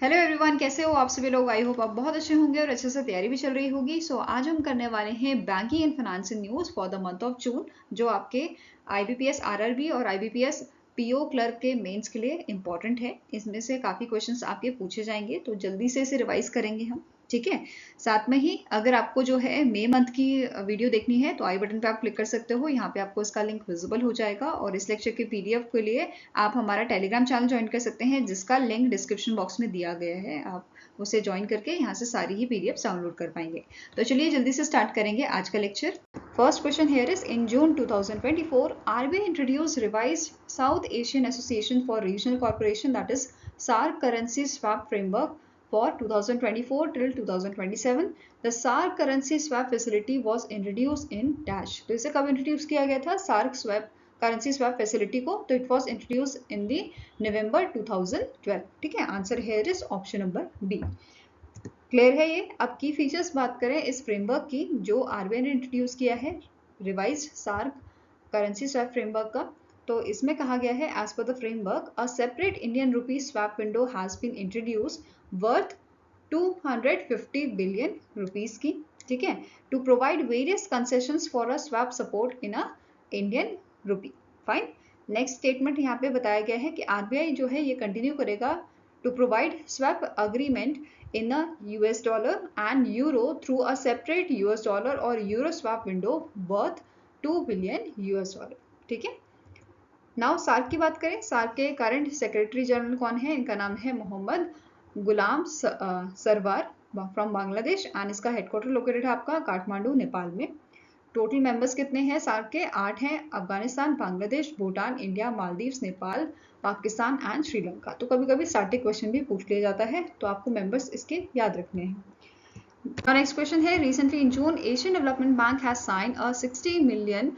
Hello everyone, कैसे हो आप सभी लोग। आई होप आप बहुत अच्छे होंगे और अच्छे से तैयारी भी चल रही होगी। आज हम करने वाले हैं banking and financial news for the month of June, जो आपके IBPS RRB और IBPS PO क्लर्क के मेंस के लिए इंपॉर्टेंट है। इसमें से काफ़ी क्वेश्चंस आपके पूछे जाएंगे, तो जल्दी से इसे रिवाइज करेंगे हम, ठीक है। साथ में ही अगर आपको जो है मई मंथ की वीडियो देखनी है तो आई बटन पे आप क्लिक कर सकते हो। यहाँ पे आपको इसका लिंक विजिबल हो जाएगा और इस लेक्चर के PDF के लिए आप हमारा टेलीग्राम चैनल ज्वाइन कर सकते हैं, जिसका लिंक डिस्क्रिप्शन बॉक्स में दिया गया है। आप उसे ज्वाइन करके यहाँ से सारी ही PDF डाउनलोड कर पाएंगे। तो चलिए जल्दी से स्टार्ट करेंगे आज का lecture. First question here is, in June 2024 RBI introduce revised south Asian association for regional corporation, that is SAARC currency swap framework for 2024 till 2027. The SAARC currency swap facility was introduced in dash. तो इसे कब introduce किया गया था SAARC swap currency swap facility को? तो it was introduced in the November 2012. ठीक है, answer here is option number B. Clear है ये। अब की फीचर्स बात करें इस फ्रेमवर्क की जो RBI ने इंट्रोड्यूस किया है, revise SAARC currency swap framework का। तो इसमें कहा गया है, as per the framework a separate Indian rupee swap window has been introduce worth 250 billion rupees की, ठीक है, to provide various concessions for a swap support in a Indian rupee. Fine. Next statement यहाँ पे बताया गया है कि RBI जो है ये कंटिन्यू करेगा to provide swap agreement in a US dollar and euro through a separate US dollar or euro swap window worth 2 billion US dollar, ठीक है। नाउ SAARC की बात करें, SAARC के करंट सेक्रेटरी जनरल कौन है? इनका नाम है मोहम्मद गुलाम सरवार फ्रॉम बांग्लादेश एंड इसका हेडक्वार्टर लोकेटेड है आपका काठमांडू, नेपाल में। टोटल मेंबर्स कितने हैं SAARC के? 8 हैं। Afghanistan, Bangladesh, Bhutan, India, Maldives, Nepal, Pakistan and Sri Lanka. तो कभी कभी स्टैटिक क्वेश्चन भी पूछ लिया जाता है, तो आपको मेंबर्स इसके याद रखने हैं। नेक्स्ट क्वेश्चन है, recently in June Asian development bank has sign a $60 million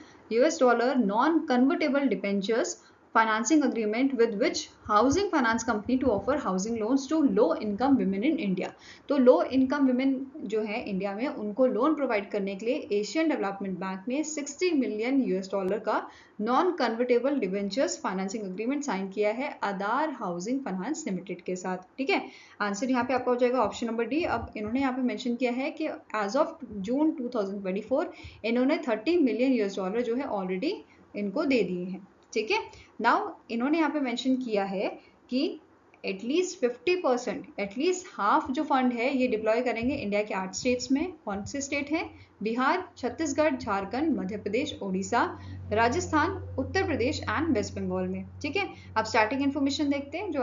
non convertible debentures financing agreement with which housing finance company to offer housing loans to low income women in India. तो low income women जो है India में, उनको loan provide करने के लिए Asian development bank में $60 million का non convertible debentures financing agreement sign किया है आधार हाउसिंग फाइनेंस लिमिटेड के साथ, ठीक है। आंसर यहाँ पे आपका हो जाएगा ऑप्शन नंबर डी। अब इन्होंने यहाँ पे मेंशन किया है कि एज ऑफ जून 2024 इन्होंने $30 million जो है ऑलरेडी इनको दे दिए हैं, ठीक है। नाउ इन्होंने यहाँ पे मेंशन किया है कि एटलीस्ट 50%, एटलीस्ट हाफ जो फंड है ये डिप्लॉय करेंगे इंडिया के 8 स्टेट्स में। कौन से स्टेट हैं? बिहार, छत्तीसगढ़, झारखंड, मध्य प्रदेश, ओडिशा, राजस्थान, उत्तर प्रदेश एंड वेस्ट बंगाल में, ठीक है। अब स्टार्टिंग इन्फॉर्मेशन देखते हैं। जो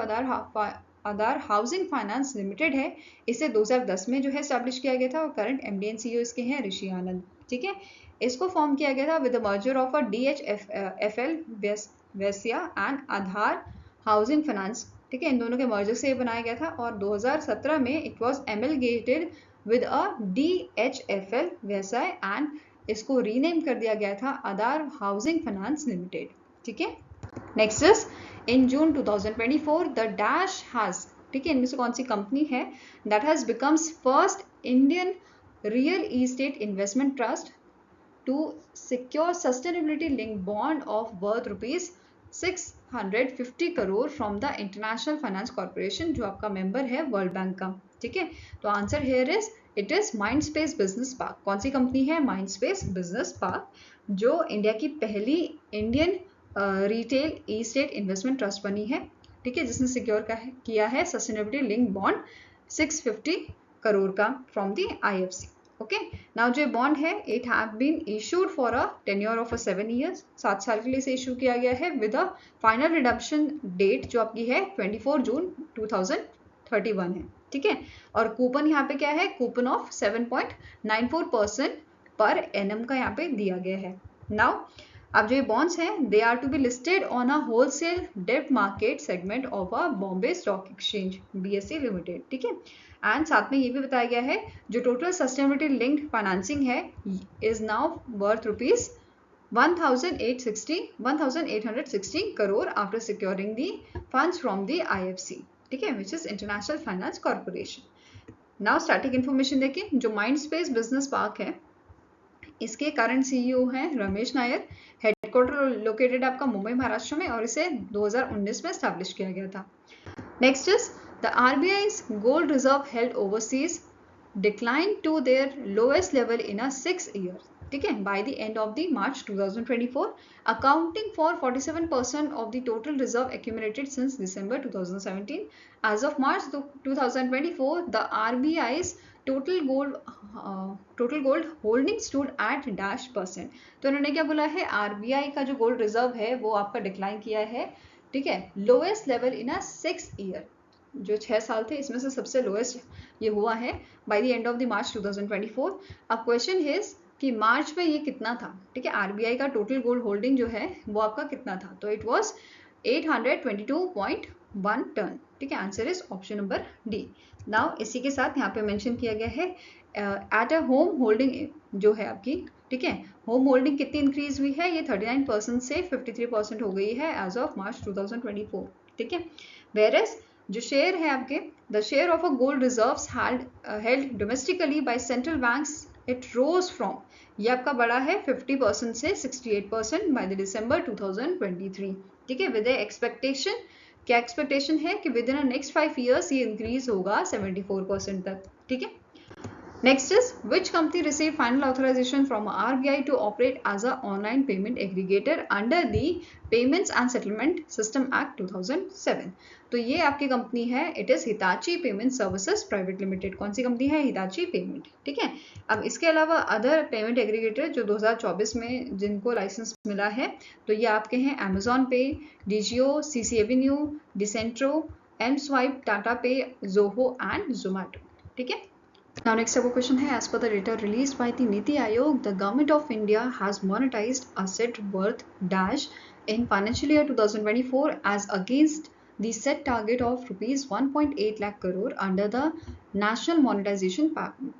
आधार हाउसिंग फाइनेंस लिमिटेड है, इसे 2010 में जो है स्टैब्लिश किया गया था और करंट MD and CEO इसके हैं ऋषि आनंद, ठीक है। इसको फॉर्म किया गया था with the merger of a DHFL वैश्या एंड आधार हाउसिंग फाइनेंस, ठीक है। इन दोनों के मर्जर से ये बनाया गया था और 2017 में it was amalgamated with a DHFL वैसा एंड इसको रीनेम कर दिया गया था आधार हाउसिंग फाइनेंस लिमिटेड, ठीक है। Next is in June 2024 the dash has, ठीक है, इनमें से कौन सी कंपनी है? That has becomes first Indian real estate investment trust to secure sustainability linked bond of worth rupees 650 crore from the International Finance Corporation, जो आपका मेंबर है world bank का, ठीक है। तो answer here is it is Mindspace business park. कौन सी company है? Mindspace business park, जो इंडिया की पहली Indian retail estate investment trust बनी है, ठीक है, जिसने सिक्योर किया है सस्टेनेबिलिटी लिंक बॉन्ड 650 करोड़ का from the IFC। Okay, now जो बॉन्ड है it have been issued for a tenure of 7 years, 7 साल के लिए इसे इशू किया गया है with a final redemption date जो आपकी है 24 जून 2031 है, ठीक है। और कूपन यहाँ पे क्या है? कूपन ऑफ 7.94% पर एनम का यहाँ पे दिया गया है। नाउ अब जो ये बॉन्ड्स हैं they are to be listed on a wholesale डेब्ट market segment of a Bombay stock exchange BSE limited, ठीक है। एंड साथ में ये भी बताया गया है जो टोटल सस्टेनेबिलिटी लिंक्ड फाइनेंसिंग है is now worth rupees 1860 crore after securing the funds from the IFC, ठीक है, which is international finance corporation. Now static information देखिए। जो माइंडस्पेस बिजनेस पार्क है इसके करंट CEO हैं रमेश नायर, हेडक्वार्टर लोकेटेड आपका मुंबई महाराष्ट्र में और इसे 2019 में स्टैब्लिश किया गया था। Next is The RBI's gold reserve held overseas declined to their lowest level in a 6 year. ठीक है, by the end of the March 2024, accounting for 47% of the total reserve accumulated since December 2017. As of March 2024, the RBI's total gold holding stood at -%. तो उन्होंने क्या बोला है, RBI का जो gold reserve है वो आपका डिक्लाइन किया है, ठीक है, lowest level in a 6 year, जो 6 साल थे इसमें से सबसे लोएस्ट ये हुआ है by the end of the March 2024. अब क्वेश्चन इज कि मार्च में ये कितना था, ठीक है, आरबीआई का टोटल गोल्ड होल्डिंग जो है वो आपका कितना था, तो इट वाज 822.1 टन, ठीक है, answer is option number D. Now इसी के साथ यहाँ पे मेंशन किया गया है एट अ होम होल्डिंग जो है आपकी, ठीक है, होम होल्डिंग कितनी इंक्रीज हुई है, ये 39% से 53% हो गई है एज ऑफ मार्च 2024, ठीक है. वेयरएज जो शेयर है आपके, the share of a gold reserves held domestically by central banks it rose from, ये आपका बढ़ा है 50% से 68% बाय द दिसंबर 2023, ठीक है, विद एक्सपेक्टेशन, क्या एक्सपेक्टेशन है कि with in a next 5 years ये इंक्रीज होगा 74% तक, ठीक है. Next is, which company received final authorization from RBI to operate as a online payment aggregator under the Payments and Settlement System Act 2007. तो ये आपकी कंपनी है, it is Hitachi payment services private limited. कौन सी company है, Hitachi payment, ठीक है. अब इसके अलावा अदर पेमेंट एग्रीगेटर जो 2024 में जिनको लाइसेंस मिला है, तो ये आपके हैं Amazon पे, Digio, CC Avenue, Decentro, M-Swipe, Tata पे, Zoho and Zomato, ठीक है. Now next up question है, as per the data released by the Niti Aayog, the government of India has monetized asset worth dash in financial year 2024 as against the set target of rupees 1.8 lakh crore under the national monetization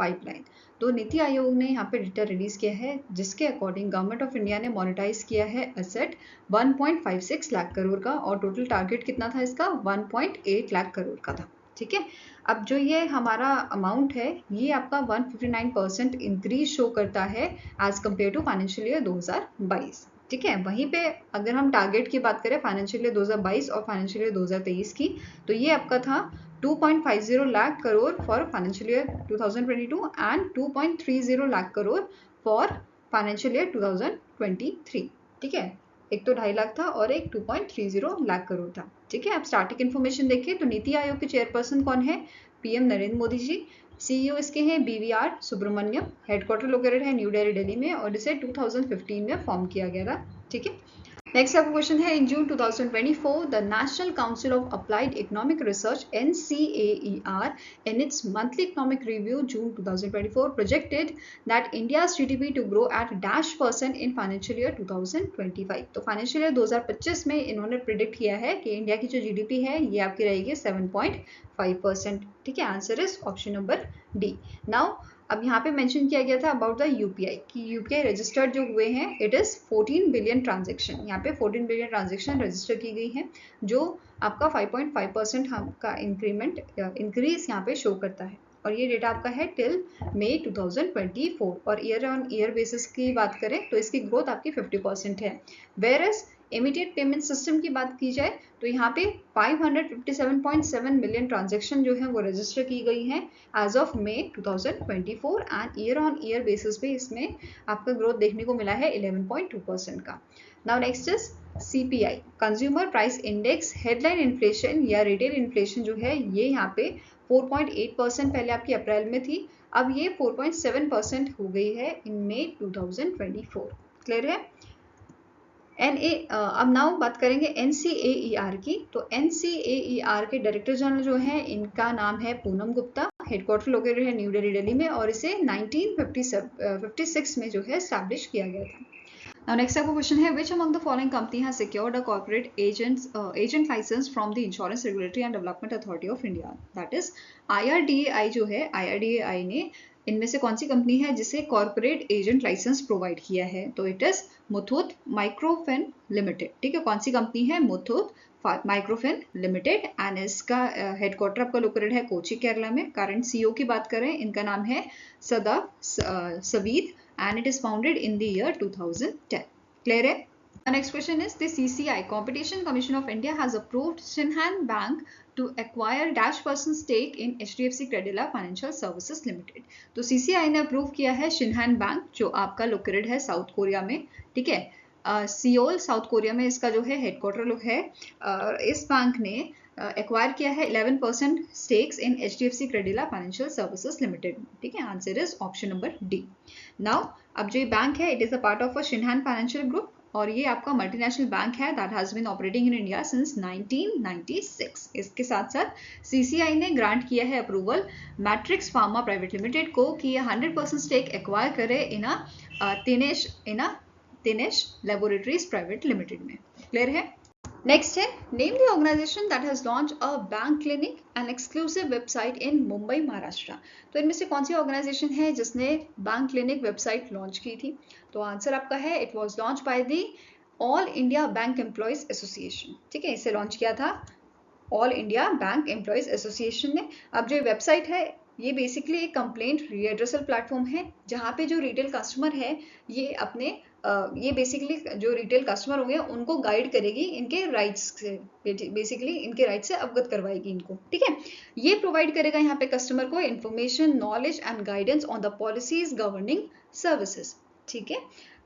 pipeline. तो नीति आयोग ने यहाँ पे data release किया है जिसके according government of India ने monetise किया है एसेट 1.56 लाख करोड़ का, और टोटल टारगेट कितना था इसका, 1.8 लाख करोड़ का था, ठीक है. अब जो ये हमारा अमाउंट है ये आपका 159% इंक्रीज शो करता है as compare to financial year 2022, ठीक है. वहीं पे अगर हम टारगेट की बात करें फाइनेंशियल ईयर 2022 और फाइनेंशियल ईयर 2023 की, तो ये आपका था 2.50 lakh crore for financial year 2022 and 2.30 lakh crore for financial year 2023, ठीक है. एक तो 2.5 लाख था और एक 2.30 लाख करोड़ था, ठीक है. अब स्टार्टिंग इन्फॉर्मेशन देखिए तो नीति आयोग के चेयरपर्सन कौन है, पीएम नरेंद्र मोदी जी. सीईओ इसके हैं बीवीआर सुब्रमण्यम, हेडक्वार्टर लोकेटेड है न्यू दिल्ली में, और इसे 2015 में फॉर्म किया गया था, ठीक है. नेक्स्ट आपका क्वेश्चन है, इन जून 2024 the national council of applied economic research NCAER in its monthly economic review June 2024 projected that India's GDP to grow at -% in financial year 2025. तो फाइनेंशियल ईयर 2025 में इन्होंने प्रिडिक्ट किया है कि इंडिया की जो जीडीपी है ये आपकी रहेगी 7.5%, ठीक है. Answer is option number D. Now अब यहाँ पे मेंशन किया गया था अबाउट द यूपीआई कि यूपीआई रजिस्टर्ड जो हुए हैं इट इज 14 बिलियन ट्रांजेक्शन, यहाँ पे 14 बिलियन ट्रांजेक्शन रजिस्टर की गई है, जो आपका 5.5% का इंक्रीज यहाँ पे शो करता है, और ये डेटा आपका है टिल मई 2024. और ईयर ऑन ईयर बेसिस की बात करें तो इसकी ग्रोथ आपकी 50% है. वेयरएज इमीडिएट पेमेंट सिस्टम की बात की जाए तो यहाँ पे 557.7 मिलियन ट्रांजेक्शन जो है वो रजिस्टर की गई हैं as of May 2024, and year on year basis पे इसमें आपका ग्रोथ देखने को मिला है 11.2% का. Now next is CPI, consumer price index, headline inflation या रिटेल इन्फ्लेशन जो है ये यहाँ पे 4.8% पहले आपकी अप्रैल में थी, अब ये 4.7% हो गई है इन मई 2024. क्लियर है. अब नाउ बात करेंगे NCAER की. तो NCAER के डायरेक्टर जनरल जो है इनका नाम है पूनम गुप्ता, हेडक्वार्टर लोकेटेड है न्यू दिल्ली में, और इसे 1956 में जो है एस्टैब्लिश किया गया था. Now next आपका क्वेश्चन है, which among the following company has secured a corporate agent license from the Insurance Regulatory and Development Authority of India? That is IRDAI जो है, IRDAI ने इनमें से कौन सी कंपनी है जिसे कॉर्पोरेट एजेंट लाइसेंस प्रोवाइड किया है, तो it is Muthoot Microfin limited, ठीक है. कौन सी कंपनी है, मुथूट माइक्रोफिन लिमिटेड, एंड इसका हेडक्वार्टर आपका लोकेटेड है कोची केरला में. करंट सीईओ की बात करें इनका नाम है सदा सवीद, and it is founded in the year 2010. Clear है. The next question is the CCI, Competition Commission of India, has approved Shinhan Bank to acquire -% stake in HDFC Credila Financial Services Limited. तो CCI ने approve किया है Shinhan Bank, जो आपका located है south Korea में, ठीक है, सियोल साउथ कोरिया में इसका जो है हेडक्वार्टर है। इस बैंक ने एक्वायर किया है 11% stakes in HDFC Credila Financial Services Limited, ठीक है। Answer is option number D. Now अब जो ये बैंक है, it is a part of a Shinhan financial group, और ये आपका मल्टीनेशनल बैंक है that has been operating in India since 1996। इसके साथ साथ CCI ने ग्रांट किया है approval Matrix Pharma private limited को कि ये 100% स्टेक एक्वायर करे इन तिनेश लेबोरेटरीज प्राइवेट लिमिटेड में। क्लियर है? नेक्स्ट है, name the organisation that has launch a bank clinic and exclusive website in Mumbai Maharashtra. तो इनमें से कौन सी ऑर्गेनाइजेशन है जिसने बैंक क्लिनिक वेबसाइट लॉन्च की थी? तो आंसर आपका है it was launch by the all India bank employees association, ठीक है। इसे लॉन्च किया था all India bank employees association ने। अब जो वेबसाइट है ये बेसिकली एक कंप्लेंट रिएड्रेसल प्लेटफॉर्म है, जहाँ पे जो रिटेल कस्टमर है ये अपने ये बेसिकली जो रिटेल कस्टमर होंगे उनको गाइड करेगी इनके राइट्स से, बेसिकली इनके राइट्स से अवगत करवाएगी इनको, ठीक है। ये प्रोवाइड करेगा यहाँ पे कस्टमर को information, knowledge and guidance on the policies governing services, ठीक है।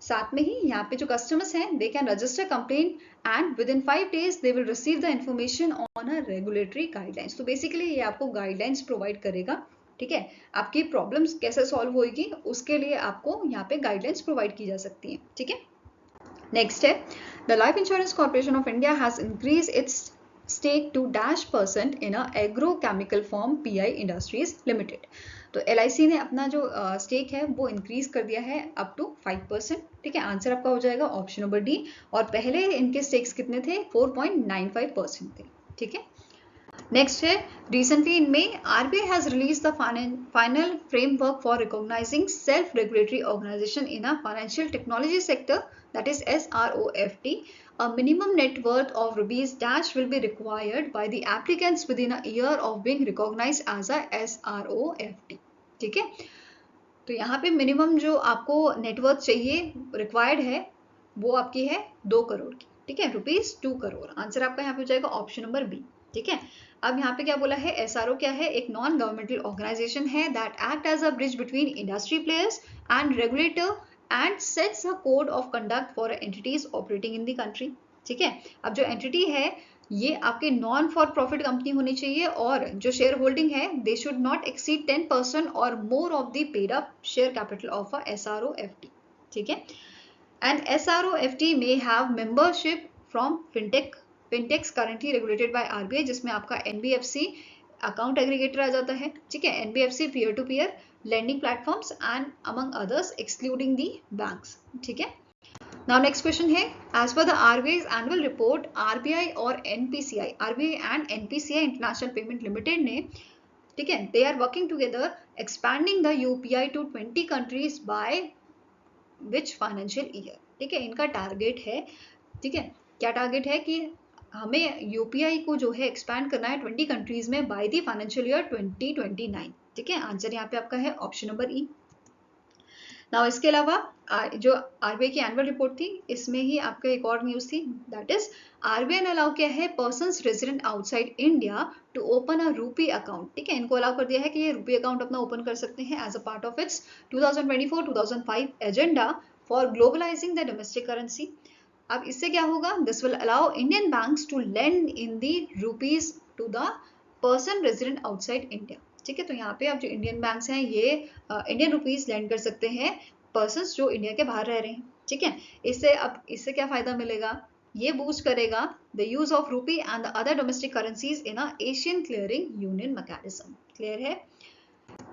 साथ में ही यहाँ पे जो कस्टमर्स हैं they can register complaint and with in 5 days they will receive the information on a regulatory guidelines. तो बेसिकली ये आपको गाइडलाइंस प्रोवाइड करेगा, ठीक है। आपकी प्रॉब्लम्स कैसे सॉल्व होगी उसके लिए आपको यहाँ पे गाइडलाइंस प्रोवाइड की जा सकती है, ठीक है। नेक्स्ट है, the life insurance corporation of India has increase its stake to -% in a agrochemical firm PI Industries Limited। तो LIC ने अपना जो स्टेक है वो इंक्रीज कर दिया है अप टू 5%, ठीक है। आंसर आपका हो जाएगा ऑप्शन नंबर डी, और पहले इनके स्टेक्स कितने थे? 4.95% थे, ठीक है। नेक्स्ट है, recently in May RBI has released the final framework for recognizing self-regulatory organization in a financial technology sector, that is SROFT. A minimum net worth of rupees dash will be required by the applicants within a year of being recognized as a SROFT, ठीक है। तो यहाँ पे minimum जो आपको net worth चाहिए required है वो आपकी है 2 करोड़ की, ठीक है, ₹2 करोड़। आंसर आपका यहाँ पे हो जाएगा ऑप्शन नंबर बी, ठीक है। अब यहाँ पे क्या बोला है? SRO क्या है? एक नॉन गवर्नमेंटल ऑर्गेनाइजेशन है that act as a bridge between industry players and regulator and sets a code of conduct for entities operating in the country, ठीक है। अब जो एंटिटी है ये आपके नॉन फॉर प्रॉफिट कंपनी होनी चाहिए, और जो शेयर होल्डिंग है दे शुड नॉट एक्सीड 10% और more of the paid up share capital of a SROFT, ठीक है। And SROFT may have membership from फिनटेक्स currently regulated by RBI, जिसमें आपका NBFC अकाउंट एग्रीगेटर आ जाता है, ठीक है, NBFC peer to peer lending platforms and among others excluding the banks, ठीक है। Now next question है, as per the RBI's annual report, RBI और NPCI, RBI and NPCI International Payment Limited ने, ठीक है, they are working together expanding the UPI to 20 countries by which financial year, ठीक है। इनका टारगेट है, ठीक है, क्या टारगेट है कि हमें UPI को जो है एक्सपैंड करना है 20 कंट्रीज में बाय द फाइनेंशियल ईयर 2029, ठीक है। आंसर यहाँ पे आपका है ऑप्शन नंबर ई। नाउ इसके अलावा जो RBI की एनुअल रिपोर्ट थी इसमें ही आपका एक और न्यूज थी, दैट इज RBI ने अलाउ किया है persons resident outside India to open a rupee account, ठीक है। इनको अलाउ कर दिया है कि ये रूपी अकाउंट अपना ओपन कर सकते हैं as a part of its 2024-2025 agenda for globalising the domestic currency. अब इससे क्या होगा? This will allow Indian banks to lend in the rupees to the person resident outside India, ठीक है। तो यहाँ पे अब जो इंडियन बैंक्स हैं ये इंडियन रुपीज लेंड कर सकते हैं पर्सन्स जो इंडिया के बाहर रह रहे हैं, ठीक है। इससे क्या फायदा मिलेगा? ये बूस्ट करेगा the use of rupee and the other domestic currencies in a Asian clearing union mechanism. Clear है?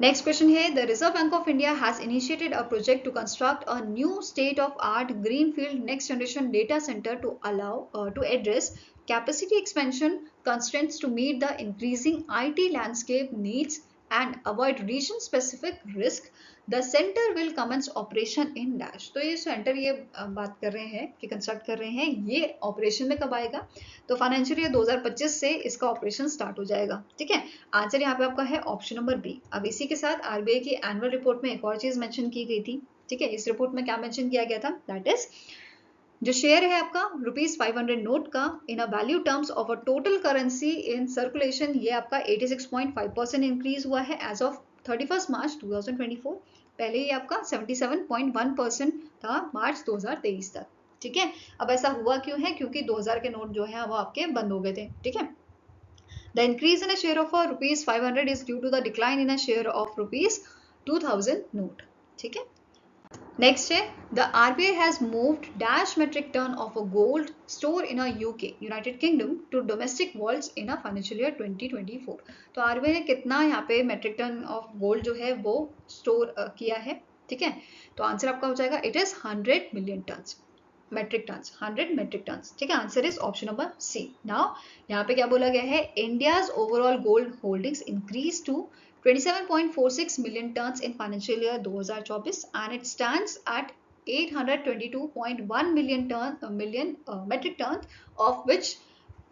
नेक्स्ट क्वेश्चन है, the reserve bank of India has initiated a project to construct a new state of art greenfield next generation data centre to address capacity expansion constraints to meet the increasing IT landscape needs and avoid region specific risk. The center will commence operation in dash। तो ये centre ये बात कर रहे हैं कि construct कर रहे हैं, ये ऑपरेशन में कब आएगा? तो फाइनेंशियल ईयर 2025 से इसका ऑपरेशन स्टार्ट हो जाएगा, ठीक है। आंसर यहाँ पे आपका है ऑप्शन नंबर बी। अब इसी के साथ RBI की एनुअल रिपोर्ट में एक और चीज मेंशन की गई थी, ठीक है। इस रिपोर्ट में क्या मेंशन किया गया था? दैट इज जो शेयर है आपका ₹500 नोट का in a value terms of a total currency in circulation, ये आपका 86.5% इंक्रीज हुआ है एज ऑफ 31 मार्च 2024। पहले ये आपका 77.1% था मार्च 2023 तक। ठीक है, अब ऐसा हुआ क्यों है? क्योंकि 2000 के नोट जो है वो आपके बंद हो गए थे। ठीक है, the increase in a share of ₹500 is due to the decline in a share of ₹2000 note. ठीक है, नेक्स्ट है the RBI has moved dash metric ton of a gold store in a UK United Kingdom to domestic worlds in a financial year 2024। तो RBI ने कितना यहाँ पे metric ton of gold जो है वो स्टोर किया है? ठीक है, तो आंसर आपका हो जाएगा it is 100 million tons metric tons, 100 metric tons. ठीक है, answer is option number C. Now यहाँ पे क्या बोला गया है? India's overall gold holdings increase to 27.46 million tons in financial year 2024 and it stands at 822.1 million metric tons, of which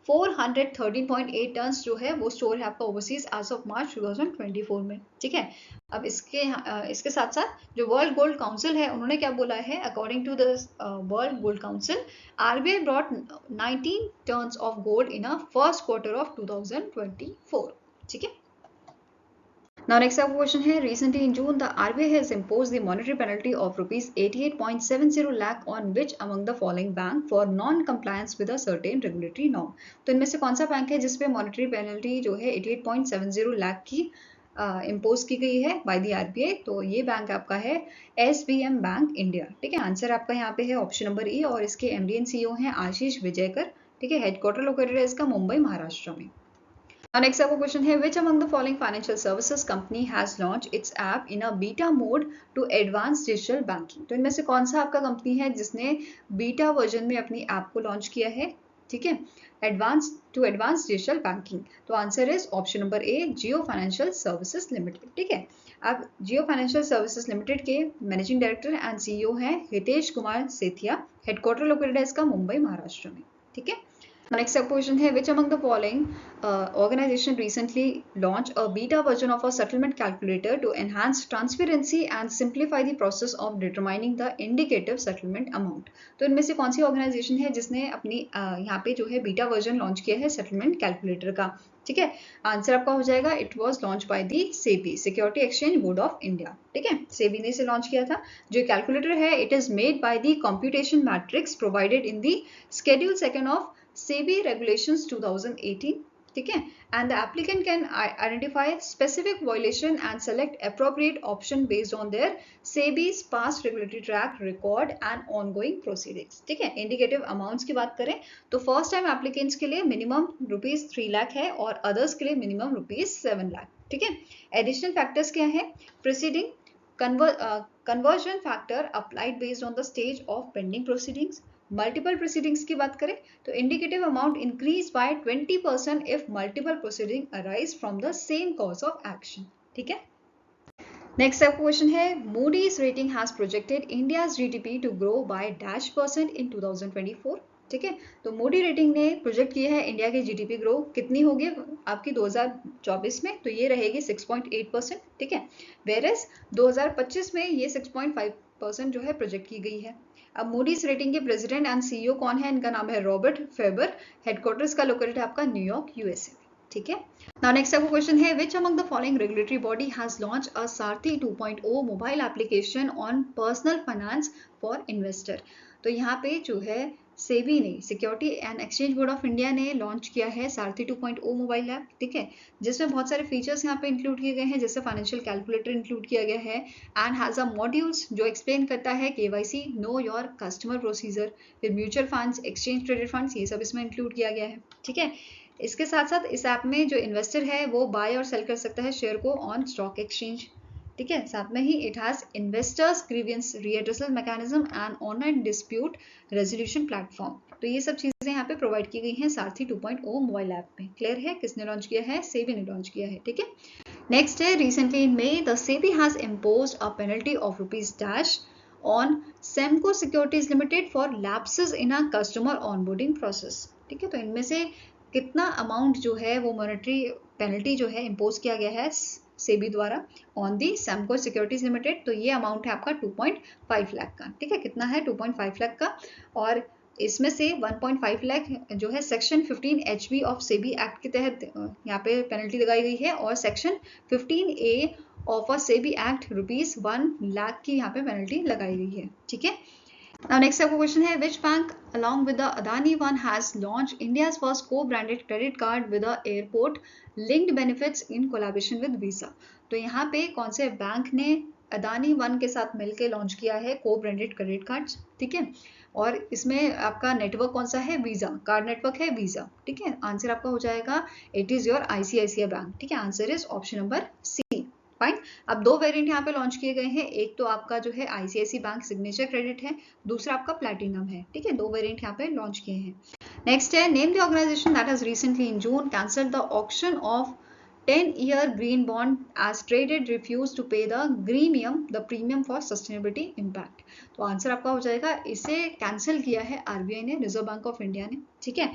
413.8 turns जो है वो स्टोर है आपका ओवरसीज एज ऑफ मार्च 2024 में। ठीक है, अब इसके साथ साथ जो वर्ल्ड गोल्ड काउंसिल है उन्होंने क्या बोला है? According to the world gold council, RBI brought 19 tons of gold in a first quarter of 2024। ठीक है, now next up question है, recently in June the RBI has imposed the monetary penalty of rupees 88.70 lakh on which among the following bank for non-compliance with a certain regulatory norm। तो इनमें से कौन सा bank है जिसपे monetary penalty जो है 88.70 लाख की इम्पोज की गई है बाय द RBI? तो ये बैंक आपका है SBM बैंक इंडिया। ठीक है, आंसर आपका यहाँ पे है ऑप्शन नंबर ई और इसके MD एंड CEO हैं आशीष विजयकर। ठीक है, हेडक्वार्टर लोकेटेड है इसका मुंबई महाराष्ट्र में। Now next आपका क्वेश्चन है, which among the following financial services company has launched its app in a beta mode to advance digital banking? तो इनमें से कौन सा आपका कंपनी है जिसने बीटा वर्जन में अपनी ऐप को लॉन्च किया है? ठीक है, एडवांस डिजिटल बैंकिंग। तो answer is option number A Jio financial services limited. ठीक है, अब जियो फाइनेंशियल सर्विसेज लिमिटेड के मैनेजिंग डायरेक्टर एंड CEO हैं हितेश कुमार सेठिया। हेडक्वार्टर लोकेटेड है इसका मुंबई महाराष्ट्र में। ठीक है, next question है, which among the following organization recently launched a beta version of a settlement calculator to enhance transparency and simplify the process of determining the indicative settlement amount? तो इनमें से कौन सी ऑर्गेनाइजेशन है जिसने अपनी यहाँ पे जो है बीटा वर्जन लॉन्च किया है सेटलमेंट कैलकुलेटर का? ठीक है, आंसर आपका हो जाएगा it was launch by the SEBI security exchange board of India. ठीक है, सेबी ने इसे लॉन्च किया था। जो कैलकुलेटर है it is made by the computation matrix provided in the schedule second of SEBI regulations 2018। ठीक है, and the applicant can identify specific violation and select appropriate option based on their SEBI's past regulatory track record and ongoing proceedings। ठीक है, indicative amounts की बात करें तो first time applicants के लिए मिनिमम ₹3 लाख है और अदर्स के लिए मिनिमम ₹7 लाख। ठीक है, एडिशनल फैक्टर्स क्या है? Proceeding conversion factor applied based on the stage of pending proceedings. Multiple proceedings की बात करें तो indicative amount increase by 20% if multiple proceeding arise from the same cause of action. ठीक है, नेक्स्ट आपका क्वेश्चन है, Moody's rating has projected India's GDP to grow by %% in 2024। ठीक है, तो मूडी रेटिंग ने प्रोजेक्ट किया है इंडिया की GDP ग्रो कितनी होगी आपकी 2024 में? तो ये रहेगी 6.8%। ठीक है, वेयरएज 2025 में ये 6.5% जो है प्रोजेक्ट की गई है। अब मूडीज रेटिंग के प्रेसिडेंट एंड CEO कौन है? इनका नाम है रॉबर्ट फेबर। हेडक्वार्टर्स का लोकेटेड है आपका न्यूयॉर्क USA। ठीक है, नाउ नेक्स्ट आपका क्वेश्चन है, which among the following regulatory body has launch a Sarathi 2.0 mobile application on personal finance for investor? तो यहाँ पे जो है सेबी ने security and exchange board of India ने लॉन्च किया है सारथी 2.0 मोबाइल ऐप। ठीक है, जिसमें बहुत सारे फीचर्स यहाँ पे इंक्लूड किए गए हैं, जैसे फाइनेंशियल कैलकुलेटर इंक्लूड किया गया है एंड हैज अ मॉड्यूल्स जो एक्सप्लेन करता है KYC know your customer procedure, फिर mutual funds, exchange traded funds, ये सब इसमें इंक्लूड किया गया है। ठीक है, इसके साथ साथ इस ऐप में जो इन्वेस्टर है वो बाय और सेल कर सकता है शेयर को ऑन स्टॉक एक्सचेंज। ठीक है, साथ में ही it has investors grievance redressal mechanism and online dispute resolution platform. तो ये सब चीजें यहाँ पे प्रोवाइड की गई हैं सारथी 2.0 मोबाइल ऐप में। क्लियर है? किसने लॉन्च किया है? सेबी ने लॉन्च किया है। ठीक है, नेक्स्ट है, recently in May the SEBI has imposed a penalty of ₹dash on Samco securities limited for lapses in a customer onboarding process. ठीक है, तो इनमें से कितना अमाउंट जो है वो मॉनेटरी पेनल्टी जो है इम्पोज किया गया है सेबी द्वारा ऑन दी सेमको सिक्योरिटीज लिमिटेड? तो ये अमाउंट है आपका 2.5 लाख का। ठीक है, कितना है? 2.5 लाख का। और इसमें से 1.5 लाख जो है section 15 HB of SEBI act के तहत यहाँ पे पेनल्टी लगाई गई है, और section 15A of a SEBI act ₹1 lakh की यहाँ पे पेनल्टी लगाई गई है। ठीक है। Now next आपका क्वेश्चन है, which bank along with the Adani one has launched India's first co-branded credit card with the airport linked benefits in collaboration with Visa? तो यहाँ पे कौन से बैंक ने अदानी वन के साथ मिलकर लॉन्च किया है को ब्रांडेड क्रेडिट कार्ड्स? ठीक है, और इसमें आपका नेटवर्क कौन सा है? वीजा, कार्ड नेटवर्क है वीजा। ठीक है, आंसर आपका हो जाएगा it is your ICICI bank. ठीक है, answer is option number C. Fine. अब दो वेरिएंट यहाँ पे लॉन्च किए गए हैं, एक तो आपका जो है ICICI बैंक सिग्नेचर क्रेडिट है, दूसरा आपका प्लैटिनम है। ठीक है, दो वेरिएंट यहाँ पे लॉन्च किए हैं। नेक्स्ट है, name the organisation that has recently in June cancelled the auction of 10-year green bond as traded refused to pay the premium for sustainability impact। तो आंसर आपका हो जाएगा, इसे कैंसिल किया है RBI ने, रिजर्व बैंक ऑफ इंडिया ने। ठीक है,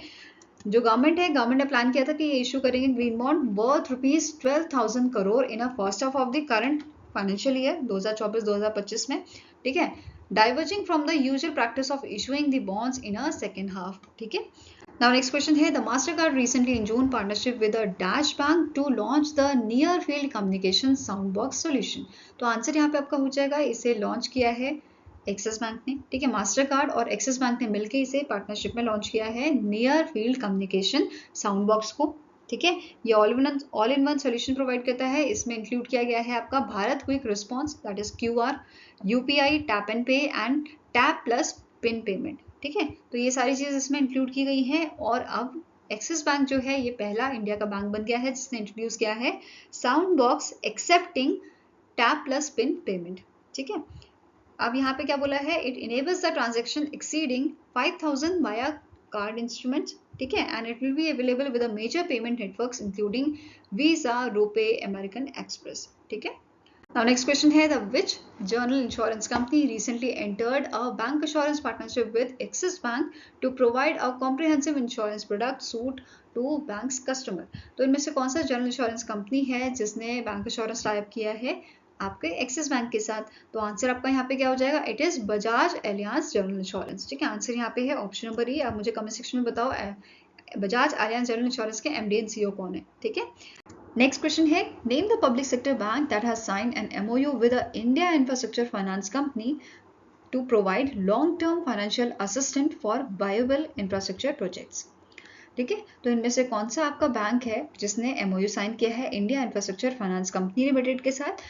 जो गवर्नमेंट ने प्लान किया था कि ये इशू करेंगे green bond worth ₹12,000 crore in a first half of the current financial year 2024-2025 में। ठीक है, diverging from the usual practice of issuing the bonds in a second half. ठीक है। Now next question है, the Mastercard recently in June partnership with a Dash Bank to launch the Near Field Communication Soundbox solution। तो answer यहाँ पे आपका हो जाएगा, इसे लॉन्च किया है एक्सिस बैंक ने। ठीक है, मास्टर कार्ड और एक्सिस बैंक ने मिलकर इसे पार्टनरशिप में लॉन्च किया है, near field communication sound box को। ठीक है, ये all in one solution provide करता है। इसमें इंक्लूड किया गया है आपका Bharat quick response, that is QR, UPI, tap and pay and tap plus pin payment. ठीक है, तो ये सारी चीज़ इसमें इंक्लूड की गई हैं। और अब एक्सिस बैंक जो है ये पहला इंडिया का बैंक बन गया है जिसने इंट्रोड्यूस किया है sound box accepting tap plus pin payment. ठीक है, अब यहाँ पे क्या बोला है, it enables the transaction exceeding 5,000 via card instruments. ठीक है, and it will be available with a major payment networks including Visa, RuPay, American Express. ठीक है। Now next question है, the which general insurance company recently entered a bank assurance partnership with Axis Bank to provide a comprehensive insurance product suite to bank's customer? तो इनमें से कौन सा general insurance company है जिसने बैंक इंश्योरेंस टाइप किया है आपके एक्सिस बैंक के साथ? तो आंसर आपका यहाँ पे क्या हो जाएगा, it is Bajaj Allianz general insurance. ठीक है, आंसर यहाँ पे है ऑप्शन नंबर ई। आप मुझे कमेंट सेक्शन में बताओ बजाज एलियांज जनरल इंश्योरेंस के MD and CEO कौन है? ठीक है। नेक्स्ट क्वेश्चन है, name the public sector bank that has signed an MOU with the India infrastructure finance company to provide long term financial assistant for viable infrastructure projects. ठीक है, तो इनमें से कौन सा आपका बैंक है जिसने MOU साइन किया है India infrastructure finance company limited के साथ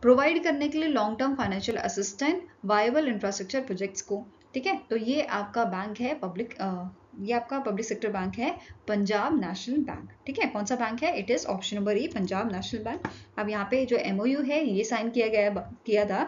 प्रोवाइड करने के लिए long term financial assistant viable infrastructure projects को? ठीक है, तो ये आपका बैंक है ये आपका पब्लिक सेक्टर बैंक है पंजाब नेशनल बैंक। ठीक है, कौन सा बैंक है? It is option number E, Punjab national bank. अब यहाँ पे जो MOU है ये साइन किया था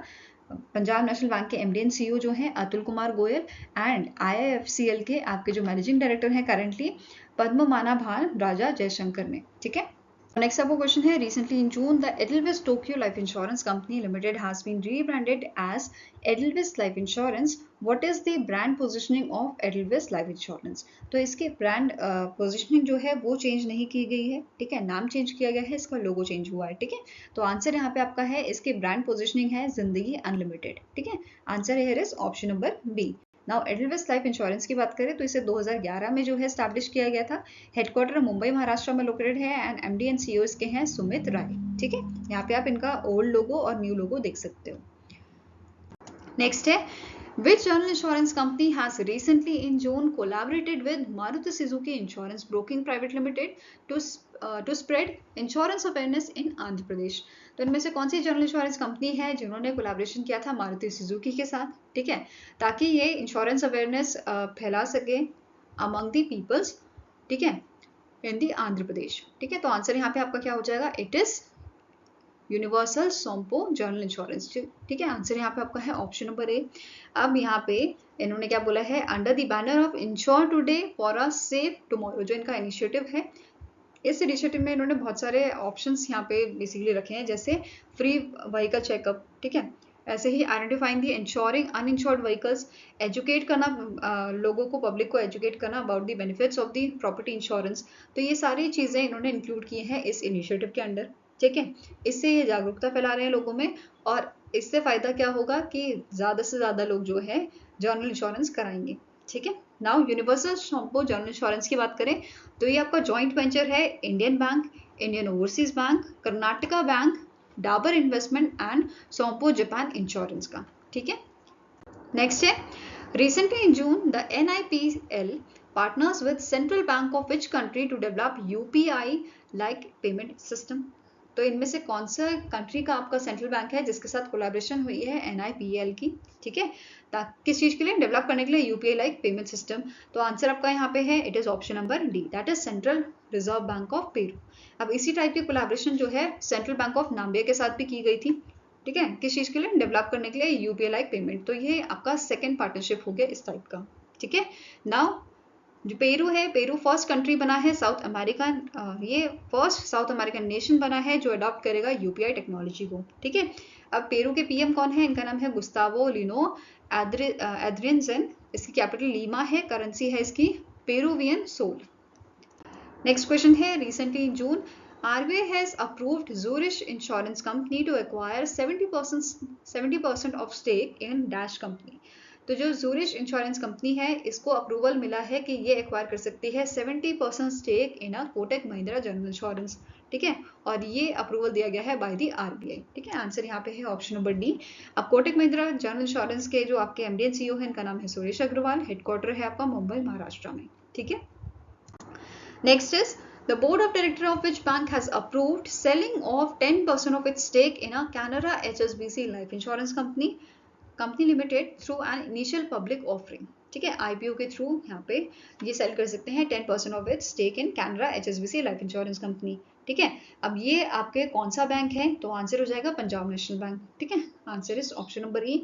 पंजाब नेशनल बैंक के MD and CEO जो हैं अतुल कुमार गोयल एंड IIFCL के आपके जो मैनेजिंग डायरेक्टर हैं करंटली पद्ममाना भान राजा जयशंकर ने। ठीक है। नेक्स्ट आपको क्वेश्चन है, recently in June the Edelweiss Tokyo life insurance company limited has been rebranded as Edelweiss life insurance. What is the brand positioning of Edelweiss life insurance? तो इसके brand positioning जो है वो चेंज नहीं की गई है। ठीक है, नाम चेंज किया गया है, इसका लोगो चेंज हुआ है। ठीक है, तो आंसर यहाँ पे आपका है, इसके ब्रांड पोजीशनिंग है जिंदगी अनलिमिटेड। ठीक है, answer here is option number B. Now Edelweiss life insurance की बात करें तो इसे 2011 में जो है स्टैब्लिश किया गया था। हेडक्वार्टर मुंबई महाराष्ट्र में लोकेटेड है एंड MD and CEO इसके हैं सुमित राय। ठीक है, यहाँ पे आप इनका ओल्ड लोगो और न्यू लोगो देख सकते हो। नेक्स्ट है, which general insurance company has recently in June collaborated with Maruti Suzuki Insurance Broking Private Limited to spread insurance awareness in Andhra Pradesh? तो इनमें से कौन सी जनरल इंश्योरेंस कंपनी है जिन्होंने कोलैबोरेशन किया था मारुति सुजुकी के साथ? ठीक है, ताकि ये इंश्योरेंस अवेयरनेस फैला सके अमंग द पीपल्स। ठीक है, इन दी आंध्र प्रदेश। ठीक है, तो आंसर यहाँ पे आपका क्या हो जाएगा, it is universal Sompo general insurance. ठीक है, आंसर यहाँ पे आपका है ऑप्शन नंबर ए। अब यहाँ पे इन्होंने क्या बोला है, under the banner of ensure today for a safe tomorrow, जो इनका इनिशिएटिव है, इस इनिशिएटिव में इन्होंने बहुत सारे ऑप्शंस यहाँ पे बेसिकली रखे हैं, जैसे फ्री व्हीकल चेकअप। ठीक है, ऐसे ही आइडेंटिफाइंग दी इंश्योरिंग अनइंश्योर्ड व्हीकल्स, एजुकेट करना लोगों को, पब्लिक को एजुकेट करना about the benefits of the property insurance. तो ये सारी चीज़ें इन्होंने इंक्लूड की हैं इस इनिशिएटिव के अंडर। ठीक है, इससे ये जागरूकता फैला रहे हैं लोगों में, और इससे फायदा क्या होगा कि ज़्यादा से ज़्यादा लोग जो है जनरल इंश्योरेंस कराएंगे। ठीक है, now universal Sompo general insurance की बात करें तो ये आपका जॉइंट वेंचर है Indian bank, Indian overseas bank, Karnataka bank, Dabur investment and Sompo Japan insurance का। ठीक है, नेक्स्ट है recently in June the NIPL partners with Central Bank of which country to develop UPI like payment system। तो इनमें से कौन सा कंट्री का आपका सेंट्रल बैंक है जिसके साथ कोलैबोरेशन हुई है NIPL की। ठीक है, किस चीज के लिए, डेवलप करने के लिए यूपीआई लाइक पेमेंट सिस्टम। तो आंसर आपका यहाँ पे है, it is option number D, that is central reserve bank of Peru. अब इसी टाइप की कोलैबोरेशन जो है सेंट्रल बैंक ऑफ नाम्बिया के साथ भी की गई थी। ठीक है, किस चीज के लिए, डेवलप करने के लिए यूपीआई लाइक पेमेंट। तो ये आपका सेकंड पार्टनरशिप हो गया इस टाइप का। ठीक है, नाउ जो पेरू है, पेरू फर्स्ट कंट्री बना है साउथ अमेरिका, ये फर्स्ट साउथ अमेरिकन नेशन बना है जो अडॉप्ट करेगा यूपीआई टेक्नोलॉजी को। ठीक है, अब पेरू के पीएम कौन है, इनका नाम है गुस्तावो लिनो एड्रियनसन, इसकी कैपिटल लीमा है, करेंसी है इसकी पेरुवियन सोल। नेक्स्ट क्वेश्चन है, recently in June RBI has approved Zurich Insurance Company to acquire 70% of stake in Dash Company। तो जो जूरिश इंश्योरेंस कंपनी है इसको अप्रूवल मिला है कि ये एक्वायर कर सकती है 70% stake in a Kotak Mahindra general insurance. ठीक है, और ये अप्रूवल दिया गया है बाय द RBI। ठीक है, आंसर यहाँ पे है ऑप्शन नंबर डी। अब कोटक महिंद्रा जनरल इंश्योरेंस के जो आपके MD एंड CEO है इनका नाम है सुरेश अग्रवाल, हेडक्वार्टर है आपका मुंबई महाराष्ट्र में। ठीक है, next is the board of directors of which bank has approved selling of 10% of its stake in a Canara HSBC Life Insurance Company Limited through an initial public offering। ठीक है, IPO के through यहाँ पे ये cell कर सकते हैं 10% of its stake in Canara HSBC Life Insurance Company। ठीक है, अब ये आपके कौन सा बैंक है, तो आंसर हो जाएगा पंजाब नेशनल बैंक। ठीक है, answer is option number E.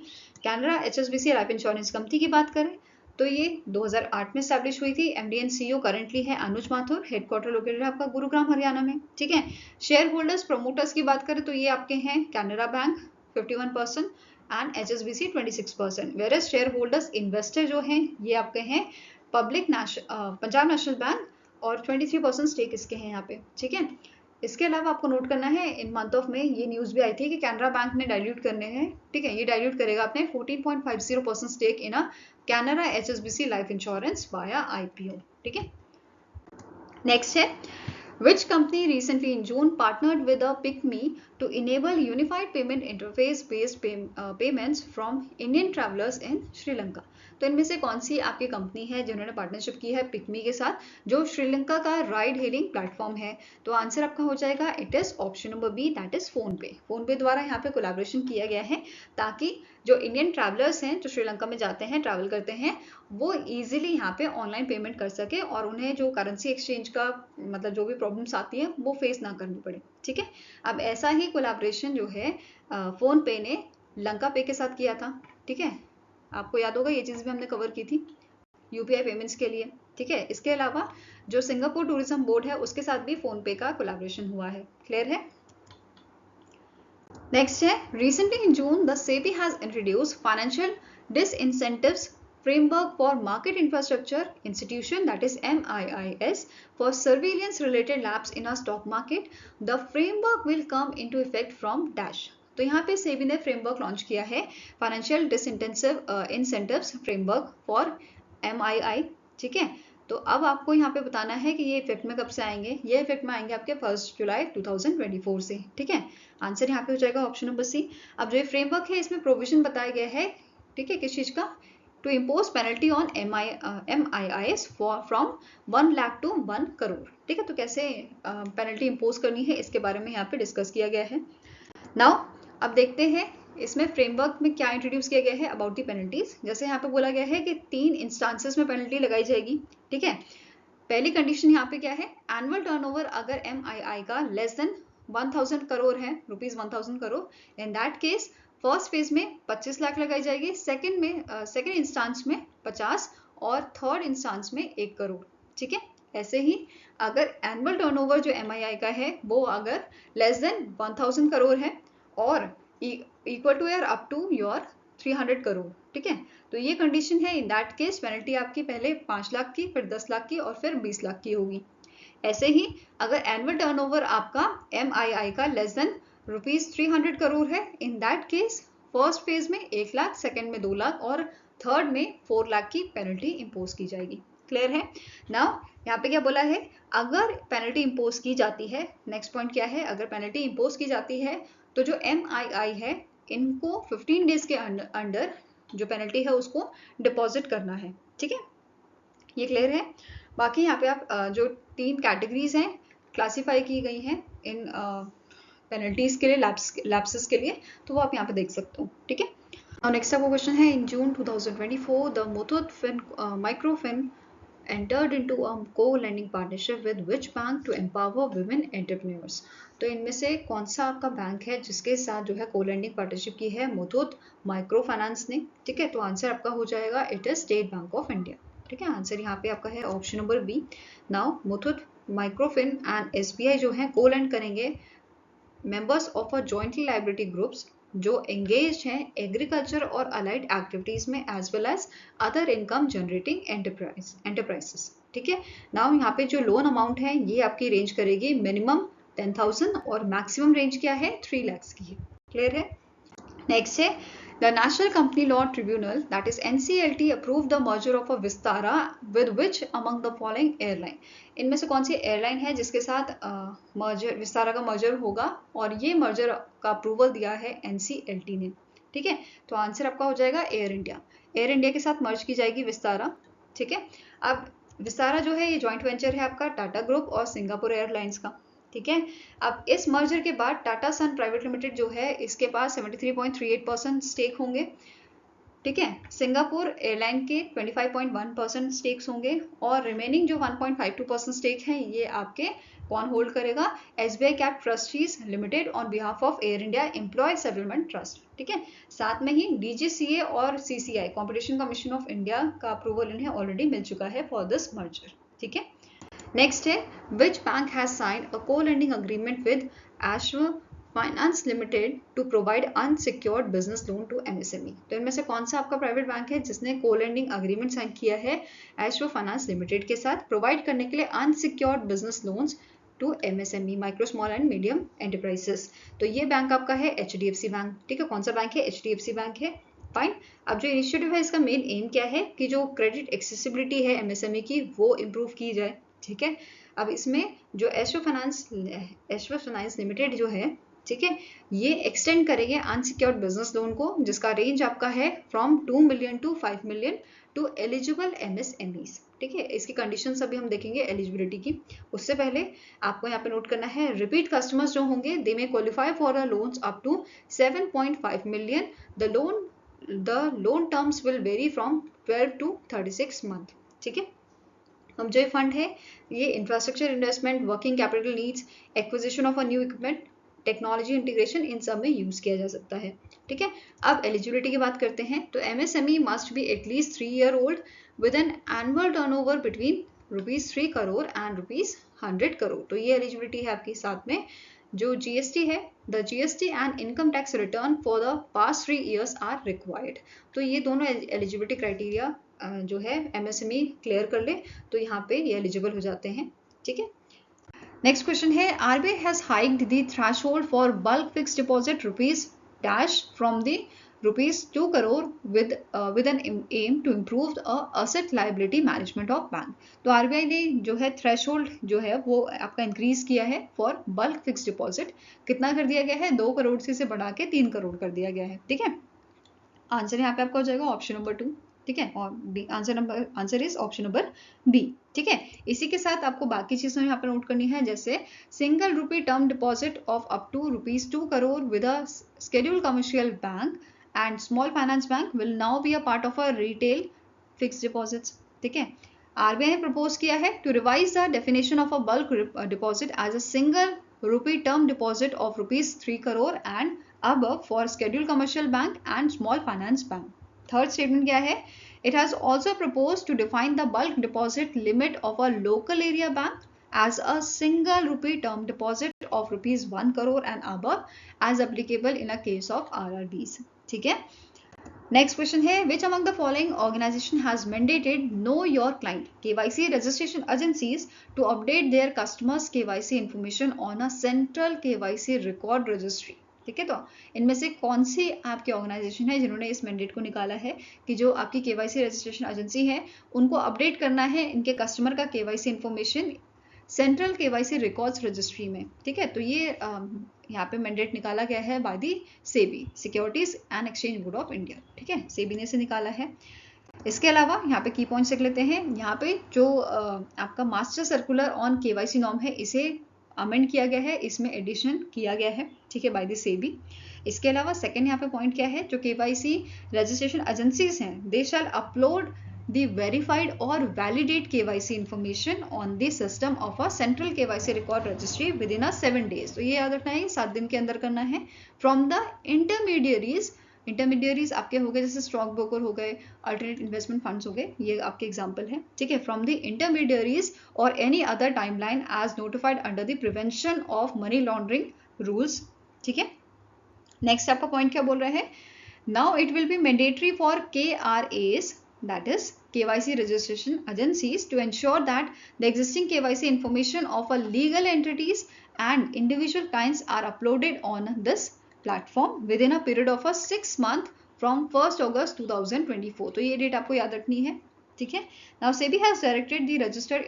Canara HSBC life insurance company की बात करें तो ये 2008 में स्टैब्लिश हुई थी। MD एंड CEO करंटली है अनुज माथुर, हेडक्वार्टर लोकेटेड है आपका गुरुग्राम हरियाणा में। ठीक है, शेयर होल्डर्स प्रमोटर्स की बात करें तो ये आपके हैं Canara bank 51% and HSBC 26%, where share holders investor जो हैं ये आपके हैं पंजाब नेशनल बैंक और 23% स्टेक इसके हैं यहाँ पे। ठीक है, इसके अलावा आपको नोट करना है इन मंथ ऑफ में ये न्यूज भी आई थी कि कैनरा बैंक ने डाइल्यूट करने हैं। ठीक है, ये डाइल्यूट करेगा अपने 14.50% stake in a Canara HSBC life insurance via IPO। ठीक है, नेक्स्ट है which company recently in June partnered with a PicMe to enable unified payment interface based payments from Indian travelers in Sri Lanka। तो इनमें से कौन सी आपकी company है जिन्होंने पार्टनरशिप की है पिकमी के साथ, जो श्रीलंका का राइड हेलिंग प्लेटफॉर्म है। तो आंसर आपका हो जाएगा, it is option number B, that is PhonePe. PhonePe द्वारा यहाँ पे कोलैबोरेशन किया गया है ताकि जो इंडियन ट्रैवलर्स हैं जो श्रीलंका में जाते हैं, ट्रैवल करते हैं, वो इजीली यहाँ पे ऑनलाइन पेमेंट कर सके और उन्हें जो करेंसी एक्सचेंज का मतलब जो भी प्रॉब्लम्स आती है वो फेस ना करनी पड़े। ठीक है, अब ऐसा ही कोलैबोरेशन जो है फोन पे ने लंका पे के साथ किया था। ठीक है, आपको याद होगा ये चीज भी हमने कवर की थी यूपीआई पेमेंट्स के लिए। ठीक है, इसके अलावा जो सिंगापुर टूरिज्म बोर्ड है उसके साथ भी फोन पे का कोलैबोरेशन हुआ है। क्लियर है? नेक्स्ट है, recently in June the SEBI has introduced financial disincentives framework for market infrastructure institution, that is MIIS, for surveillance related lapses in a stock market. The framework will come into effect from dash। तो यहाँ पे सेबी ने framework launch किया है, financial incentives framework for MII। ठीक है, तो अब आपको यहाँ पे बताना है कि ये इफेक्ट में कब से आएंगे। ये इफेक्ट में आएंगे आपके 1 जुलाई 2024 से। ठीक है, आंसर यहाँ पे हो जाएगा ऑप्शन नंबर सी। अब जो ये फ्रेमवर्क है इसमें प्रोविजन बताया गया है, ठीक है, किस चीज का, to impose penalty on MIIs from 1 lakh to 1 crore. ठीक है, तो कैसे पेनल्टी इंपोज करनी है इसके बारे में यहाँ पे डिस्कस किया गया है। नाउ अब देखते हैं इसमें फ्रेमवर्क में क्या इंट्रोड्यूस किया गया है अबाउट दी पेनल्टीज। जैसे यहाँ पे बोला गया है कि 3 इंस्टांसेस में पेनल्टी लगाई जाएगी। ठीक है, पहली कंडीशन यहाँ पे क्या है, एनुअल टर्नओवर अगर MII का लेस देन 1000 करोड़ है, ₹1000 crore, in that case first phase में 25 लाख लगाई जाएगी, सेकंड इंस्टांस में 50 और थर्ड इंस्टांस में 1 करोड़। ठीक है, ऐसे ही अगर एनुअल टर्नओवर जो MII का है वो अगर लेस देन 1000 करोड़ है और इक्वल टू या अप टू योर 300 करोड़। ठीक है, तो ये कंडीशन है, इन दैट केस पेनल्टी आपकी पहले 5 लाख की, फिर 10 लाख की और फिर 20 लाख की होगी। ऐसे ही अगर एनुअल टर्नओवर आपका MII का लेस देन ₹300 करोड़ है, in that case first phase में 1 लाख, सेकेंड में 2 लाख और थर्ड में 4 लाख की पेनल्टी इम्पोज की जाएगी। क्लियर है? नाउ यहाँ पे क्या बोला है, अगर पेनल्टी इम्पोज की जाती है, नेक्स्ट पॉइंट क्या है, अगर पेनल्टी इम्पोज की जाती है तो जो MII है इनको 15 डेज के अंडर जो पेनल्टी है उसको डिपॉजिट करना है। ठीक है, ये क्लियर है? बाकी यहाँ पे आप जो 3 कैटेगरीज हैं क्लासीफाई की गई हैं इन पेनल्टीज के लिए, लैप्सेस के लिए, तो वो आप यहाँ पे देख सकते हो। ठीक है, और नेक्स्ट आपका क्वेश्चन है, इन जून 2024 the Muthoot Microfin entered into a co-lending partnership with which bank to empower women entrepreneurs। तो इनमें से कौन सा आपका बैंक है जिसके साथ जो है को-लेंडिंग पार्टनरशिप की है मुथूट माइक्रो फाइनेंस ने? ठीक है, तो आंसर आपका हो जाएगा it is state bank of India. ठीक है, आंसर यहाँ पे आपका है option number B. Now Muthoot Microfin and SBI जो है को-लेंड करेंगे members of a jointly liability groups जो एंगेज हैं एग्रीकल्चर और अलाइड एक्टिविटीज में as well as other income generating enterprises. ठीक है, नाउ यहाँ पे जो लोन अमाउंट है ये आपकी रेंज करेगी मिनिमम 10,000 और मैक्सिमम रेंज क्या है 3 लाख की है। क्लियर है? नेक्स्ट है the national company law tribunal that is NCLT approve the merger of a Vistara with which among the following airline. इनमें से कौन सी एयरलाइन है जिसके साथ मर्जर विस्तारा का मर्जर होगा, और ये मर्जर का अप्रूवल दिया है NCLT ने। ठीक है, तो आंसर आपका हो जाएगा एयर इंडिया। एयर इंडिया के साथ मर्ज की जाएगी विस्तारा। ठीक है, अब विस्तारा जो है ये जॉइंट वेंचर है आपका टाटा ग्रुप और सिंगापुर एयरलाइंस का। ठीक है, अब इस मर्जर के बाद टाटा सन प्राइवेट लिमिटेड जो है इसके पास 73.38% स्टेक होंगे। ठीक है, सिंगापुर एयरलाइन के 25.1% स्टेक्स होंगे और रिमेनिंग जो 1.52% स्टेक है ये आपके कौन होल्ड करेगा? SBI cap trustees limited on behalf of Air India employ settlement trust. ठीक है, साथ में ही DGCA और CCI competition commission of India का अप्रूवल इन्हें ऑलरेडी मिल चुका है फॉर दिस मर्जर। ठीक है, नेक्स्ट है which bank has signed a co-lending agreement with Ashv finance limited to provide unsecured business loan to MSME। तो इनमें से कौन सा आपका प्राइवेट बैंक है जिसने को-लेंडिंग एग्रीमेंट साइन किया है एश्व फाइनेंस लिमिटेड के साथ प्रोवाइड करने के लिए unsecured business loans to MSME micro small and medium enterprises? तो ये बैंक आपका है HDFC बैंक। ठीक है, कौन सा बैंक है? HDFC बैंक है। फाइन, अब जो इनिशिएटिव है इसका मेन एम क्या है कि जो क्रेडिट एक्सेसिबिलिटी है MSME की वो इम्प्रूव की जाए। ठीक है, अब इसमें जो एश्व फाइनेंस लिमिटेड जो है, ठीक है, ये एक्सटेंड करेंगे अनसिक्योर्ड बिजनेस लोन को जिसका रेंज आपका है from 2 million to 5 million to eligible MSMEs। ठीक है, इसकी कंडीशंस अभी हम देखेंगे एलिजिबिलिटी की। उससे पहले आपको यहाँ पे नोट करना है रिपीट कस्टमर्स जो होंगे they may qualify for a loans up to 7.5 million. The loan terms will vary from 12 to 36 month. ठीक है, अब जो फंड है ये infrastructure investment, working capital needs, acquisition of a new equipment, technology integration, इन सब में यूज किया जा सकता है। ठीक है, अब एलिजिबिलिटी की बात करते हैं तो MSME must be at least 3 year old with an annual turnover between ₹3 crore and ₹100 crore. तो ये एलिजिबिलिटी है आपकी। साथ में जो GST है, the GST and income tax return for the past 3 years are required. तो ये दोनों एलिजिबिलिटी क्राइटेरिया जो है MSME क्लियर कर ले तो यहाँ पे ये एलिजिबल हो जाते हैं। ठीक है, नेक्स्ट क्वेश्चन है RBI has hiked the threshold for bulk fixed deposit ₹dash from the ₹2 crore with an aim to improve asset liability management of bank. तो RBI ने जो है थ्रेशोल्ड जो है वो आपका इंक्रीज किया है फॉर बल्क फिक्स्ड डिपॉजिट। कितना कर दिया गया है? 2 करोड़ से बढ़ा के 3 करोड़ कर दिया गया है। ठीक है, आंसर यहाँ पे आपका हो जाएगा ऑप्शन नंबर 2। ठीक है, और answer is option number B. ठीक है, इसी के साथ आपको बाकी चीजें यहाँ पे नोट करनी है, जैसे single rupee term deposit of up to ₹2 crore with a scheduled commercial bank and small finance bank will now be a part of a retail fixed deposits. ठीक है, RBI ने प्रपोज किया है to revise the definition of a bulk deposit as a single rupee term deposit of ₹3 crore and above for scheduled commercial bank and small finance bank. Third statement क्या है? It has also proposed to define the bulk deposit limit of a local area bank as a single rupee term deposit of ₹1 crore and above as applicable in a case of RRBs. ठीक है, next question है which among the following organization has mandated know your client KYC registration agencies to update their customers KYC information on a central KYC record registry. ठीक है। तो इनमें से कौन सी आपकी ऑर्गेनाइजेशन है जिन्होंने इस मैंडेट को निकाला है कि जो आपकी केवाईसी रजिस्ट्रेशन एजेंसी है उनको अपडेट करना है इनके कस्टमर का KYC information central KYC records registry में। ठीक है, तो ये यहाँ पे मैंडेट निकाला गया है by the SEBI, securities and exchange board of India. ठीक है, सेबी ने इसे निकाला है। इसके अलावा यहाँ पे की पॉइंट्स लिख लेते हैं। यहाँ पे जो आपका master circular on KYC norm है इसे अमेंड किया गया है, इसमें एडिशन किया गया है। ठीक है, बाय द सेबी। इसके अलावा सेकंड यहाँ पे पॉइंट क्या है, जो केवाईसी रजिस्ट्रेशन एजेंसीज हैं दे शैल upload the verified or validate KYC information on the system of a central KYC record registry within a 7 days। तो ये याद रखना है 7 दिन के अंदर करना है। From the इंटरमीडियरीज आपके हो गए जैसे स्टॉक ब्रोकर हो गए, अल्टरनेट इन्वेस्टमेंट फंड्स हो गए, ये आपके एग्जांपल है। ठीक है, फ्रॉम द इंटरमीडियरीज और any other timeline as notified under the prevention of money laundering rules. ठीक है, नेक्स्ट आपका पॉइंट क्या बोल रहा है, now it will be mandatory for KRAs, that is KYC registration agencies, to ensure that the existing KYC information of a legal entities and individual clients are uploaded on this platform within a period of a 6 month from 1st August 2024। तो ये date आपको याद रखनी है। ठीक है, now SEBI has directed the registered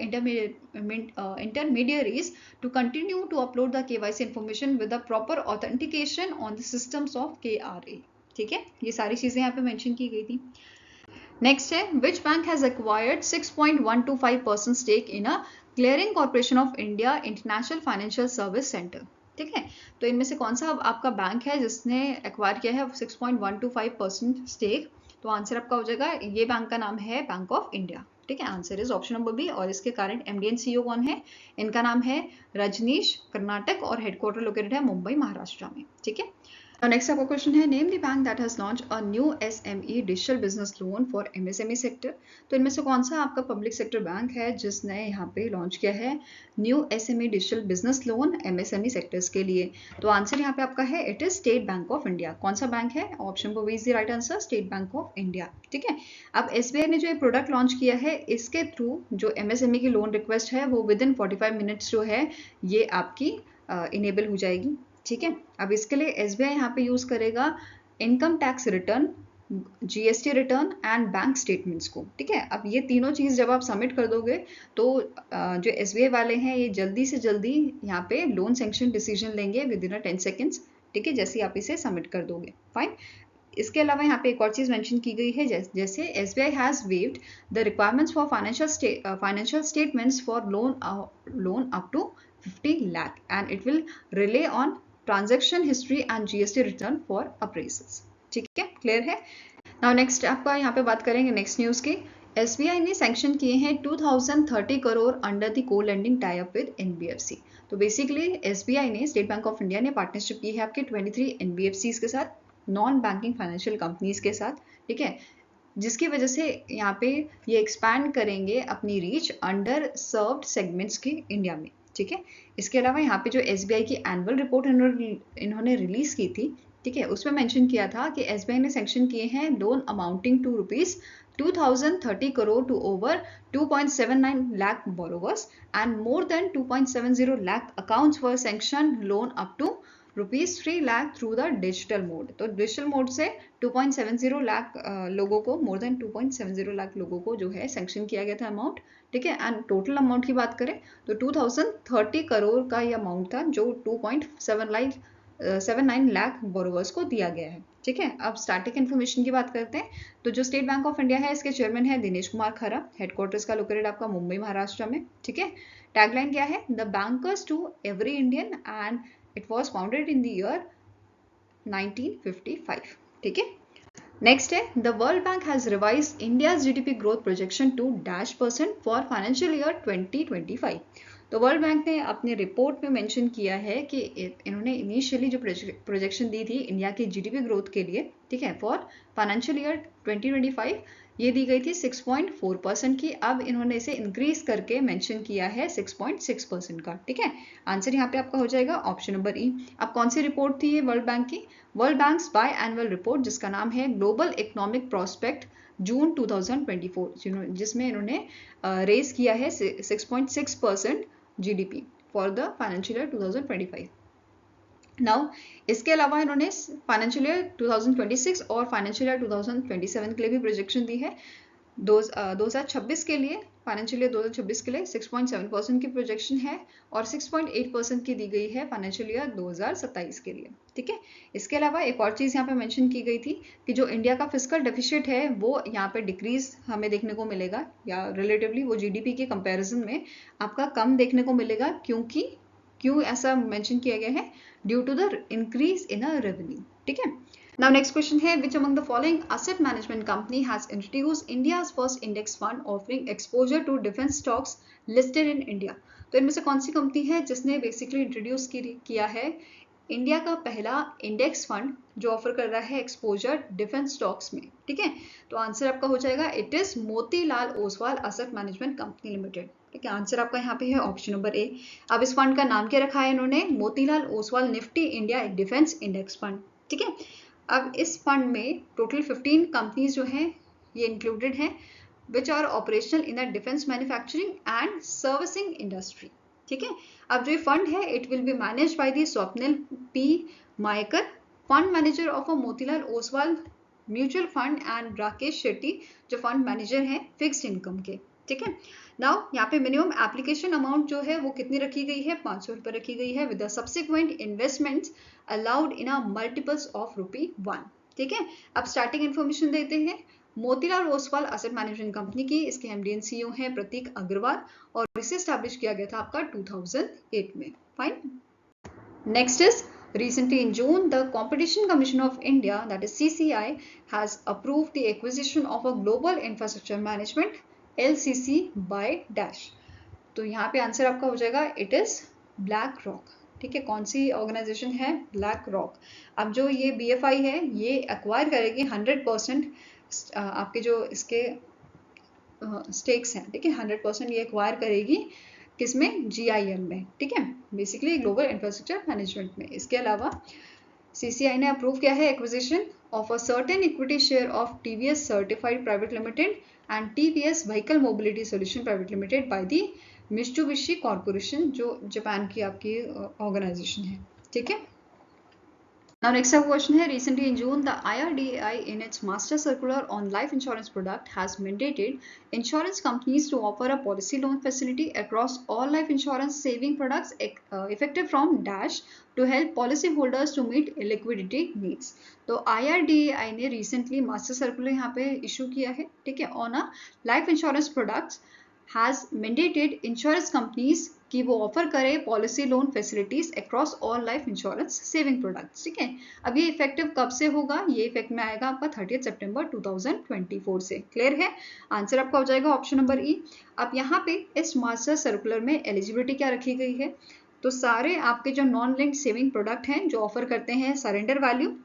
intermediaries to continue to upload the KYC information with the proper authentication on the systems of KRA। ठीक है, ये सारी चीजें यहाँ पे मेंशन की गई थी। नेक्स्ट है, which bank has acquired 6.125% stake in a clearing corporation of India international financial service centre. ठीक है, तो इनमें से कौन सा आपका बैंक है जिसने एक्वायर किया है 6.125% स्टेक। तो आंसर आपका हो जाएगा, ये बैंक का नाम है बैंक ऑफ इंडिया। ठीक है, answer is option number B. और इसके करंट MD एंड CEO कौन है, इनका नाम है रजनीश, कर्नाटक, और हेडक्वार्टर लोकेटेड है मुंबई महाराष्ट्र में। ठीक है, नेक्स्ट आपका क्वेश्चन है, name the bank that has launch a new SME digital business loan for MSME sector. तो इनमें से कौन सा आपका पब्लिक सेक्टर बैंक है जिसने यहाँ पे लॉन्च किया है new SME digital business loan MSME sectors के लिए। तो आंसर यहाँ पे आपका है, it is state bank of India. कौन सा बैंक है, option number B is the right answer, state bank of India. ठीक है, अब SBI ने जो ये प्रोडक्ट लॉन्च किया है इसके थ्रू जो MSME की लोन रिक्वेस्ट है वो विद इन 45 मिनट्स जो है ये आपकी इनेबल हो जाएगी। ठीक है, अब इसके लिए SBI यहाँ पे यूज करेगा income tax return, GST return and bank statements को। ठीक है, अब ये तीनों चीज जब आप सबमिट कर दोगे तो जो SBI वाले हैं ये जल्दी से जल्दी यहाँ पे लोन सैंक्शन डिसीजन लेंगे विद इन 10 सेकेंड्स। ठीक है, जैसे आप इसे सबमिट कर दोगे। फाइन, इसके अलावा यहाँ पे एक और चीज मेंशन की गई है, जैसे SBI has waived the requirements for financial statements for loan up to 50 lakh and it will rely on transaction history and GST return for appraisals. ठीक है, क्लियर है। नाउ नेक्स्ट आपका यहाँ पे बात करेंगे नेक्स्ट न्यूज की। SBI ने सैंक्शन किए हैं 2030 करोड़ अंडर द को lending tie up with NBFC। तो बेसिकली SBI ने, स्टेट बैंक ऑफ इंडिया ने पार्टनरशिप की है आपके 23 NBFCs के साथ, नॉन बैंकिंग फाइनेंशियल कंपनीज के साथ। ठीक है, जिसकी वजह से यहाँ पे ये एक्सपैंड करेंगे अपनी रीच अंडर सर्व्ड सेगमेंट्स की इंडिया में। ठीक है, इसके अलावा यहाँ पे जो SBI की एनुअल रिपोर्ट इन्होंने रिलीज की थी, ठीक है, उसमें मेंशन किया था कि SBI ने सैंक्शन किए हैं loan amounting to ₹2030 crore to over 2.79 lakh borrowers and more than 2.70 lakh accounts were sanctioned loan up to ₹3 lakh through the digital mode. तो डिजिटल मोड से 2.70 लाख लोगों को, मोर देन 2.70 लाख लोगों को जो है सैंक्शन किया गया था अमाउंट। ठीक है, एंड टोटल अमाउंट की बात करें तो 2030 करोड़ का ये अमाउंट था जो 2.79 लाख बोरोवर्स को दिया गया है। ठीक है, अब स्टैटिक इन्फॉर्मेशन की बात करते हैं। तो जो स्टेट बैंक ऑफ इंडिया है इसके चेयरमैन है दिनेश कुमार खरा, हेडक्वार्टर्स का लोकेटेड आपका मुंबई महाराष्ट्र में। ठीक है, टैगलाइन क्या है, the bankers to every Indian and it was founded in the year 1955। ठीक है, नेक्स्ट है, the world bank has revised India's GDP growth projection to %% for financial year 2025। तो वर्ल्ड बैंक ने अपने रिपोर्ट में मेंशन किया है कि इन्होंने इनिशियली जो प्रोजेक्शन दी थी इंडिया की GDP ग्रोथ के लिए, ठीक है, फॉर फाइनेंशियल ईयर 2025 ये दी गई थी 6.4% की। अब इन्होंने इसे इंक्रीज करके मेंशन किया है 6.6% का। ठीक है, आंसर यहाँ पे आपका हो जाएगा ऑप्शन नंबर ई। अब कौन सी रिपोर्ट थी ये वर्ल्ड बैंक की, world banks by annual report, जिसका नाम है ग्लोबल इकोनॉमिक प्रोस्पेक्ट जून 2024, जिसमें इन्होंने रेज किया है 6.6% GDP for the financial year 2025। Now इसके अलावा इन्होंने फाइनेंशियल ईयर 2026 और फाइनेंशियल ईयर 2027 के लिए भी प्रोजेक्शन दी है। 2026 के लिए, फाइनेंशियल ईयर 2026 के लिए 6.7% की प्रोजेक्शन है और 6.8% की दी गई है फाइनेंशियल ईयर 2027 के लिए। ठीक है, इसके अलावा एक और चीज़ यहाँ पे मेंशन की गई थी कि जो इंडिया का फिस्कल डेफिसिट है वो यहाँ पे डिक्रीज हमें देखने को मिलेगा, या रिलेटिवली वो जीडीपी के कंपैरिजन में आपका कम देखने को मिलेगा। क्यों ऐसा मेंशन किया गया है? Due to the increase in a revenue. ठीक है, now next question है, which among the following asset management company has introduced India's first index fund offering exposure to defense stocks listed in India? तो इनमें से कौन सी company है जिसने basically introduce किया है इंडिया का पहला इंडेक्स फंड जो ऑफर कर रहा है एक्सपोजर डिफेंस स्टॉक्स में? ठीक है, तो आंसर आपका हो जाएगा it is Motilal Oswal asset management company limited. ठीक है, आंसर आपका यहाँ पे है ऑप्शन नंबर ए। अब इस फंड का नाम क्या रखा है इन्होंने? Motilal Oswal Nifty India defence index fund. ठीक है, अब इस फंड में टोटल 15 कंपनीज जो हैं ये इंक्लूडेड हैं which are operational in the defence manufacturing and servicing industry. ठीक है, अब जो ये फंड है it will be manage by the Swapnil P Mayekar, fund manager of a Motilal Oswal mutual fund, and Rakesh Shetty जो फंड मैनेजर हैं फिक्स्ड इनकम के। ठीक है, नाउ यहाँ पे मिनिमम एप्लीकेशन अमाउंट जो है वो कितनी रखी गई है? 500 रुपये रखी गई है with subsequent investments allowed in a multiples of ₹1। ठीक है, अब स्टार्टिंग इन्फॉर्मेशन देते हैं Motilal Oswal asset management company की। इसके एमडी एंड सीईओ हैं प्रतीक अग्रवाल और इसे स्टैब्लिश किया गया था आपका 2008 में। Fine, next is recently in June the Competition Commission of India, that is CCI, has approved the acquisition of a global infrastructure management LCC by dash। तो यहाँ पे आंसर आपका हो जाएगा इट इज ब्लैक रॉक। ठीक है, कौन सी organisation है? Black rock. अब जो ये BFI है ये एक्वायर करेगी 100% आपके जो इसके स्टेक्स हैं। ठीक है, 100% ये एक्वायर करेगी किसमें? GIM में। ठीक है, बेसिकली ग्लोबल इंफ्रास्ट्रक्चर मैनेजमेंट में। इसके अलावा CCI ने अप्रूव किया है acquisition of a certain equity share of TVS certified private limited and TVS vehicle mobility solution private limited by the Mitsubishi corporation जो जापान की आपकी ऑर्गेनाइजेशन है। ठीक है, now next up question है, recently in June the IRDAI in its master circular on life insurance product has mandated insurance companies to offer a policy loan facility across all life insurance saving products effective from dash to help policy holders to meet liquidity needs। तो IRDAI ने recently master circular यहाँ पे issue किया है। ठीक है, on a life insurance products has mandated insurance companies कि वो ऑफर करे policy loan facilities across all life insurance saving products. ठीक है, अब ये इफेक्टिव कब से होगा? ये इफेक्ट में आएगा आपका 30 सितंबर 2024 से। क्लियर है? आंसर आपका हो जाएगा ऑप्शन नंबर ई। अब यहाँ पे इस मास्टर सर्कुलर में एलिजिबिलिटी क्या रखी गई है? तो सारे आपके जो नॉन लिंक्ड सेविंग प्रोडक्ट हैं जो ऑफर करते हैं surrender value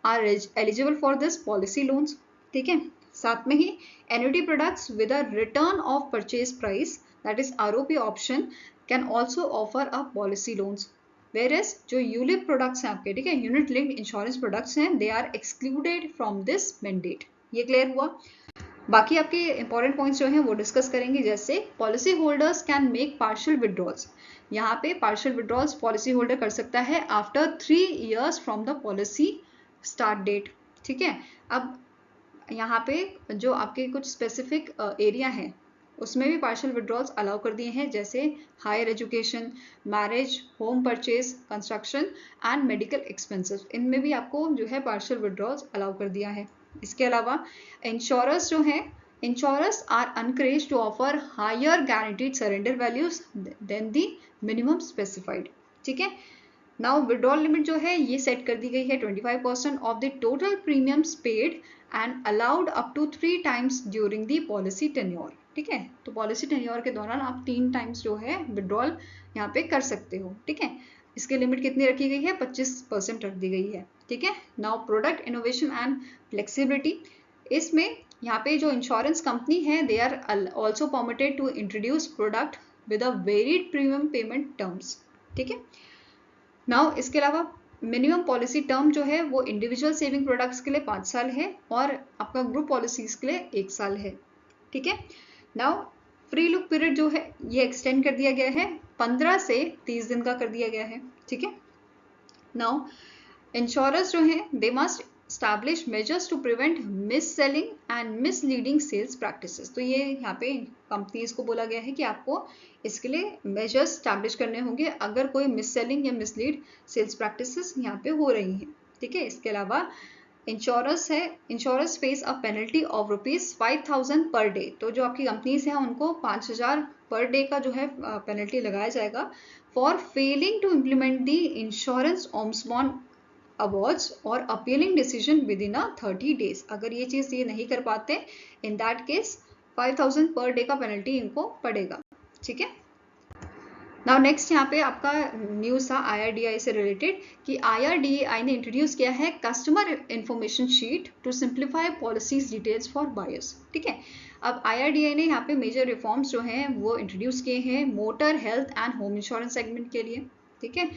are eligible for this policy loans. ठीक है, साथ में ही annuity products with a return of purchase price that is ROP option can also offer a policy loans, whereas जो ULIP products हैं आपके, ठीक है, यूनिट लिंक्ड इंश्योरेंस प्रोडक्ट्स हैं, they are excluded from this mandate। ये clear हुआ? बाकी आपके इंपॉर्टेंट पॉइंट्स जो हैं वो डिस्कस करेंगे, जैसे policy holders can make partial withdrawals. यहाँ पे पार्शियल विड्रॉल्स पॉलिसी होल्डर कर सकता है after 3 years from the policy start date. ठीक है, अब यहाँ पे जो आपके कुछ स्पेसिफिक एरिया हैं उसमें भी पार्शियल विड्रॉल्स अलाउ कर दिए हैं, जैसे higher education, marriage, home purchase, construction and medical expenses. इनमें भी आपको जो है पार्शियल विड्रॉल्स अलाउ कर दिया है। इसके अलावा इंश्योरर्स जो हैं, insurers are encouraged to offer higher guaranteed surrender values than the minimum specified. ठीक है, नाउ विड्रॉल लिमिट जो है ये सेट कर दी गई है 25% of the total premiums paid and allowed up to 3 times during the policy tenure. ठीक है, तो पॉलिसी टेन्योर के दौरान आप 3 times जो है विड्रॉल यहाँ पे कर सकते हो। ठीक है, इसकी लिमिट कितनी रखी गई है? 25% रख दी गई है। ठीक है, now product innovation and flexibility, इसमें यहाँ पे जो इंश्योरेंस कंपनी है they are also permitted to introduce product with a varied premium payment terms. ठीक है, नाउ इसके अलावा मिनिमम पॉलिसी टर्म जो है वो इंडिविजुअल सेविंग प्रोडक्ट्स के लिए 5 साल है और आपका ग्रुप पॉलिसीज के लिए 1 साल है। ठीक है, नाउ फ्री लुक पीरियड जो है ये एक्सटेंड कर दिया गया है, 15 से 30 दिन का कर दिया गया है। ठीक है, नाउ इंश्योरर्स जो हैं they must establish measures to prevent mis-selling and misleading sales practices। तो ये यहाँ पे कंपनीज को बोला गया है कि आपको इसके लिए measures establish करने होंगे अगर कोई mis-selling या mislead sales practices यहाँ पे हो रही हैं। ठीक है, इसके अलावा insurance face a penalty of ₹5,000 per day. तो जो आपकी कंपनीज हैं उनको 5,000 पर डे का जो है पेनल्टी लगाया जाएगा for failing to implement the insurance ombudsman awards और appealing decision within 30 days. अगर ये चीज ये नहीं कर पाते in that case 5,000 per day का पेनल्टी इनको पड़ेगा। ठीक है, नाउ नेक्स्ट यहाँ पे आपका न्यूज़ था IRDAI से रिलेटेड कि IRDAI ने इंट्रोड्यूस किया है customer information sheet to simplify policies details for buyers. ठीक है, अब IRDAI ने यहाँ पे मेजर रिफॉर्म्स जो हैं वो इंट्रोड्यूस किए हैं motor health and home insurance segment के लिए। ठीक है,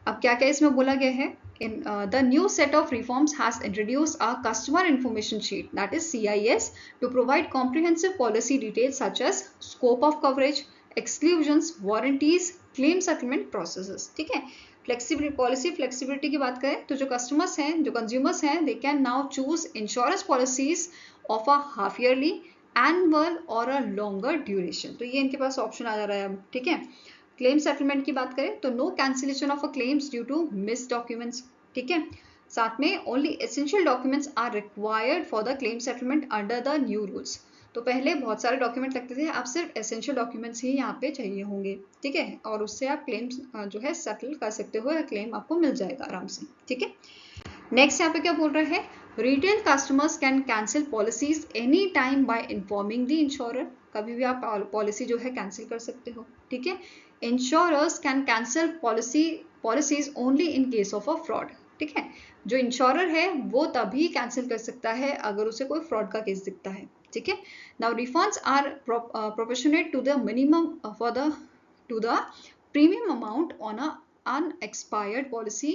अब क्या क्या इसमें बोला गया है, in the new set of reforms has introduced a customer information sheet, that is CIS, to provide comprehensive policy details such as scope of coverage, exclusions, warranties, claim settlement processes। ठीक है, फ्लेक्सिबिलिटी पॉलिसी फ्लेक्सिबिलिटी की बात करें तो जो customers हैं जो consumers हैं they can now choose insurance policies of a half yearly, annual और अ लॉन्गर ड्यूरेशन। तो ये इनके पास ऑप्शन आ जा रहा है अब। ठीक है, क्लेम सेटलमेंट की बात करें तो no cancellation of a claims due to miss documents. ठीक है, साथ में only essential documents are required for the claim settlement under the new rules. तो पहले बहुत सारे डॉक्यूमेंट लगते थे, अब सिर्फ एसेंशियल डॉक्यूमेंट्स ही यहाँ पे चाहिए होंगे। ठीक है, और उससे आप क्लेम जो है सेटल कर सकते हो, क्लेम आपको मिल जाएगा आराम से। ठीक है, नेक्स्ट यहाँ पे क्या बोल रहा है, retail customers can cancel policies any time by informing the insurer. कभी भी आप पॉलिसी जो है कैंसिल कर सकते हो। ठीक है, insurers can cancel policies only in case of a fraud. ठीक है, जो इंश्योरर है वो तभी कैंसिल कर सकता है अगर उसे कोई फ्रॉड का केस दिखता है। ठीक है, now refunds are proportionate to the minimum to the premium amount on a unexpired policy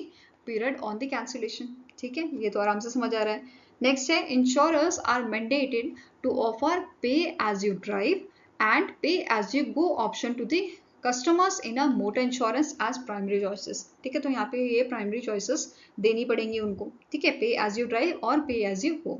period on the cancellation. ठीक है, ये तो आराम से समझ आ रहा है। नेक्स्ट है insurers are mandated to offer pay as you drive and pay as you go option to the customers in a motor insurance as primary choices. ठीक है, तो यहाँ पे ये प्राइमरी चॉइसेस देनी पड़ेंगी उनको। ठीक है, पे एज यू ड्राइव और पे एज यू गो।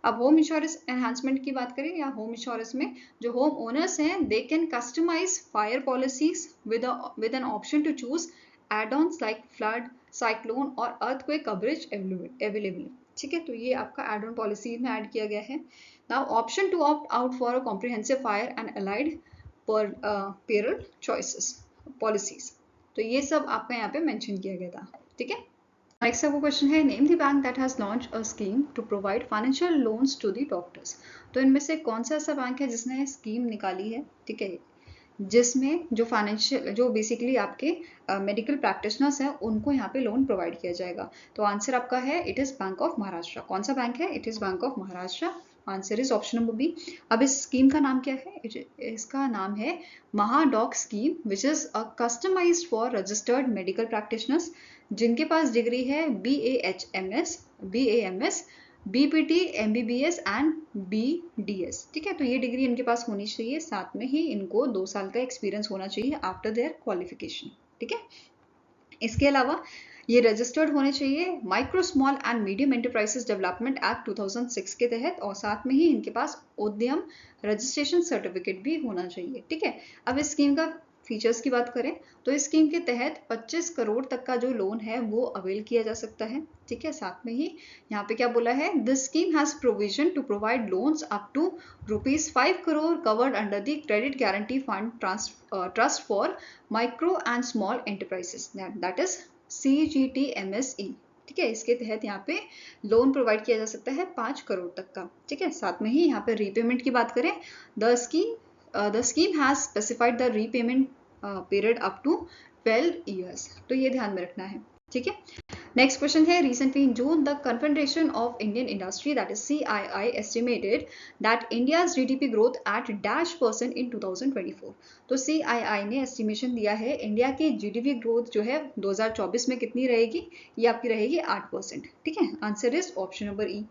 अब होम इंश्योरेंस एनहांसमेंट की बात करें या होम इंश्योरेंस में जो होम ओनर्स हैं they can customise fire policies with an option to choose add-ons like flood, cyclone और अर्थक्वेक कवरेज अवेलेबल। ठीक है, तो ये आपका एड ऑन पॉलिसी में ऐड किया गया है। Now option to opt out for a comprehensive fire and allied peril choices policies. तो ये सब आपका यहाँ पे मेंशन किया गया था। ठीक है, नेक्स्ट आपको क्वेश्चन है name the bank that has launch a scheme to provide financial loans to the doctors. तो इनमें से कौन सा ऐसा बैंक है जिसने स्कीम निकाली है, ठीक है, जिसमें जो फाइनेंशियल जो बेसिकली आपके मेडिकल प्रैक्टिशनर्स हैं उनको यहाँ पे लोन प्रोवाइड किया जाएगा। तो आंसर आपका है it is bank of Maharashtra. कौन सा बैंक है, it is bank of Maharashtra. Answer is option number B. अब इस स्कीम का नाम क्या है, इसका नाम है MahaDoc scheme which is a customised for registered medical practitioners जिनके पास डिग्री है BAMS, BPT, MBBS एंड BDS। ठीक है, तो ये डिग्री इनके पास होनी चाहिए, साथ में ही इनको 2 साल का एक्सपीरियंस होना चाहिए आफ्टर देयर क्वालिफिकेशन। ठीक है, इसके अलावा ये रजिस्टर्ड होने चाहिए micro small and medium enterprises development act 2006 के तहत, और साथ में ही इनके पास उद्यम रजिस्ट्रेशन सर्टिफिकेट भी होना चाहिए। ठीक है, अब इस स्कीम का फीचर्स की बात करें तो इस स्कीम के तहत 25 करोड़ तक का जो लोन है वो अवेल किया जा सकता है। ठीक है, साथ में ही यहाँ पे क्या बोला है, this scheme has provision to provide loans up to ₹5 crore covered under the credit guarantee fund trust for micro and small enterprises, that is CGTMSE। ठीक है, इसके तहत यहाँ पे लोन प्रोवाइड किया जा सकता है 5 करोड़ तक का। ठीक है, साथ में ही यहाँ पे रीपेमेंट की बात करें the scheme has specified the repayment period up to 12 years। तो ये ध्यान में रखना है। ठीक है, नेक्स्ट क्वेश्चन है recently in June the confederation of Indian industry that is CII estimated that India's GDP growth at -% in 2024। तो CII ने एस्टिमेशन दिया है इंडिया की GDP ग्रोथ जो है 2024 में कितनी रहेगी, ये आपकी रहेगी 8%। ठीक है, answer is option number E.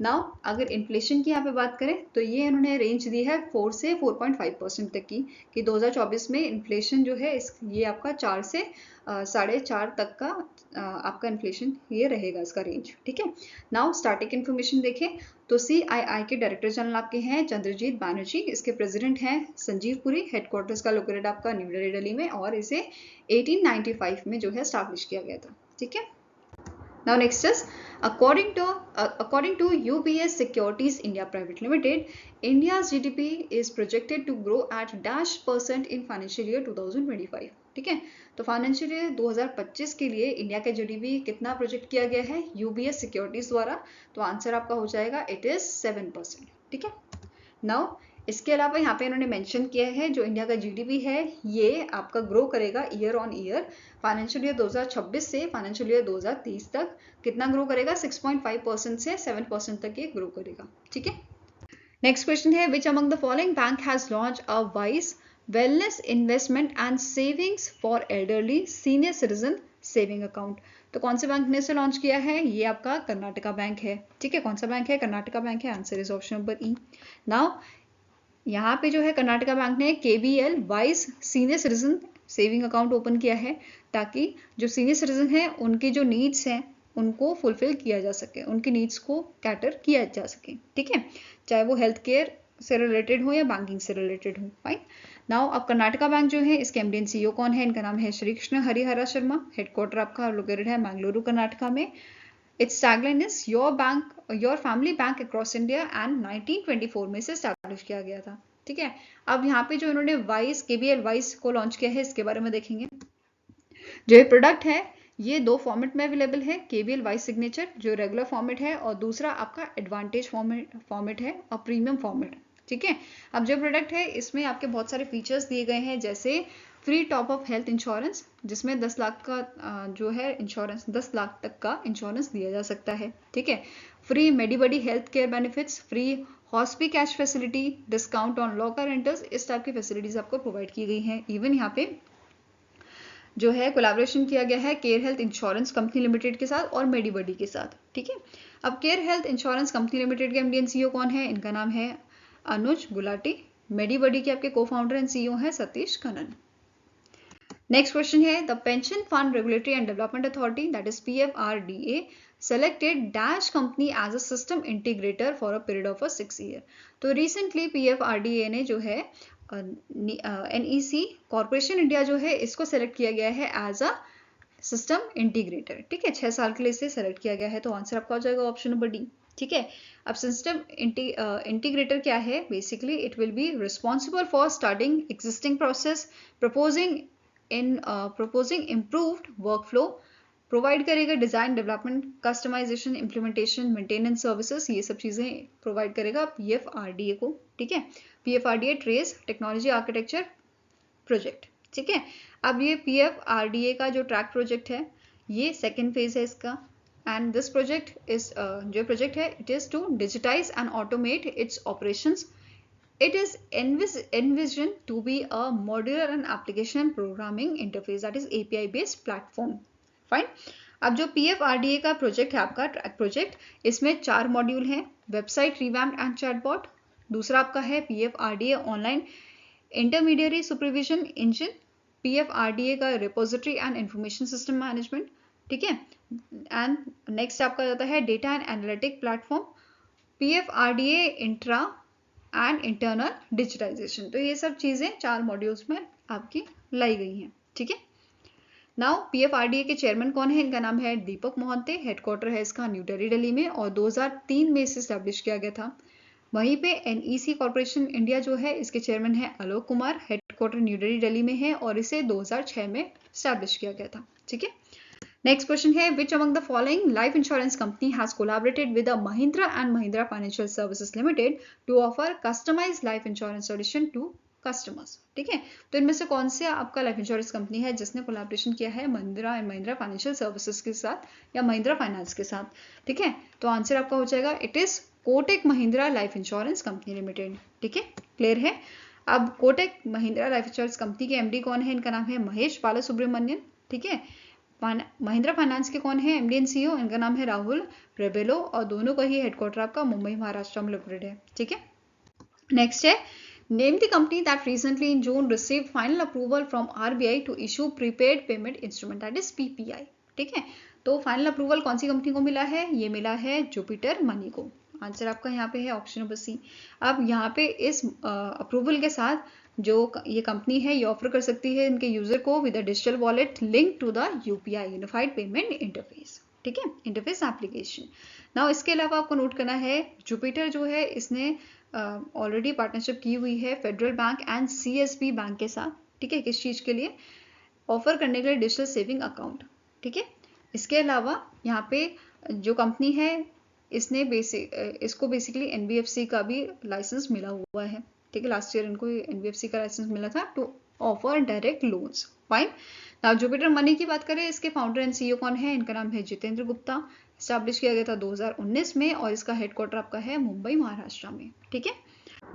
Now अगर इन्फ्लेशन की यहाँ पे बात करें तो ये इन्होंने रेंज दी है 4 से 4.5% तक की, कि 2024 में इन्फ्लेशन जो है ये आपका 4 से 4.5% तक का आपका इन्फ्लेशन ये रहेगा इसका रेंज, ठीक है। नाउ स्टैटिक इन्फॉर्मेशन देखें तो CII के डायरेक्टर जनरल आपके हैं चंद्रजीत बैनर्जी, इसके प्रेसिडेंट हैं संजीव पुरी, हेडक्वार्टर्स का लोकेटेड आपका न्यू दिल्ली में, और इसे 1895 में जो है स्टैब्लिश किया गया था, ठीक है। Now next is according to UBS Securities India Private Limited, India's GDP is projected to grow at -% in financial year 2025. ठीक है, तो फाइनेंशियल ईयर 2025 के लिए इंडिया का जीडीपी कितना प्रोजेक्ट किया गया है यूबीएस सिक्योरिटीज द्वारा, तो आंसर आपका हो जाएगा इट इज 7%, ठीक है। नाउ इसके अलावा यहाँ पे इन्होंने मेंशन किया है जो इंडिया का जीडीपी है ये आपका ग्रो करेगा year on year, financial year 2026 से फाइनेंशियल ईयर 2030 तक कितना ग्रो करेगा 6.5% से 7% तक ये ग्रो करेगा, ठीक है। नेक्स्ट क्वेश्चन है which among the following bank has launch a vice wellness investment and savings for elderly senior citizen saving account, तो कौन से बैंक ने इसे लॉन्च किया है, ये आपका कर्नाटका बैंक है, ठीक है। कौन सा बैंक है, कर्नाटका बैंक है, answer is option number E. Now यहाँ पे जो है कर्नाटका बैंक ने KVL vice senior citizen saving account open किया है ताकि जो सीनियर सिटीजन हैं उनकी जो नीड्स हैं उनको फुलफिल किया जा सके, उनकी नीड्स को कैटर किया जा सके, ठीक है, चाहे वो हेल्थ केयर से रिलेटेड हो या बैंकिंग से रिलेटेड हो, फाइन। नाउ अब कर्नाटका बैंक जो है इसके MD एंड CEO कौन है, इनका नाम है श्री कृष्ण हरिहरा शर्मा, हेडक्वार्टर आपका लोकेटेड है मैंगलुरु कर्नाटका में। Its tagline is your family bank across India and 1924 में से स्टैब्लिश किया गया था, ठीक है। अब यहाँ पे जो इन्होंने वाइस KVL वाइस को लॉन्च किया है इसके बारे में देखेंगे। जो ये प्रोडक्ट है ये दो फॉर्मेट में अवेलेबल है, KVL वाइस सिग्नेचर जो रेगुलर फॉर्मेट है और दूसरा आपका एडवांटेज फॉर्मेट है और प्रीमियम फॉर्मेट, ठीक है। अब जो प्रोडक्ट है इसमें आपके बहुत सारे फीचर्स दिए गए हैं जैसे free top up health insurance जिसमें 10 लाख का जो है इंश्योरेंस 10 लाख तक का इंश्योरेंस दिया जा सकता है, ठीक है। Free MediBuddy health care benefits, free hospicash facility, discount on locker rentals, इस टाइप की फैसिलिटीज आपको प्रोवाइड की गई हैं। इवन यहाँ पे जो है कोलैबोरेशन किया गया है care health insurance company limited के साथ और मेडीबडी के साथ, ठीक है। अब care health insurance company limited के MD एंड CEO कौन है, इनका नाम है अनुज गुलाटी, मेडीबडी के आपके को-फाउंडर एंड CEO है सतीश कनन। नेक्स्ट क्वेश्चन है the pension fund regulatory and development authority that is PFRDA selected dash company as a system integrator for a period of 6 year, तो रिसेंटली PFRDA ने जो है NEC कॉर्पोरेशन इंडिया जो है इसको select किया गया है एज अ सिस्टम इंटीग्रेटर, ठीक है। 6 साल के लिए इसे सेलेक्ट किया गया है, तो आंसर आपका हो जाएगा ऑप्शन नंबर डी, ठीक है। अब सिस्टम इंटीग्रेटर क्या है, basically it will be responsible for starting existing process, proposing improved workflow, provide करेगा design development customisation implementation maintenance services, ये सब चीजें प्रोवाइड करेगा PFRDA को, ठीक है। PFRDA trace technology architecture project, ठीक है। अब ये PFRDA का जो ट्रैक प्रोजेक्ट है ये सेकेंड फेज है इसका, एंड दिस प्रोजेक्ट इज जो प्रोजेक्ट है it is to digitise and automate its operations. It is envisioned to be a modular and application programming interface, that is API based platform. Fine. अब जो PFRDA का project है आपका track project, इसमें 4 module हैं, website revamp and chatbot, दूसरा आपका है PFRDA online intermediary supervision engine, PFRDA का repository and information system management, ठीक है। एंड नेक्स्ट आपका जाता है data and analytic platform, PFRDA intra and internal digitisation, तो ये सब चीजें 4 मॉड्यूल्स में आपकी लाई गई हैं, ठीक है। नाउ PFRDA के चेयरमैन कौन है, इनका नाम है दीपक मोहंते, हेडक्वार्टर है इसका न्यू दिल्ली में और 2003 में इसे स्टैब्लिश किया गया था। वहीं पे NEC कॉर्पोरेशन इंडिया जो है इसके चेयरमैन है आलोक कुमार, हेडक्वार्टर न्यू दिल्ली में है और इसे 2006 में स्टैब्लिश किया गया था, ठीक है। नेक्स्ट क्वेश्चन है which among the following life insurance company has collaborated with Mahindra and Mahindra financial services limited to offer customised life insurance solution to customers, ठीक है। तो इनमें से कौन से आपका लाइफ इंश्योरेंस कंपनी है जिसने कोलैबोरेशन किया है Mahindra and Mahindra financial services के साथ या महिंद्रा फाइनेंस के साथ, ठीक है। तो आंसर आपका हो जाएगा it is Kotak Mahindra life insurance company limited, ठीक है, क्लियर है। अब Kotak Mahindra life insurance company के MD कौन है, इनका नाम है महेश बालासुब्रमण्यन, ठीक है। महिंद्रा फाइनेंस के कौन है MD एंड CEO, इनका नाम है राहुल प्रेबेलो और दोनों का ही हेडक्वार्टर आपका मुंबई महाराष्ट्र में लोकेटेड है, ठीक है। नेक्स्ट है name the company that recently in June received final approval from RBI to issue prepaid payment instrument, that is PPI, ठीक है। तो फाइनल अप्रूवल कौन सी कंपनी को मिला है? ये मिला है जुपिटर मनी को। आंसर आपका यहाँ पे है ऑप्शन नंबर सी। अब यहाँ पे इस अप्रूवल के साथ जो ये कंपनी है ये ऑफर कर सकती है इनके यूजर को with a digital wallet link to the UPI unified payment interface. ठीक है, इंटरफेस एप्लीकेशन। नाउ इसके अलावा आपको नोट करना है जुपिटर जो है इसने ऑलरेडी पार्टनरशिप की हुई है federal bank and CSB bank के साथ। ठीक है, किस चीज़ के लिए? ऑफर करने के लिए डिजिटल सेविंग अकाउंट। ठीक है, इसके अलावा यहाँ पे जो कंपनी है इसने इसको बेसिकली एनबीएफसी का भी लाइसेंस मिला हुआ है। ठीक है, लास्ट ईयर इनको एनबीएफसी का लाइसेंस मिला था to offer direct loans. Fine. Now Jupiter money की बात करें, इसके फाउंडर एंड सीईओ कौन है? इनका नाम है जितेंद्र गुप्ता। स्टैब्लिश किया गया था 2019 में और इसका हेडक्वार्टर आपका है मुंबई महाराष्ट्र में। ठीक है।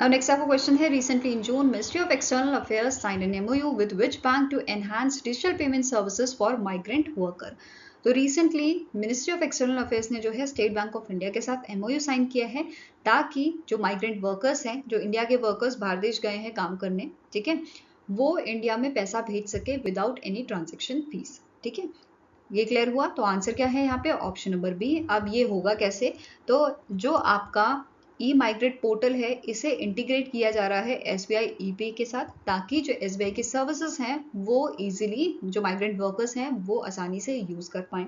Now next आपका क्वेश्चन है, recently in June, Ministry of External Affairs signed an MOU with which bank to enhance digital payment services for migrant worker? तो recently ministry of external affairs ने जो है स्टेट बैंक ऑफ इंडिया के साथ MOU sign किया है ताकि जो माइग्रेंट वर्कर्स हैं, जो इंडिया के वर्कर्स बाहर देश गए हैं काम करने, ठीक है, वो इंडिया में पैसा भेज सके विदाउट एनी ट्रांजेक्शन फीस। ठीक है, ये क्लियर हुआ? तो आंसर क्या है यहाँ पे? Option number B. अब ये होगा कैसे? तो जो आपका ई माइग्रेट पोर्टल है इसे इंटीग्रेट किया जा रहा है SBI ePay के साथ ताकि जो SBI की सर्विसेज हैं वो इजीली जो माइग्रेंट वर्कर्स हैं वो आसानी से यूज कर पाएं।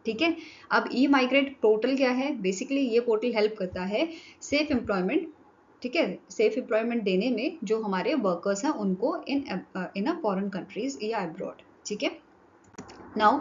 ठीक है, अब ई माइग्रेट पोर्टल क्या है? बेसिकली ये पोर्टल हेल्प करता है सेफ एम्प्लॉयमेंट, ठीक है, सेफ एम्प्लॉयमेंट देने में जो हमारे वर्कर्स हैं उनको इन अ फॉरेन कंट्रीज या अब्रॉड। ठीक है, नाउ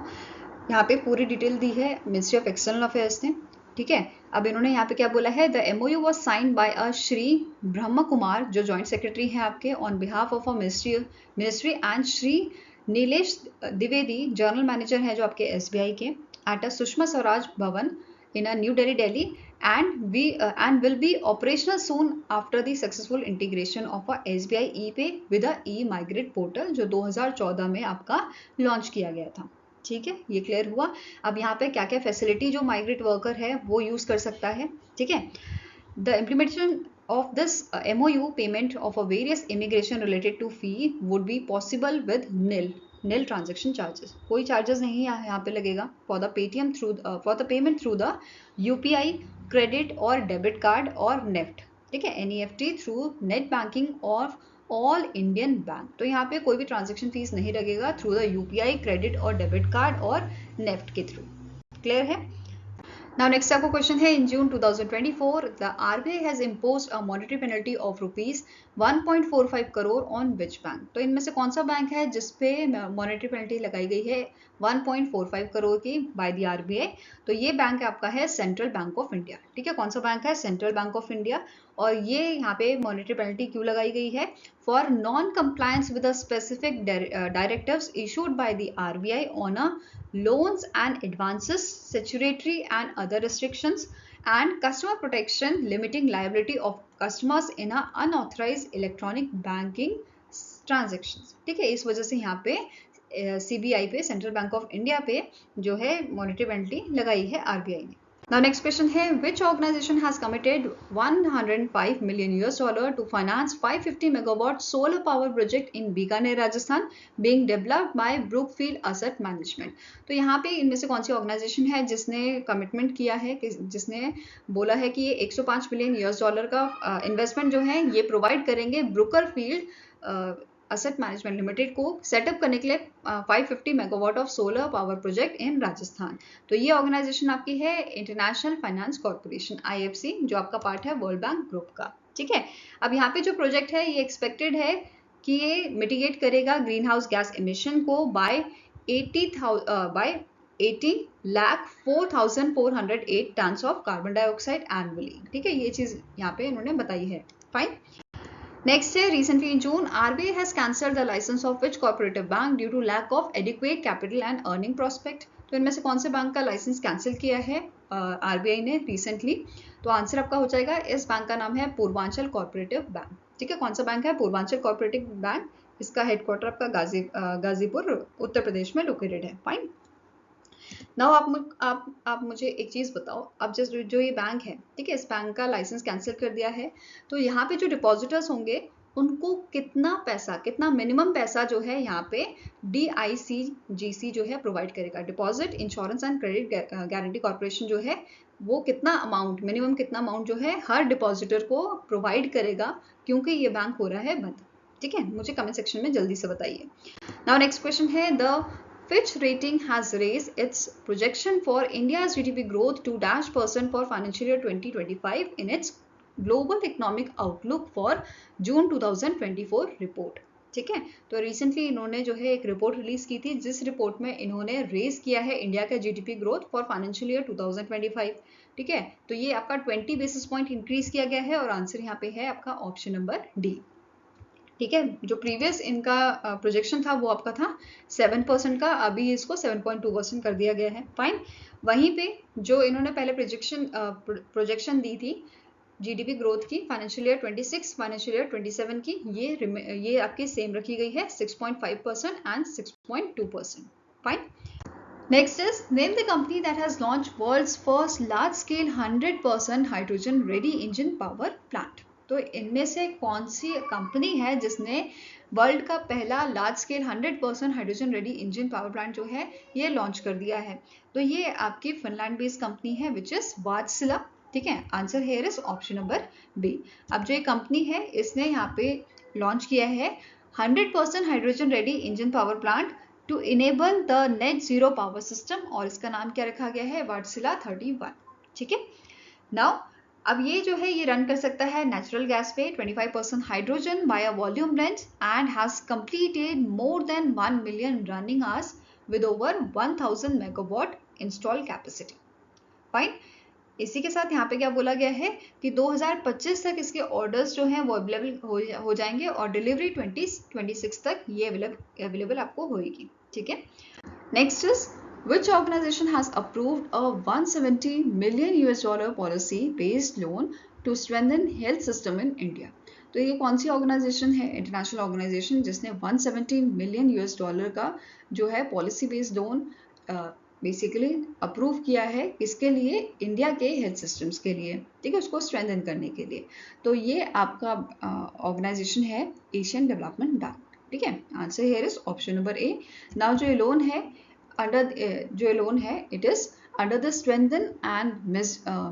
यहाँ पे पूरी डिटेल दी है मिनिस्ट्री ऑफ एक्सटर्नल अफेयर्स ने। ठीक है, अब इन्होंने यहाँ पे क्या बोला है? The MOU was sign by a Shri Brahm Kumar जो जॉइंट सेक्रेटरी हैं आपके on behalf of a ministry and Shri Nilesh Dwivedi general manager हैं जो आपके SBI के at a Sushma Swaraj Bhavan in a new Delhi and will be operational soon after the successful integration of a SBI ePay with a e-migrate portal जो 2014 में आपका launch किया गया था। ठीक है, ये क्लियर हुआ? अब यहाँ पे क्या क्या फैसिलिटी जो माइग्रेट वर्कर है वो यूज कर सकता है। ठीक है, the implementation of this MOU payment of a various immigration related to fee would be possible with nil transaction charges। कोई चार्जेस नहीं यहाँ पे लगेगा for the payment through the UPI credit और डेबिट कार्ड और नेफ्ट। ठीक है, NEFT through net banking और ऑल इंडियन बैंक। तो यहाँ पे कोई भी ट्रांजेक्शन फीस नहीं लगेगा थ्रू द UPI क्रेडिट और डेबिट कार्ड और नेफ्ट के थ्रू। क्लियर है? Now next आपको क्वेश्चन है, in June 2024 the RBI has imposed a monetary penalty of rupees 1.45 crore on which bank? तो इनमें से कौन सा बैंक है जिसपे मॉनेटरी पेनल्टी लगाई गई है 1.45 करोड़ की बाय द RBI? तो ये बैंक आपका है सेंट्रल बैंक ऑफ इंडिया। ठीक है, कौन सा बैंक है? Central bank of India. और ये यहाँ पे मॉनेटरी पेनल्टी क्यों लगाई गई है? For non compliance with specific directives issued by the RBI on a loans and advances, statutory and other restrictions, and customer protection limiting liability of customers in a unauthorized electronic banking transactions। ठीक है, इस वजह से यहाँ पे CBI पे, central bank of India पे जो है मॉनेटरी पेनल्टी लगाई है RBI ने। Now next question है, which organization has committed $105 million to finance 550 megawatt solar power project in Bikaner, Rajasthan, being developed by Brookfield Asset Management? तो यहाँ पे इनमें से कौन सी ऑर्गेनाइजेशन है जिसने कमिटमेंट किया है, जिसने बोला है कि ये $105 मिलियन का इन्वेस्टमेंट जो है ये प्रोवाइड करेंगे ब्रुकरफील्ड असेट मैनेजमेंट लिमिटेड को सेटअप करने के लिए 550 megawatt of solar power project in Rajasthan? तो ये ऑर्गेनाइजेशन आपकी है इंटरनेशनल फाइनेंस कॉर्पोरेशन IFC जो आपका पार्ट है वर्ल्ड बैंक ग्रुप का। ठीक है, अब यहाँ पे जो प्रोजेक्ट है ये एक्सपेक्टेड है कि ये मिटिगेट करेगा ग्रीन हाउस गैस एमिशन को by 80,04,408 tons of carbon dioxide annually. ठीक है, ये चीज यहाँ पे इन्होंने बताई है। फाइन। नेक्स्ट है, recently in June RBI has cancelled the license of which cooperative bank due to lack of adequate capital and earning prospect? तो इनमें से कौन से बैंक का लाइसेंस कैंसिल किया है RBI ने रिसेंटली? तो आंसर आपका हो जाएगा, इस बैंक का नाम है पूर्वांचल कोऑपरेटिव बैंक। ठीक है, कौन सा बैंक है? Purvanchal cooperative bank. इसका हेडक्वार्टर आपका गाजीपुर उत्तर प्रदेश में लोकेटेड है। फाइन। नाउ आप मुझे एक चीज बताओ, अब जो ये बैंक है, ठीक है, इस बैंक का लाइसेंस कैंसिल कर दिया है तो यहाँ पे जो डिपॉजिटर्स होंगे उनको कितना मिनिमम पैसा जो है यहाँ पे DICGC जो है प्रोवाइड करेगा। Deposit insurance and credit guarantee corporation जो है वो मिनिमम कितना अमाउंट जो है हर डिपॉजिटर को प्रोवाइड करेगा, क्योंकि ये बैंक हो रहा है बंद। ठीक है, मुझे कमेंट सेक्शन में जल्दी से बताइए। नाउ नेक्स्ट क्वेश्चन है, the Fitch Rating has raised its projection for India's GDP growth to -% for financial year 2025 in its Global Economic Outlook for June 2024 report. ठीक है, तो रिसेंटली इन्होंने जो है एक रिपोर्ट रिलीज की थी, जिस रिपोर्ट में इन्होंने रेज किया है इंडिया का GDP growth for financial year 2025। ठीक है, तो ये आपका 20 बेसिस पॉइंट इंक्रीज किया गया है और आंसर यहाँ पे है आपका ऑप्शन नंबर डी। ठीक है, जो प्रीवियस इनका प्रोजेक्शन था वो आपका था 7% का, अभी इसको 7.2% कर दिया गया है। फाइन, वहीं पे जो इन्होंने पहले प्रोजेक्शन दी थी जीडीपी ग्रोथ की फाइनेंशियल ईयर 26 फाइनेंशियल ईयर 27 की, ये आपकी सेम रखी गई है 6.5% एंड 6.2%। Fine, next is name the company that has launch world's first large scale 100% hydrogen ready engine power plant. तो इनमें से कौन सी कंपनी है जिसने वर्ल्ड का पहला large scale 100% hydrogen ready engine power plant जो है ये लॉन्च कर दिया है? तो ये आपकी फिनलैंड बेस्ड कंपनी है विच इज वाटसिला। ठीक है, answer here is option number B. अब जो ये कंपनी है इसने यहाँ पे लॉन्च किया है 100% hydrogen ready engine power plant to enable the net zero power system, और इसका नाम क्या रखा गया है? वाटसिला 31। ठीक है, नाउ अब ये जो है ये रन कर सकता है नेचुरल गैस पे 25% hydrogen by volume blend and has completed more than 1 million running hours with over 1000 megawatt install capacity. Fine, इसी के साथ यहाँ पे क्या बोला गया है कि 2025 तक इसके ऑर्डर्स जो हैं वो अवेलेबल हो जाएंगे और डिलीवरी 2026 तक ये अवेलेबल आपको होगी। ठीक है, next is which organization has approved a $170 million policy based loan to strengthen health system in India? तो ये कौन सी ऑर्गेनाइजेशन है? इंटरनेशनल ऑर्गेनाइजेशन जिसने $170 million का जो है policy based loan basically approve किया है, किसके लिए? इंडिया के हेल्थ सिस्टम्स के लिए। ठीक है, उसको स्ट्रेंथन करने के लिए। तो ये आपका ऑर्गेनाइजेशन है एशियन डेवलपमेंट बैंक। ठीक है, answer here is option number A. Now जो ये लोन है it is under the strengthen and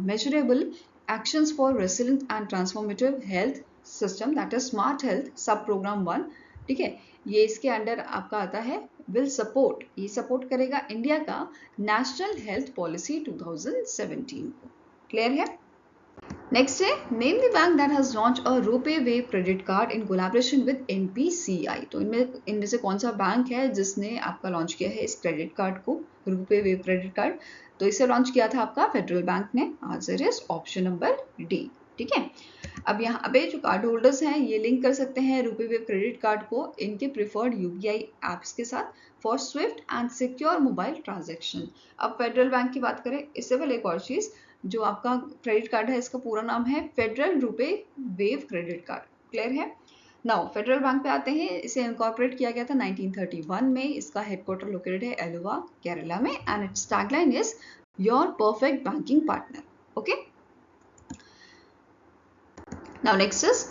measurable actions for resilient and transformative health system, that is smart health sub program 1। ठीक है, ये इसके under आपका आता है will support, ये सपोर्ट करेगा इंडिया का नेशनल हेल्थ पॉलिसी 2017 को। क्लियर है? नेक्स्ट है name the bank that has launch a RuPay wave credit card in collaboration with NPCI। तो इनमें से कौन सा बैंक है जिसने आपका लॉन्च किया है इस क्रेडिट कार्ड को, रुपे वेव क्रेडिट कार्ड? तो इसे लॉन्च किया था आपका फेडरल बैंक ने। Answer is option number D. ठीक है, अब यहाँ पे जो कार्ड होल्डर्स हैं ये लिंक कर सकते हैं रुपे वेव क्रेडिट कार्ड को इनके प्रिफर्ड UPI एप्स के साथ for Swift and secure mobile transaction. अब फेडरल बैंक की बात करें, इससे पहले एक और चीज, जो आपका क्रेडिट कार्ड है इसका पूरा नाम है federal RuPay wave credit card. Clear है? नाउ फेडरल बैंक पे आते हैं, इसे इनकॉर्पोरेट किया गया था 1931 में। इसका हेडक्वार्टर लोकेटेड है एलुवा केरला में and its tagline is your perfect banking partner. Okay, now next is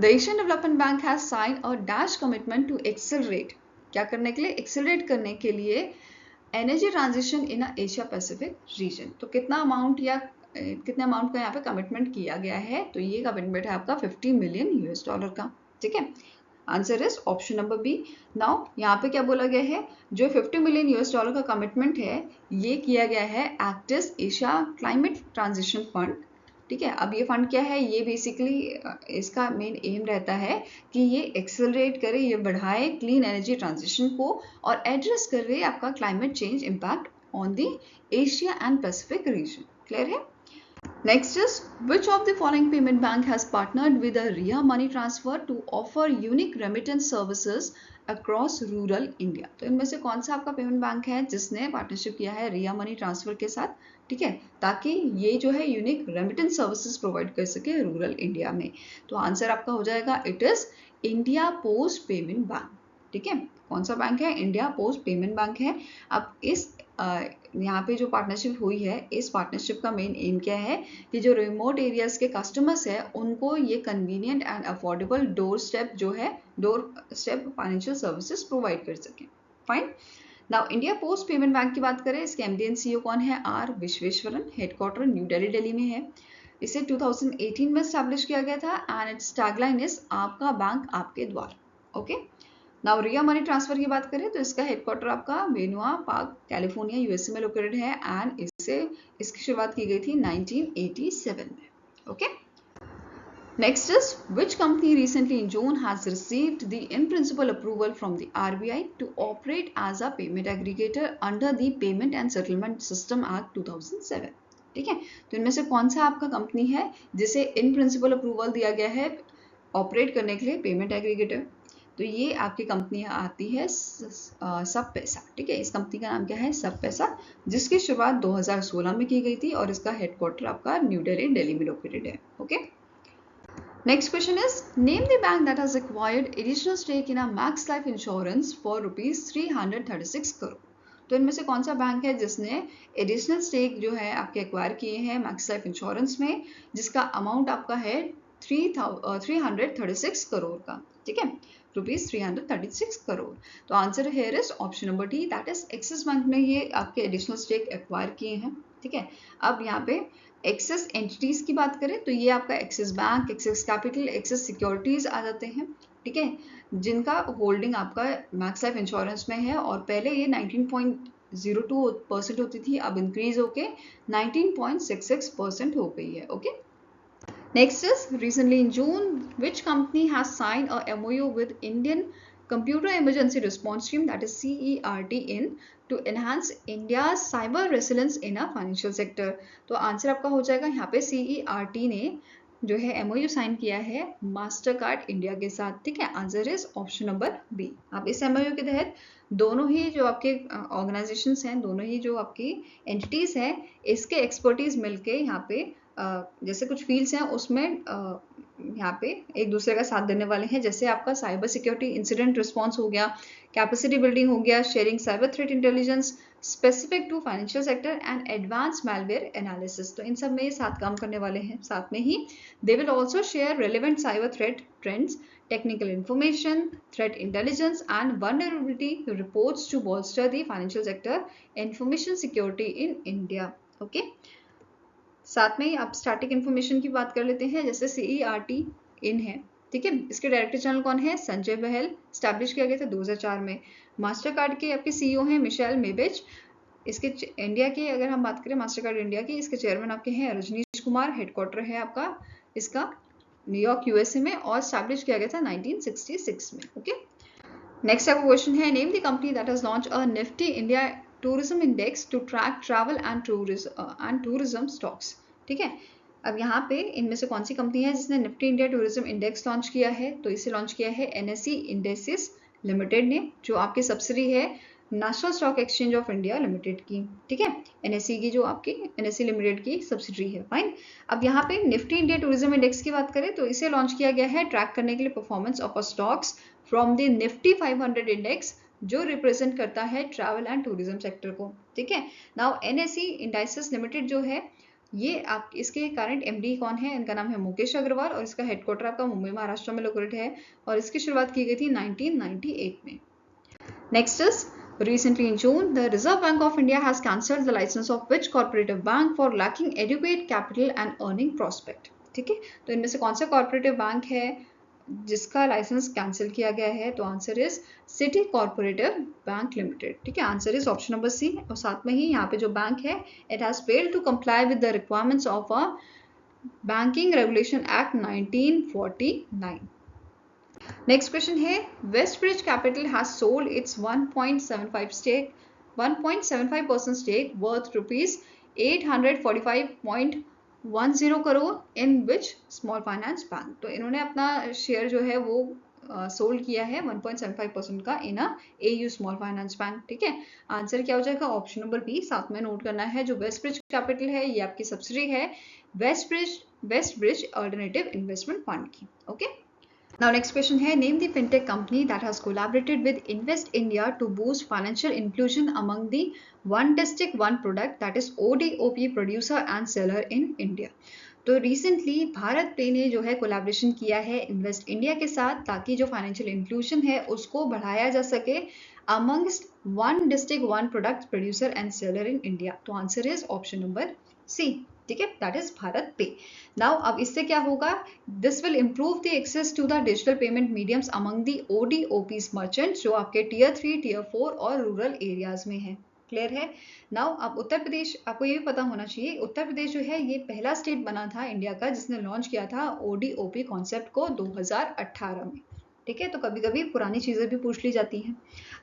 the Asian development bank has signed a dash commitment to accelerate, क्या करने के लिए? एक्सेलरेट करने के लिए energy transition in Asia Pacific region. तो कितना अमाउंट का यहाँ पे कमिटमेंट किया गया है? तो ये कमिटमेंट है आपका $50 मिलियन का। ठीक है, answer is option number B. Now यहाँ पे क्या बोला गया है? जो $50 मिलियन का कमिटमेंट है ये किया गया है एक्टिस एशिया क्लाइमेट ट्रांजिशन फंड। ठीक है, अब ये फंड क्या है? ये बेसिकली इसका मेन एम रहता है कि ये एक्सेलरेट करे, ये बढ़ाए क्लीन एनर्जी ट्रांजिशन को और एड्रेस करे आपका climate change impact on the Asia and Pacific region. Clear है? Next is which of the following payment bank has partnered with a RIA money transfer to offer unique remittance services across rural India? तो इनमें से कौन सा आपका payment bank है जिसने partnership किया है रिया मनी ट्रांसफर के साथ? ठीक है, ताकि ये जो है यूनिक रेमिटेंस सर्विसेज प्रोवाइड कर सके रूरल इंडिया में। तो आंसर आपका हो जाएगा it is India post payment bank. ठीक है, कौन सा बैंक है? इंडिया पोस्ट पेमेंट बैंक है। अब इस यहाँ पे जो पार्टनरशिप हुई है, इस पार्टनरशिप का मेन एम क्या है कि जो रिमोट एरियाज के कस्टमर्स है उनको ये convenient and affordable door step financial services provide कर सकें। Fine. Now India post payment bank की बात करें, इसके एमडी एंड सीईओ कौन है? R Vishweshwaran. Headquarter new Delhi में है। इसे 2018 में स्टैब्लिश किया गया था एंड इट्स टैगलाइन इज आपका बैंक आपके द्वार। Okay. Now Ria money transfer की बात करें तो इसका हेडक्वार्टर आपका वेनुआ पार्क कैलिफोर्निया यूएसए में लोकेटेड है एंड इसकी शुरुआत की गई थी 1987 में। Okay. Next is, which company recently in June has received the in-principle approval from the RBI to operate as a payment aggregator under the Payment and Settlement System Act 2007? ठीक है, तो इनमें से कौन सा आपका कंपनी है जिसे इन प्रिंसिपल अप्रूवल दिया गया है ऑपरेट करने के लिए पेमेंट एग्रीगेटर? तो ये आपकी कंपनी आती है सब पैसा। ठीक है, इस कंपनी का नाम क्या है? सब पैसा, जिसकी शुरुआत 2016 में की गई थी और इसका हेडक्वार्टर आपका न्यू दिल्ली में लोकेटेड है। Okay. Next question is, name the bank that has acquired additional stake in a Max Life Insurance for rupees 336 crore. तो इनमें से कौन सा बैंक है जिसने एडिशनल स्टेक जो है आपके एक्वायर किए हैं मैक्स लाइफ इंश्योरेंस में, जिसका अमाउंट आपका है 336 करोड़ का। ठीक है, रुपीज 336 करोड़। तो answer here is option number D, that is axis bank ने ये आपके एडिशनल स्टेक एक्वायर किए हैं। ठीक है, अब यहाँ पे एक्सेस एंटिटीज की बात करें तो ये आपका Axis bank, Axis capital, Axis securities आ जाते हैं। ठीक है, जिनका होल्डिंग आपका मैक्स लाइफ इंश्योरेंस में है और पहले ये 19.02% होती थी, अब इंक्रीज होके 19.66% हो गई है। Okay. Next is, recently in June which company has sign a MOU with Indian Computer Emergency Response Team, that is CERT, in to enhance India's cyber resilience in a financial sector. तो answer आपका हो जाएगा यहाँ पे CERT ने जो है MOU sign किया है मास्टर कार्ड इंडिया के साथ। ठीक है, answer is option number B. अब इस MOU के तहत दोनों ही जो आपके ऑर्गेनाइजेशंस हैं, दोनों ही जो आपकी एंटिटीज हैं, इसके एक्सपर्टीज मिलके यहाँ पे जैसे कुछ फील्ड्स हैं उसमें यहाँ पे एक दूसरे का साथ देने वाले हैं। जैसे आपका साइबर सिक्योरिटी इंसिडेंट रिस्पॉन्स हो गया, कैपेसिटी बिल्डिंग हो गया, sharing cyber threat intelligence specific to financial sector and advance malware analysis. तो इन सब में ये साथ काम करने वाले हैं। साथ में ही they will also share relevant cyber threat trends, technical information, threat intelligence and vulnerability reports to bolster the financial sector information security in India. Okay. साथ में आप स्टैटिक इन्फॉर्मेशन की बात कर लेते हैं, जैसे CERT इन है। ठीक है, इसके डायरेक्टर जनरल कौन है? संजय बहल। स्टैब्लिश किया गया था 2004 में। मास्टर कार्ड के आपके CEO हैं मिशेल मेबेज। इसके इंडिया की अगर हम बात करें, मास्टर कार्ड इंडिया की, इसके चेयरमैन आपके हैं रजनीश कुमार। हेडक्वार्टर है आपका इसका न्यूयॉर्क USA में और स्टैब्लिश किया गया था 1966 में। ओके। नेक्स्ट आपका क्वेश्चन है, name the company that has launch a Nifty India tourism index to track travel and tourism stocks. ठीक है, अब यहाँ पे इनमें से कौन सी कंपनी है जिसने Nifty India tourism index launch किया है? तो इसे लॉन्च किया है NSE इंडेसिस लिमिटेड ने, जो आपकी सब्सिडी है national stock exchange of India limited की। ठीक है, NSE की जो आपकी NSE लिमिटेड की सब्सिडी है। फाइन। अब यहाँ पे निफ्टी इंडिया टूरिज्म इंडेक्स की बात करें तो इसे लॉन्च किया गया है ट्रैक करने के लिए performance of stocks from the Nifty 500 index, जो रिप्रेजेंट करता है ट्रैवल एंड टूरिज्म सेक्टर को। ठीक है, नाउ NSE इंडाइसेस लिमिटेड जो है ये आप इसके करंट MD कौन है? इनका नाम है मुकेश अग्रवाल और इसका हेडक्वार्टर आपका मुंबई महाराष्ट्र में लोकेटेड है और इसकी शुरुआत की गई थी 1998 में। Next is, recently in June the Reserve Bank of India has cancelled the license of which cooperative bank for lacking adequate capital and earning prospect. ठीक है, तो इनमें से कौन सा कॉर्पोरेटिव बैंक है जिसका लाइसेंस कैंसिल किया गया है? तो answer is city cooperative bank limited. ठीक है, answer is option number C. और साथ में ही यहाँ पे जो बैंक है, it has failed to comply with the requirements of a banking regulation act 1949। Next question है, WestBridge capital has sold its 1.75% stake worth rupees 845.10 crore in which small finance bank. तो इन्होंने अपना शेयर जो है वो सोल्ड किया है 1.75% का in AU small finance bank. ठीक है, आंसर क्या हो जाएगा? Option number B. साथ में नोट करना है जो वेस्टब्रिज कैपिटल है ये आपकी सब्सिडी है वेस्टब्रिज अल्टरनेटिव इन्वेस्टमेंट फंड की। ओके। Now next question है, name the fintech company that has collaborated with Invest India to boost financial inclusion among the one district one product that is ODOP producer and seller in India. तो recently Bharat पे ने जो है collaboration किया है invest India के साथ, ताकि जो फाइनेंशियल इंक्लूजन है उसको बढ़ाया जा सके amongst one district one product producer and seller in India. तो answer is option number C. ठीक है, दैट इज भारत पे. नाउ अब इससे क्या होगा, this will improve the access to the digital payment mediums among the ODOPs merchant जो आपके टियर 3, टियर 4 और रूरल एरियाज में है. क्लियर है. नाउ अब उत्तर प्रदेश, आपको ये भी पता होना चाहिए, उत्तर प्रदेश जो है ये पहला स्टेट बना था इंडिया का जिसने लॉन्च किया था ODOP कॉन्सेप्ट को 2018 में. ठीक है, तो कभी कभी पुरानी चीजें भी पूछ ली जाती हैं.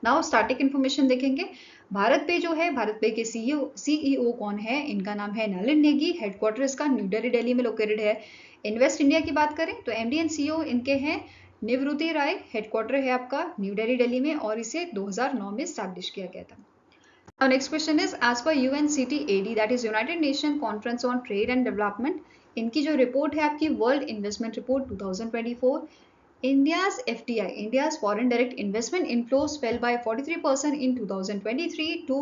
नाउ स्टार्टिंग इन्फॉर्मेशन देखेंगे. भारत पे जो है, भारत पे के सीईओ कौन है, इनका नाम है नलिन नेगी. हेडक्वार्टर इसका न्यू दिल्ली में लोकेटेड है. इन्वेस्ट इंडिया की बात करें तो MD एंड CEO इनके हैं निवृत्ति राय. हेडक्वार्टर है आपका न्यू दिल्ली में और इसे 2009 में स्टैब्लिश किया गया था. Our next question is, as per UNCTAD, that is United Nations Conference on Trade and Development, इनकी जो रिपोर्ट है आपकी world investment report 2024, India's FDI, India's foreign direct investment inflows fell by 43% in 2023 to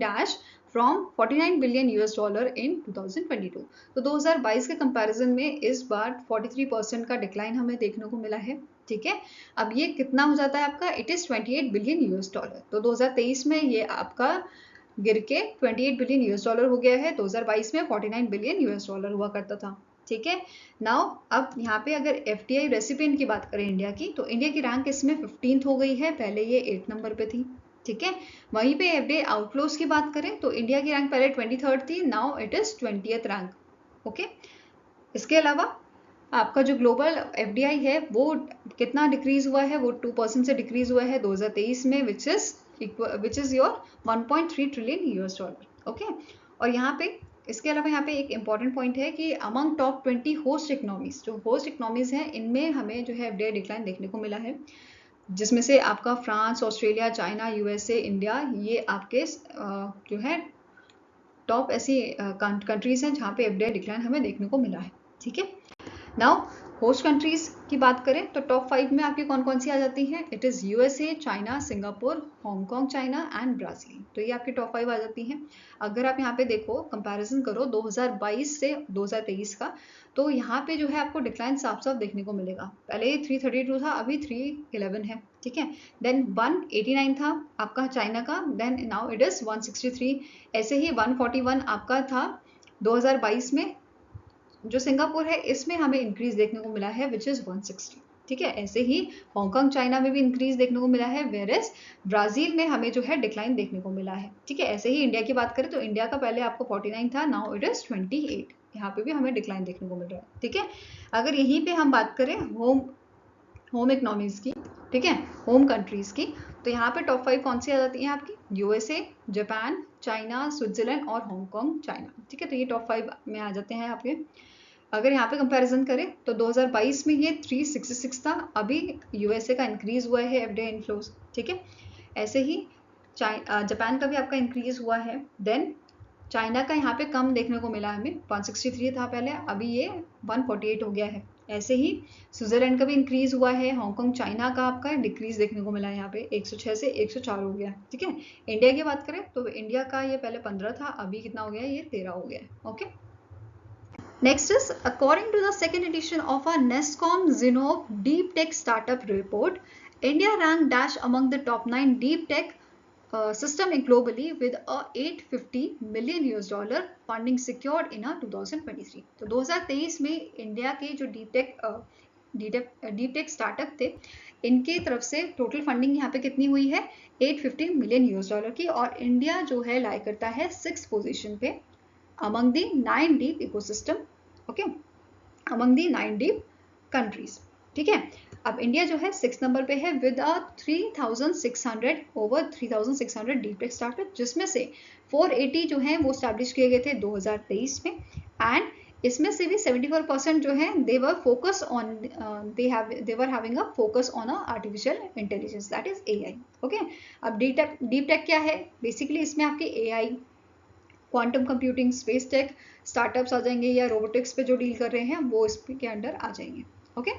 dash from 49 billion US dollar in 2022. तो 2022 के comparison में इस बार 43% का decline हमें देखने को मिला है. ठीक है, अब ये कितना हो जाता है आपका, it is 28 billion US dollar. तो 2023 में ये आपका गिर के 28 बिलियन US डॉलर हो गया है. 2022 में 49 बिलियन US डॉलर हुआ करता था. ठीक है. नाउ अब यहाँ पे अगर FDI रेसिपिएंट की बात करें इंडिया की, तो इंडिया की रैंक इसमें 15th हो गई है, पहले ये 8 नंबर पे थी. ठीक है, वहीं पे FDI आउटफ्लोज की बात करें तो इंडिया की रैंक पहले 23rd थी, now it is 20th rank. Okay, इसके अलावा आपका जो ग्लोबल FDI है वो कितना डिक्रीज हुआ है, वो 2% से डिक्रीज हुआ है 2023 में, which is your 1.3 trillion US dollar. Okay, और यहाँ पे इसके अलावा यहाँ पे एक इंपॉर्टेंट पॉइंट है कि अमंग टॉप 20 होस्ट इकोनॉमीज, जो होस्ट इकोनॉमीज हैं इनमें हमें जो है FDI डिक्लाइन देखने को मिला है, जिसमें से आपका France, Australia, China, USA, India, ये आपके जो है टॉप ऐसी कंट्रीज हैं जहाँ पे FDI डिक्लाइन हमें देखने को मिला है. ठीक है. नाउ होस्ट कंट्रीज की बात करें तो टॉप 5 में आपकी कौन कौन सी आ जाती हैं, it is USA, China, Singapore, Hong Kong, China and Brazil. तो ये आपकी टॉप 5 आ जाती हैं. अगर आप यहाँ पे देखो, कंपैरिजन करो 2022 से 2023 का, तो यहाँ पे जो है आपको डिक्लाइन साफ साफ देखने को मिलेगा. पहले ये 332 था, अभी 311 है. ठीक है, देन 189 था आपका चाइना का, देन नाउ इट इज 163. ऐसे ही 141 आपका था 2022 में. जो सिंगापुर है इसमें हमें इंक्रीज देखने को मिला है, विच इज 160. ठीक है, ऐसे ही हांगकांग, चाइना में भी इंक्रीज देखने को मिला है, वेयरएज ब्राजील में हमें जो है डिक्लाइन देखने को मिला है. ठीक है, ऐसे ही इंडिया की बात करें तो इंडिया का पहले आपको 49 था, नाउ इट इज 28. यहाँ पे भी हमें डिक्लाइन देखने को मिल रहा है. ठीक है, अगर यहीं पे हम बात करें होम इकोनॉमीज की, ठीक है, होम कंट्रीज की, तो यहाँ पे टॉप 5 कौन सी आ जाती है आपकी, USA, जापान, चाइना, स्विट्जरलैंड और हांगकांग, चाइना. ठीक है, तो ये टॉप 5 में आ जाते हैं आपके. अगर यहाँ पे कंपैरिजन करें तो 2022 में ये 366 था, अभी USA का इंक्रीज हुआ है FDI इनफ्लोज. ठीक है, ऐसे ही जापान का भी आपका इंक्रीज हुआ है. देन चाइना का यहाँ पे कम देखने को मिला हमें, 163 था पहले, अभी ये 148 हो गया है. ऐसे ही स्विट्जरलैंड का भी इंक्रीज हुआ है. हांगकांग, चाइना का आपका डिक्रीज देखने को मिला है, यहाँ पे 106 से 104 हो गया. ठीक है, इंडिया की बात करें तो इंडिया का ये पहले 15 था, अभी कितना हो गया, ये 13 हो गया है. Okay, next is, according to the second edition of our NESCOM Zinov Deep Tech Startup Report, India ranked dash among the top 9 deep tech system globally with a 850 million US dollar funding secured in 2023. तो 2023 में India के जो deep tech startup थे, इनके तरफ से total funding यहाँ पे कितनी हुई है, 850 मिलियन US डॉलर की, और इंडिया जो है लाई करता है 6th पोजीशन पे among the 9 deep ecosystem, okay, among the 9 deep countries. ठीक है, अब इंडिया जो है 6 नंबर पे है with a 3,600 deep tech startup, जिसमें से 480 जो हैं वो स्टैब्लिश किए गए थे 2023 में, एंड इसमें से भी 74% जो है they were having a focus on artificial intelligence, that is AI. Okay, अब डीप टेक क्या है, बेसिकली इसमें आपके AI, quantum computing, space tech startups आ जाएंगे, या रोबोटिक्स पे जो डील कर रहे हैं वो इसके अंडर आ जाएंगे. Okay,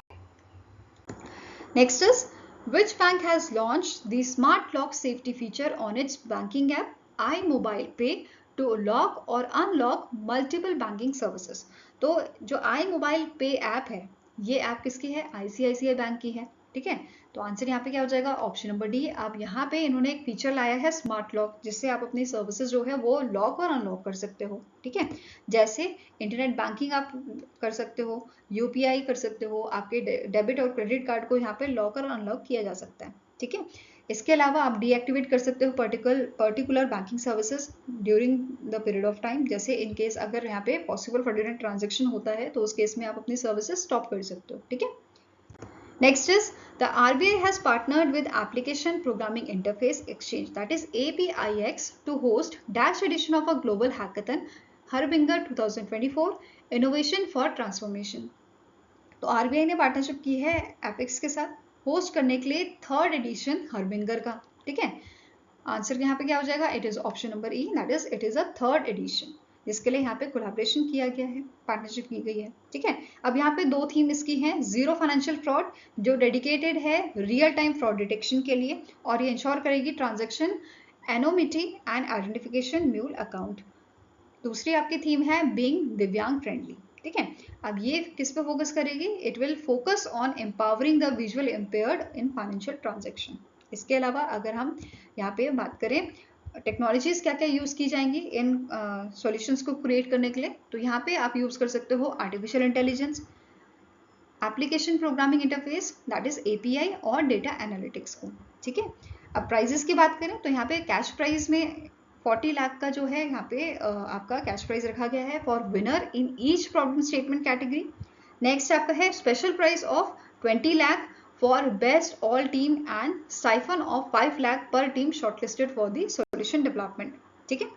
Next is, which bank has launched the smart lock safety feature on its banking app iMobile Pay to lock or unlock multiple banking services? तो जो iMobile Pay ऐप है, ये ऐप किसकी है? ICICI बैंक की है, ठीक है। तो आंसर यहाँ पे क्या हो जाएगा? Option number D. अब यहाँ पे इन्होंने एक फीचर लाया है स्मार्ट लॉक, जिससे आप अपनी सर्विसेज जो है वो लॉक और अनलॉक कर सकते हो, ठीक है। जैसे इंटरनेट बैंकिंग आप कर सकते हो, यूपीआई कर सकते हो, आपके डेबिट और क्रेडिट कार्ड को यहाँ पे लॉक और अनलॉक किया जा सकता है, ठीक है। इसके अलावा आप डीएक्टिवेट कर सकते हो particular banking services during the period of time. जैसे इन केस अगर यहाँ पे पॉसिबल फ्रॉडुलेंट ट्रांजेक्शन होता है तो उस केस में आप अपनी सर्विसेज स्टॉप कर सकते हो, ठीक है। Next is, the RBI has partnered with Application Programming Interface Exchange, that is APIX, to host Dash edition of a global hackathon, Harbinger 2024 Innovation for Transformation. तो RBI ने पार्टनरशिप की है एपिक्स के साथ होस्ट करने के लिए थर्ड एडिशन हरबिंगर का, ठीक है। आंसर यहाँ पे क्या हो जाएगा? It is option number E, that is it is a third edition, जिसके लिए यहाँ पे कोलैबोरेशन किया गया है, पार्टनरशिप की गई है, ठीक है। अब यहाँ पे दो थीम इसकी है, जीरो फाइनेंशियल फ्रॉड, जो डेडिकेटेड है रियल टाइम फ्रॉड डिटेक्शन के लिए, और ये इंश्योर करेगी transaction anonymity and identification mule account. दूसरी आपकी थीम है बीइंग दिव्यांग फ्रेंडली, ठीक है। अब ये किस पे फोकस करेगी? It will focus on empowering the visual impaired in financial transaction. इसके अलावा अगर हम यहाँ पे बात करें टेक्नोलॉजीज क्या क्या यूज की जाएंगी इन सॉल्यूशंस को क्रिएट करने के लिए, तो यहाँ पे आप यूज कर सकते हो artificial intelligence, application programming interface that is API, और डेटा एनालिटिक्स को, ठीक है। अब प्राइजेस की बात करें तो यहाँ पे कैश प्राइज में 40 लाख का जो है यहाँ पे आपका कैश प्राइज रखा गया है for winner in each problem statement category. Next आपका है special prize of 20 lakh for best all team and siphon of 5 lakh per team shortlisted for the solution development, ठीक है।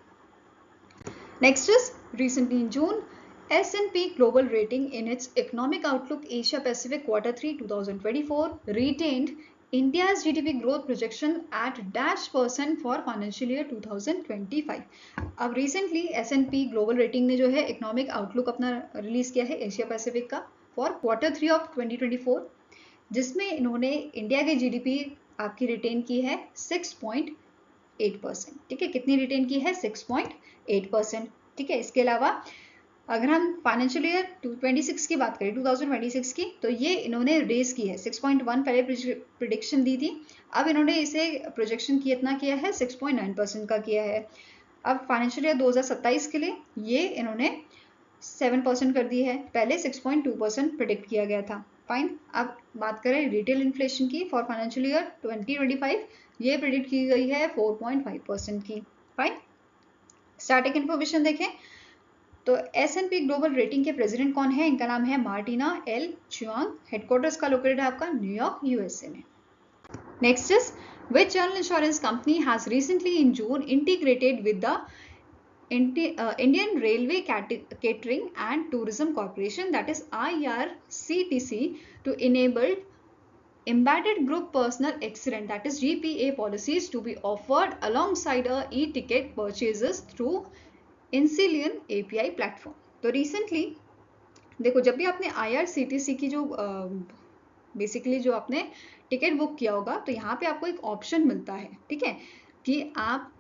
Next is, recently in June, S&P Global Rating in its Economic Outlook Asia Pacific Q3 2024 retained India's GDP growth projection at -% for financial year 2025. अब recently S&P Global Rating ने जो है economic outlook अपना release किया है Asia Pacific का for Q3 of 2024, जिसमें इन्होंने इंडिया के जीडीपी आपकी रिटेन की है 6.8%, ठीक है। कितनी रिटेन की है? 6.8%, ठीक है। इसके अलावा अगर हम फाइनेंशियल ईयर 2026 की बात करें, 2026 की, तो ये इन्होंने रेज की है 6.1, पहले प्रिडिक्शन दी थी, अब इन्होंने इसे प्रोजेक्शन कितना किया है? 6.9% का किया है। अब फाइनेंशियल ईयर 2027 के लिए ये इन्होंने 7% कर दी है, पहले 6.2% प्रिडिक्ट किया गया था। फाइन। अब बात करें रिटेल इन्फ्लेशन की फॉर फाइनेंशियल ईयर 2025, ये प्रिडिक्ट की गई है 4.5% की। फाइन। स्टार्टिंग इन्फॉर्मेशन देखें तो S&P ग्लोबल रेटिंग के प्रेसिडेंट कौन है? इनका नाम है मार्टिना एल चुआंग, हेडक्वार्टर्स का लोकेटेड है आपका न्यूयॉर्क यूएसए में। Next is, which general insurance company has recently in June integrated with the Indian Railway Catering and Tourism Corporation, that is IRCTC, to enable embedded group personal accident, that is GPA policies to be offered alongside a e-ticket purchases through Insignian API platform. तो recently देखो, जब भी आपने IRCTC की जो basically जो आपने ticket book किया होगा तो यहाँ पे आपको एक ऑप्शन मिलता है, ठीक है, कि आप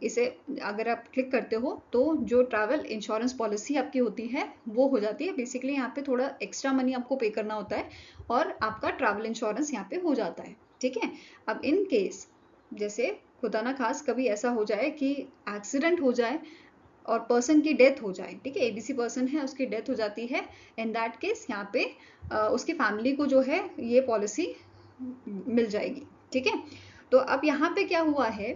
इसे अगर आप क्लिक करते हो तो जो ट्रैवल इंश्योरेंस पॉलिसी आपकी होती है वो हो जाती है। बेसिकली यहाँ पे थोड़ा एक्स्ट्रा मनी आपको पे करना होता है और आपका ट्रैवल इंश्योरेंस यहाँ पे हो जाता है, ठीक है। अब इन केस जैसे खुदा ना खास कभी ऐसा हो जाए कि एक्सीडेंट हो जाए और पर्सन की डेथ हो जाए, ठीक है, एबीसी पर्सन है उसकी डेथ हो जाती है, इन दैट केस यहाँ पे उसकी फैमिली को जो है ये पॉलिसी मिल जाएगी, ठीक है। तो अब यहाँ पे क्या हुआ है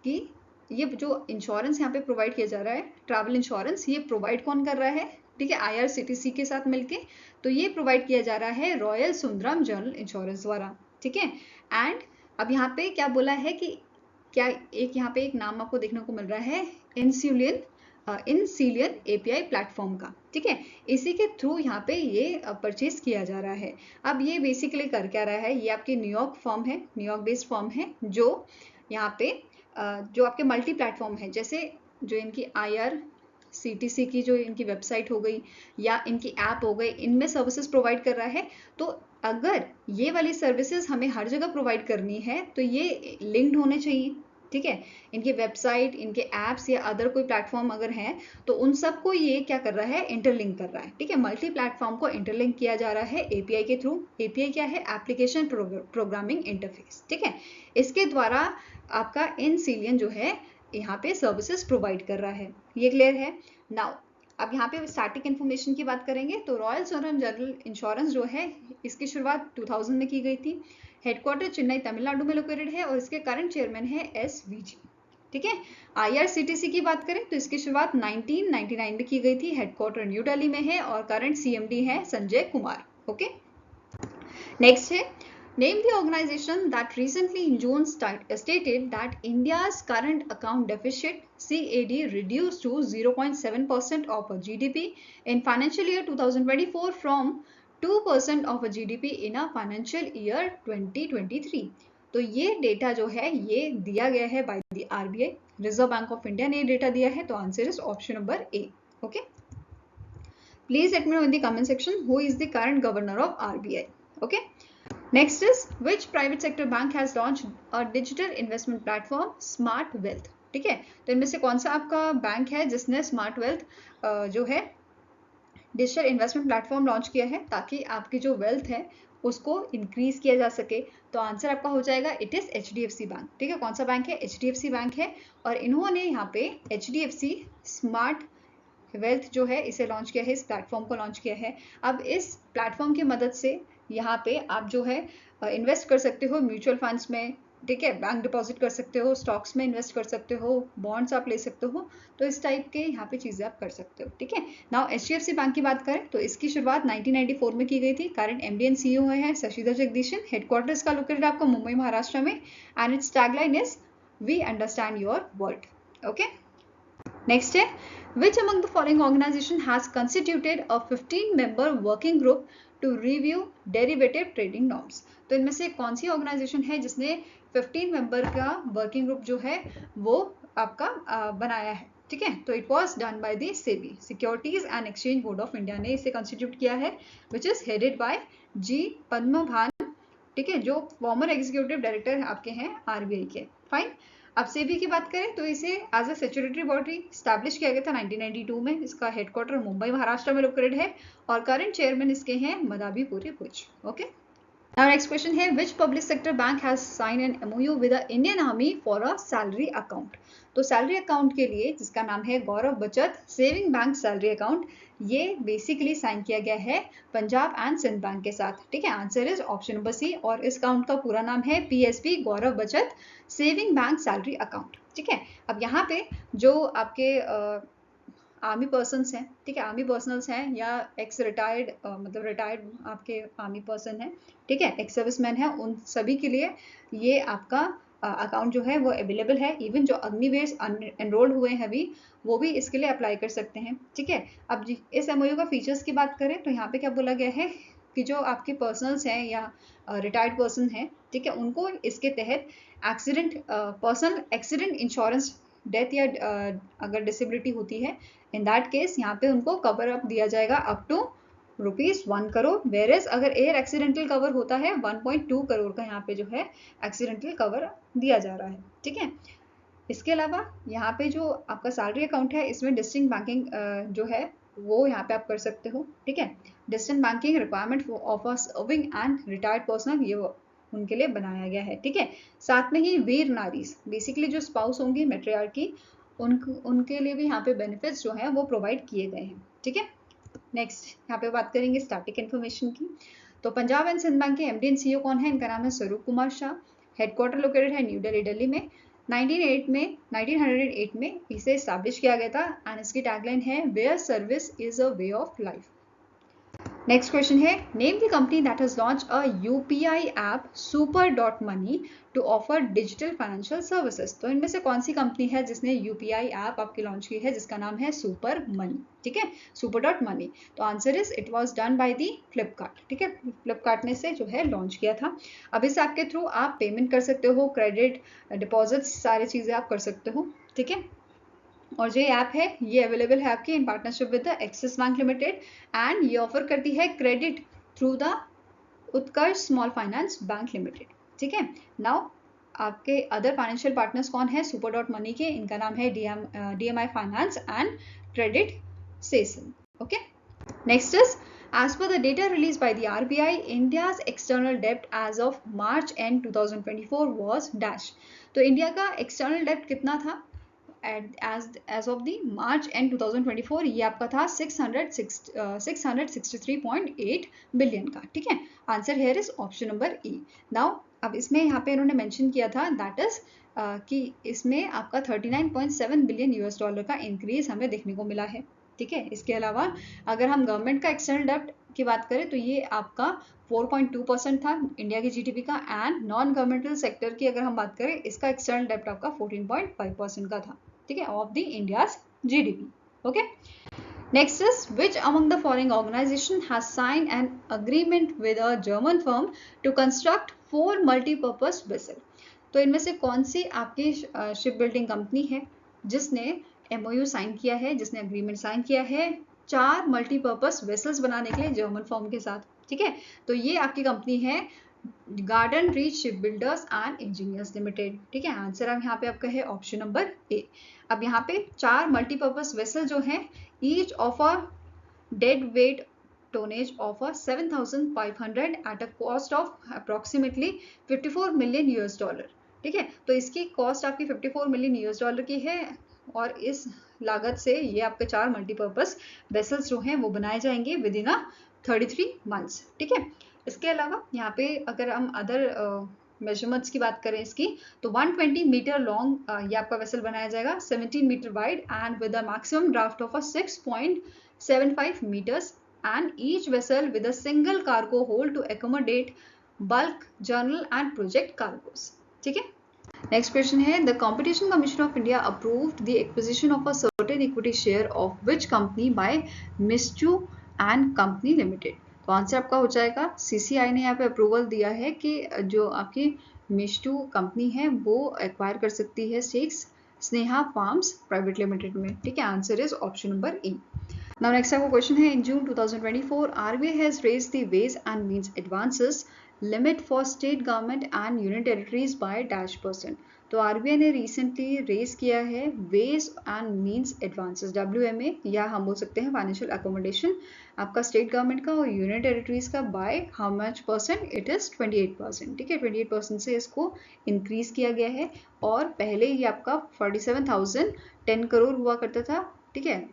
कि ये जो इंश्योरेंस यहाँ पे प्रोवाइड किया जा रहा है, ट्रैवल इंश्योरेंस, ये प्रोवाइड कौन कर रहा है? ठीक है, आईआरसीटीसी के साथ मिलके, तो ये प्रोवाइड किया जा रहा है रॉयल सुंदरम जनरल इंश्योरेंस द्वारा, ठीक है। एंड अब यहाँ पे क्या बोला है कि क्या एक यहाँ पे एक नाम आपको देखने को मिल रहा है इनसिलियन एपीआई प्लेटफॉर्म का, ठीक है, इसी के थ्रू यहाँ पे ये परचेज किया जा रहा है। अब ये बेसिकली कर क्या रहा है? ये आपकी न्यूयॉर्क फर्म है, न्यूयॉर्क बेस्ड फर्म है, जो यहाँ पे जो आपके मल्टी प्लेटफॉर्म है, जैसे जो इनकी CTC की जो इनकी वेबसाइट हो गई या इनकी ऐप हो गई, इनमें सर्विसेज प्रोवाइड कर रहा है। तो अगर ये वाली सर्विसेज हमें हर जगह प्रोवाइड करनी है तो ये लिंक्ड होने चाहिए, ठीक है। इनकी वेबसाइट, इनके एप्स या अदर कोई प्लेटफॉर्म अगर हैं तो उन सबको ये क्या कर रहा है, इंटरलिंक कर रहा है, ठीक है। मल्टी प्लेटफॉर्म को इंटरलिंक किया जा रहा है API के थ्रू। API क्या है, एप्लीकेशन प्रोग्रामिंग इंटरफेस, ठीक है। इसके द्वारा आपका इनसिलियन जो है यहाँ पे सर्विसेज प्रोवाइड कर रहा है। ये क्लियर है। नाउ अब यहाँ पे स्टैटिक इन्फॉर्मेशन की बात करेंगे तो रॉयल सोनम जनरल इंश्योरेंस जो है इसकी शुरुआत 2000 में की गई थी। हेडक्वार्टर चेन्नई तमिलनाडु में लोकेटेड है और इसके करंट चेयरमैन है SVG, ठीक है। IRCTC की बात करें तो इसकी शुरुआत 1999 में की गई थी। हेडक्वार्टर न्यू दिल्ली में है और करंट CMD है संजय कुमार। ओके, नेक्स्ट है name the organization that recently in June stated that India's current account deficit CAD reduced to 0.7% of a GDP in financial year 2024 from 2% of a GDP in a financial year 2023। तो ये data जो है ये दिया गया है by the RBI, reserve bank of India ने data दिया है। तो answer is option number A। Okay, please let me know in the comment section who is the current governor of RBI। Okay, next is which private sector bank has launched a digital investment platform smart wealth, ठीक है। तो इनमें से कौन सा आपका bank है जिसने स्मार्ट वेल्थ जो है डिजिटल इन्वेस्टमेंट प्लेटफॉर्म लॉन्च किया है ताकि आपकी जो वेल्थ है उसको इंक्रीज किया जा सके। तो आंसर आपका हो जाएगा इट इज HDFC बैंक, ठीक है। कौन सा बैंक है, HDFC बैंक है। और इन्होंने यहाँ पे HDFC स्मार्ट वेल्थ जो है इसे लॉन्च किया है, इस प्लेटफॉर्म को लॉन्च किया है। अब इस प्लेटफॉर्म की मदद से यहाँ पे आप जो है इन्वेस्ट कर सकते हो म्यूचुअल फंड्स में, ठीक है। बैंक डिपॉजिट कर सकते हो, स्टॉक्स में इन्वेस्ट कर सकते हो, बॉन्ड्स आप ले सकते हो। तो इस टाइप के यहाँ पे चीजें आप कर सकते हो, ठीक है। नाउ HDFC बैंक की बात करें तो इसकी शुरुआत 1994 में की गई थी। करंट MD एंड CEO है शशिधर जगदीशन। हेडक्वार्टर इसका लोकेटेड आपको मुंबई महाराष्ट्र में and its tagline is we understand your world. Okay, next है which among the following organization has constituted a 15-member working group to review derivative trading norms। तो इनमें से कौन सी organisation है जिसने 15 मेंबर का वर्किंग ग्रुप जो है वो आपका बनाया है, ठीक है। तो it was done by the SEBI, securities and exchange board of India ने इसे कंस्टिट्यूट किया है, which is headed by G पद्मभान, ठीक है, जो फॉर्मर एग्जीक्यूटिव डायरेक्टर आपके हैं RBI के। फाइन। अब SEBI की बात करें तो इसे as a statutory body establish किया गया था 1992 में। इसका हेडक्वार्टर मुंबई महाराष्ट्र में लोकेटेड है और करंट चेयरमैन इसके हैं Madhabi Puri Buch. Okay, now next question है which public sector bank has sign an MOU with the Indian army for a salary account. तो सैलरी अकाउंट के लिए जिसका नाम है Gaurav Bachat saving bank salary account, ये बेसिकली साइन किया गया है पंजाब एंड सिंध बैंक के साथ, ठीक है। Answer is option number C और इस अकाउंट का पूरा नाम है PSB गौरव Bachat saving bank salary account, ठीक है। अब यहाँ पे जो आपके आर्मी पर्सनस हैं, ठीक है, आर्मी पर्सनल्स हैं या एक्स रिटायर्ड मतलब रिटायर्ड आपके आर्मी पर्सन है, ठीक है, एक्स सर्विसमैन है, उन सभी के लिए ये आपका अकाउंट जो है वो अवेलेबल है। इवन जो अग्निवीर एनरोल्ड हुए हैं अभी वो भी इसके लिए अप्लाई कर सकते हैं, ठीक है। अब इस MOU का फीचर्स की बात करें तो यहाँ पे क्या बोला गया है कि जो आपके पर्सनल्स हैं या रिटायर्ड पर्सन हैं, ठीक है, उनको इसके तहत accident personal accident insurance death या अगर डिसेबिलिटी होती है इन दैट केस यहाँ पे उनको कवर अप दिया जाएगा अप टू ₹1 करोड़। वेरेज अगर एयर एक्सीडेंटल कवर होता है 1.2 करोड़ का यहाँ पे जो है एक्सीडेंटल कवर दिया जा रहा है, ठीक है। इसके अलावा यहाँ पे जो आपका सैलरी अकाउंट है इसमें डिस्टिंक्ट बैंकिंग जो है वो यहाँ पे आप कर सकते हो, ठीक है। Distant banking requirement of a serving and retired person ये उनके लिए बनाया गया है, ठीक है। साथ में ही वीर नारीज बेसिकली जो स्पाउस होंगी मेट्रियार्क की उनके लिए भी यहाँ पे बेनिफिट्स जो हैं वो प्रोवाइड किए गए हैं, ठीक है। नेक्स्ट यहाँ पे बात करेंगे स्टैटिक इन्फॉर्मेशन की। तो पंजाब एंड सिंध बैंक के MD एंड CEO कौन है, इनका नाम है स्वरूप कुमार शाह। हेडक्वार्टर लोकेटेड है न्यू दिल्ली में। 1908 में इसे स्टैब्लिश किया गया था एंड इसकी टैगलाइन है where service is a way of life. Next question है name the company that has launch a UPI app super.money to offer digital financial services. तो इनमें से कौन सी कंपनी है जिसने UPI ऐप आपकी लॉन्च की है जिसका नाम है सुपर मनी, ठीक है, super.money। तो answer is it was done by the Flipkart, ठीक है, फ्लिपकार्ट ने से जो है लॉन्च किया था। अब इस ऐप के थ्रू आप पेमेंट कर सकते हो, क्रेडिट डिपॉजिट सारी चीजें आप कर सकते हो, ठीक है। और जो ये ऐप है ये अवेलेबल है आपके in partnership with the axis bank limited and ये ऑफर करती है credit through the Utkarsh small finance bank limited. ठीक है, नाउ आपके अदर फाइनेंशियल पार्टनर्स कौन है सुपर डॉट मनी के, इनका नाम है DMI finance and credit session. Okay, next is as per the data released by the RBI, India's external debt as of March end 2024 was dash। तो India का external डेप्ट कितना था as of the March end 2024? ये आपका था 663.8 billion का। ठीक है, answer here is option number E. Now अब इसमें यहाँ पे इन्होंने मेंशन किया था दैट इज कि इसमें आपका 39.7 बिलियन US डॉलर का इंक्रीज हमें देखने को मिला है। ठीक है, इसके अलावा अगर हम गवर्नमेंट का एक्सटर्नल डेप्ट की बात करें तो ये आपका 4.2% था इंडिया की जीडीपी का, एंड नॉन गवर्नमेंटल सेक्टर की अगर हम बात करें इसका एक्सटर्नल डेप्ट आपका 14.5% का था। ठीक है, of the India's GDP. Okay, next is which among the following organisation has sign an agreement with a German firm to construct 4 multipurpose vessel. तो इनमें से कौन सी आपकी शिप बिल्डिंग कंपनी है जिसने MOU साइन किया है, जिसने अग्रीमेंट साइन किया है 4 मल्टीपर्पज वेसल्स बनाने के लिए जर्मन फर्म के साथ। ठीक है, तो ये आपकी कंपनी है garden reach ship builders and engineers limited. ठीक है, आंसर अब यहाँ पे आपका है ऑप्शन नंबर ए। अब यहाँ पे 4 मल्टीपर्पज वेसल जो है each of a dead weight tonnage of a 7,500 at a cost of approximately 54 million US dollar. ठीक है, तो इसकी कॉस्ट आपकी 54 मिलियन US डॉलर की है और इस लागत से ये आपके 4 मल्टीपर्पज वेसल्स जो हैं वो बनाए जाएंगे विद इन 33 मंथ्स। ठीक है, इसके अलावा यहाँ पे अगर हम अदर मेजरमेंट्स की बात करें इसकी तो 120 मीटर लॉन्ग ये आपका वेसल बनाया जाएगा, 17 meter wide and with a maximum draft of 6.75 meters and each vessel with a single cargo hold to accommodate bulk, general and project cargos। ठीक है, नेक्स्ट क्वेश्चन है the competition commission of India approved the acquisition of a certain equity share of which company by Mitsui and company limited. तो answer आपका हो जाएगा CCI ने यहाँ पे अप्रूवल दिया है कि जो आपकी मिस्टू कंपनी है वो एक्वायर कर सकती है stakes Sneha farms private limited में। ठीक है, answer is option number E. Now next आपका क्वेश्चन है इन जून 2024 RBI has raised the ways and means advances limit for state government and union territories by %। तो RBI ने रिसेंटली रेज किया है ways and means advances WMA, या हम बोल सकते हैं फाइनेंशियल अकोमोडेशन आपका स्टेट गवर्नमेंट का और यूनियन टेरिटरीज का by how much percent? It is 28%। ठीक है, 28% से इसको इंक्रीज किया गया है और पहले ये आपका 47,010 करोड़ हुआ करता था। ठीक है,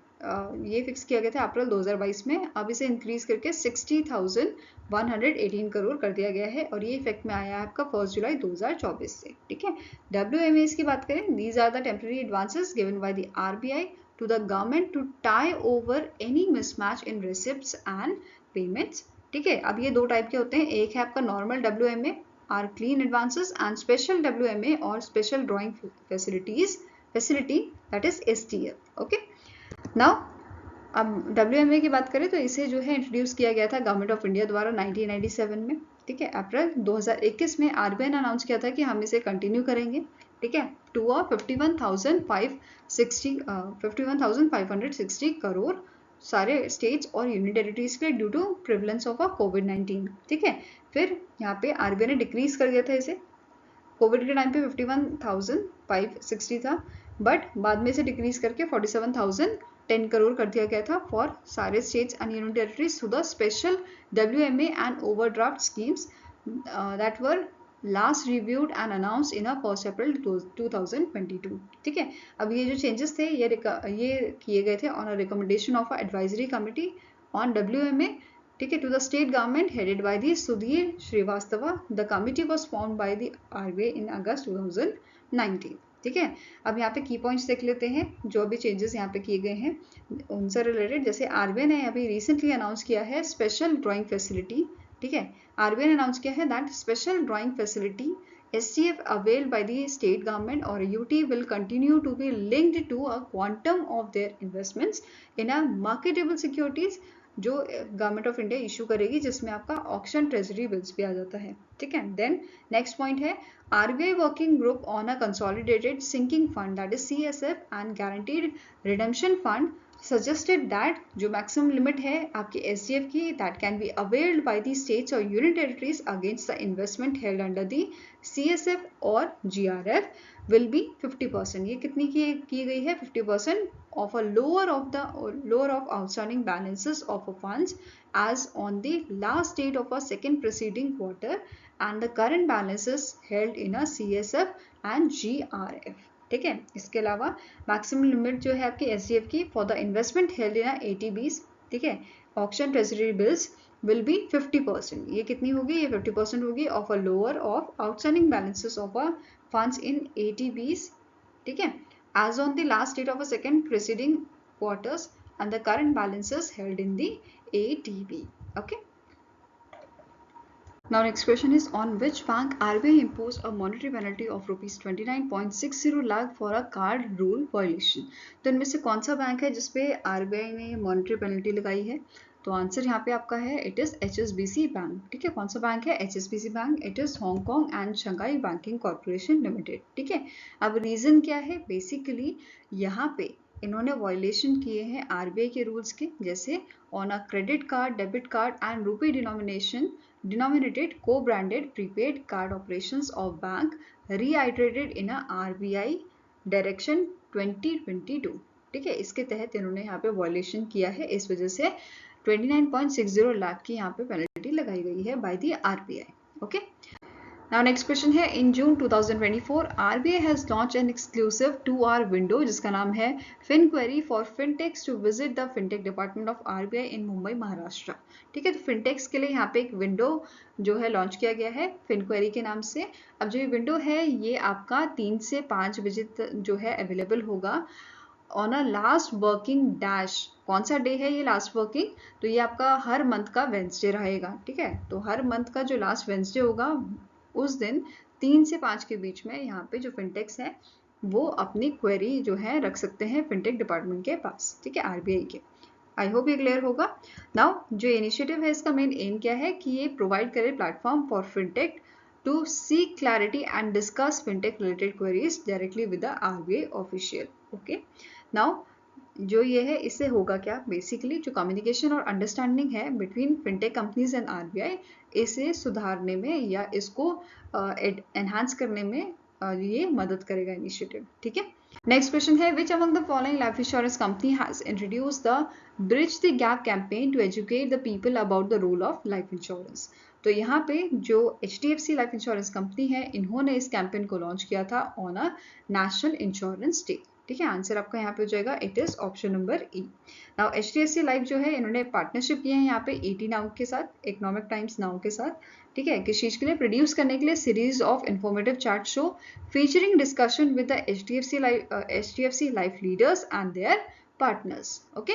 ये फिक्स किया गया था अप्रैल 2022 में, अब इसे इंक्रीज करके 60,118 करोड़ कर दिया गया है और ये इफेक्ट में आया है आपका 1 जुलाई 2024 से। ठीक है, WMAs की बात करें these are the temporary advances given by the RBI to the government to tie over any mismatch in receipts and payments. ठीक है, अब ये दो टाइप के होते हैं, एक है आपका normal WMA are clean advances and special WMA और special drawing facility that is STF। Okay, now अब WMA की बात करें तो इसे जो है इंट्रोड्यूस किया गया था गवर्नमेंट ऑफ इंडिया द्वारा 1997 में। ठीक है, अप्रैल 2021 में RBI ने अनाउंस किया था कि हम इसे कंटिन्यू करेंगे। ठीक है, टू 51,560 करोड़ सारे स्टेट्स और यूनियन टेरिटरीज के due to prevalence of COVID-19। ठीक है, फिर यहाँ पे RBI ने डिक्रीज कर दिया था इसे, कोविड के टाइम पे 51,560 था बट बाद में इसे डिक्रीज करके 47,010 करोड़ कर दिया गया था फॉर सारे states and union territories through the special WMA and overdraft schemes that were last reviewed and announced in 1 अप्रैल 2022। ठीक है, अब ये जो चेंजेस थे ये किए गए थे on a recommendation of advisory committee on WMA। ठीक है, to the state government headed by the Sudhir Srivastava. The committee was formed by the RBI in August 2019। ठीक है, अब यहाँ पे की पॉइंट्स देख लेते हैं जो भी चेंजेस यहाँ पे किए गए हैं उनसे रिलेटेड। जैसे RBI ने अभी रिसेंटली अनाउंस किया है स्पेशल ड्राइंग फैसिलिटी। ठीक है, RBI ने अनाउंस किया है that special drawing facility STF availed by the state government or UT will continue to be linked to a quantum of their investments in a marketable securities जो government of India issue करेगी, जिसमें आपका auction treasury bills भी आ जाता है, ठीक है। Then next point है RBI working group on a consolidated sinking fund that is CSF and guaranteed redemption fund suggested that जो मैक्सिमम लिमिट है आपकी SGF की that can be availed by the states or union territories against the investment held under the CSF or GRF will be 50%। ये कितनी की गई है? 50% of a lower of outstanding balances of a funds as on the last date of a second preceding quarter and the current balances held in a CSF and GRF, ठीक है। इसके अलावा maximum limit जो है आपकी SGF की for the investment held in ATBs, ठीक है, auction treasury bills will be 50%। ये कितनी होगी? ये 50% होगी of a lower of outstanding balances of a funds in ATBs, ठीक है, as on the last date of a second preceding quarters and the current balances held in the ATB, okay. Now next question is, on which bank RBI imposed a monetary penalty of rupees 29.60 lakh for a card rule violation? तो इनमें से कौन सा bank है जिसपे RBI ने monetary penalty लगाई है? तो आंसर यहाँ पे आपका है इट इज HSBC बैंक, ठीक है। कौन सा बैंक है? HSBC bank. It is Hong Kong and Shanghai banking corporation limited, ठीक है। अब रीजन क्या है? बेसिकली यहाँ पे इन्होंने वायलेशन किए हैं RBI के रूल्स के, जैसे on a credit card, debit card and rupee denominated co-branded prepaid card operations of bank reiterated in a RBI Direction 2022, ठीक है। इसके तहत इन्होंने यहाँ पे वायलेशन किया है, इस वजह से 29.60 लाख की यहाँ पे पेनल्टी लगाई गई है by the RBI, okay. Now next question है, in June 2024 RBI has launched an exclusive 2-hour window जिसका नाम है FinQuery for fintechs to visit the fintech department of RBI in Mumbai, Maharashtra, ठीक है। तो फिनटेक्स के लिए यहाँ पे एक विंडो जो है लॉन्च किया गया है FinQuery के नाम से। अब जो ये विंडो है ये आपका 3 से 5 बजे जो है अवेलेबल होगा on a last working dash. कौन सा डे है ये लास्ट वर्किंग? तो ये आपका हर मंथ का वेंसडे रहेगा, ठीक है। तो हर मंथ का जो लास्ट वेंसडे होगा उस दिन 3 से 5 के बीच में यहाँ पे जो फिनटेक्स है वो अपनी क्वेरी जो है रख सकते हैं फिनटेक डिपार्टमेंट के पास, ठीक है, RBI के। आई होप ये क्लियर होगा। नाउ जो इनिशिएटिव है इसका मेन एम क्या है कि ये प्रोवाइड करे platform for fintech to seek clarity and discuss fintech related queries directly with the RBI official, okay. Now जो ये है इससे होगा क्या? बेसिकली जो कम्युनिकेशन और अंडरस्टैंडिंग है between fintech companies and RBI, इसे सुधारने में या इसको एनहांस करने में ये मदद करेगा इनिशिएटिव, ठीक है। नेक्स्ट क्वेश्चन है, which among the following life insurance company has introduced the bridge the gap campaign to educate the people about the role of life insurance? तो यहाँ पे जो HDFC लाइफ इंश्योरेंस कंपनी है इन्होंने इस कैंपेन को launch किया था on a national insurance day, ठीक है। आंसर आपका यहाँ पे हो जाएगा it is option number E। Now HDFC life जो है इन्होंने पार्टनरशिप किया है यहाँ पे ET नाउ के साथ, इकोनॉमिक टाइम्स नाउ के साथ, ठीक है। किस चीज के लिए? प्रोड्यूस करने के लिए series of informative chart show featuring discussion with the HDFC life leaders and there partners, okay.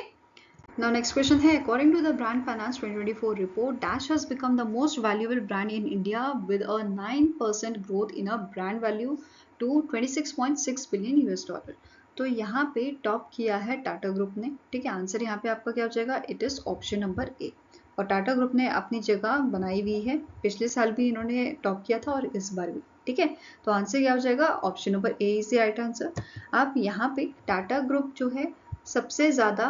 Now next question है, according to the Brand Finance 2024 report, Dash has become the most valuable brand in India with a 9% growth in a brand value to $26.6 billion। तो यहाँ पे top किया है Tata group ने, ठीक है। Answer यहाँ पे आपका क्या हो जाएगा? It is option number A। और टाटा ग्रुप ने अपनी जगह बनाई हुई है, पिछले साल भी इन्होंने टॉप किया था और इस बार भी, ठीक है। तो आंसर क्या हो जाएगा? Option number A is the right answer. आप यहाँ पे टाटा ग्रुप जो है सबसे ज्यादा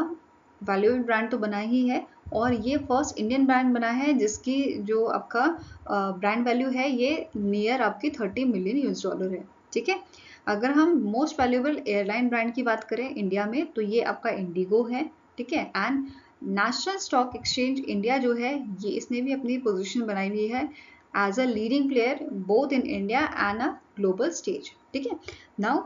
वैल्यूएबल ब्रांड तो बना ही है और ये फर्स्ट इंडियन ब्रांड बना है जिसकी जो आपका ब्रांड वैल्यू है ये नियर आपकी $30 मिलियन है, ठीक है। अगर हम मोस्ट वैल्यूएबल एयरलाइन ब्रांड की बात करें इंडिया में तो ये आपका इंडिगो है, ठीक है। And national stock exchange India जो है ये इसने भी अपनी पोजीशन बनाई हुई है as a leading player both in India and a global stage, ठीक है। नाउ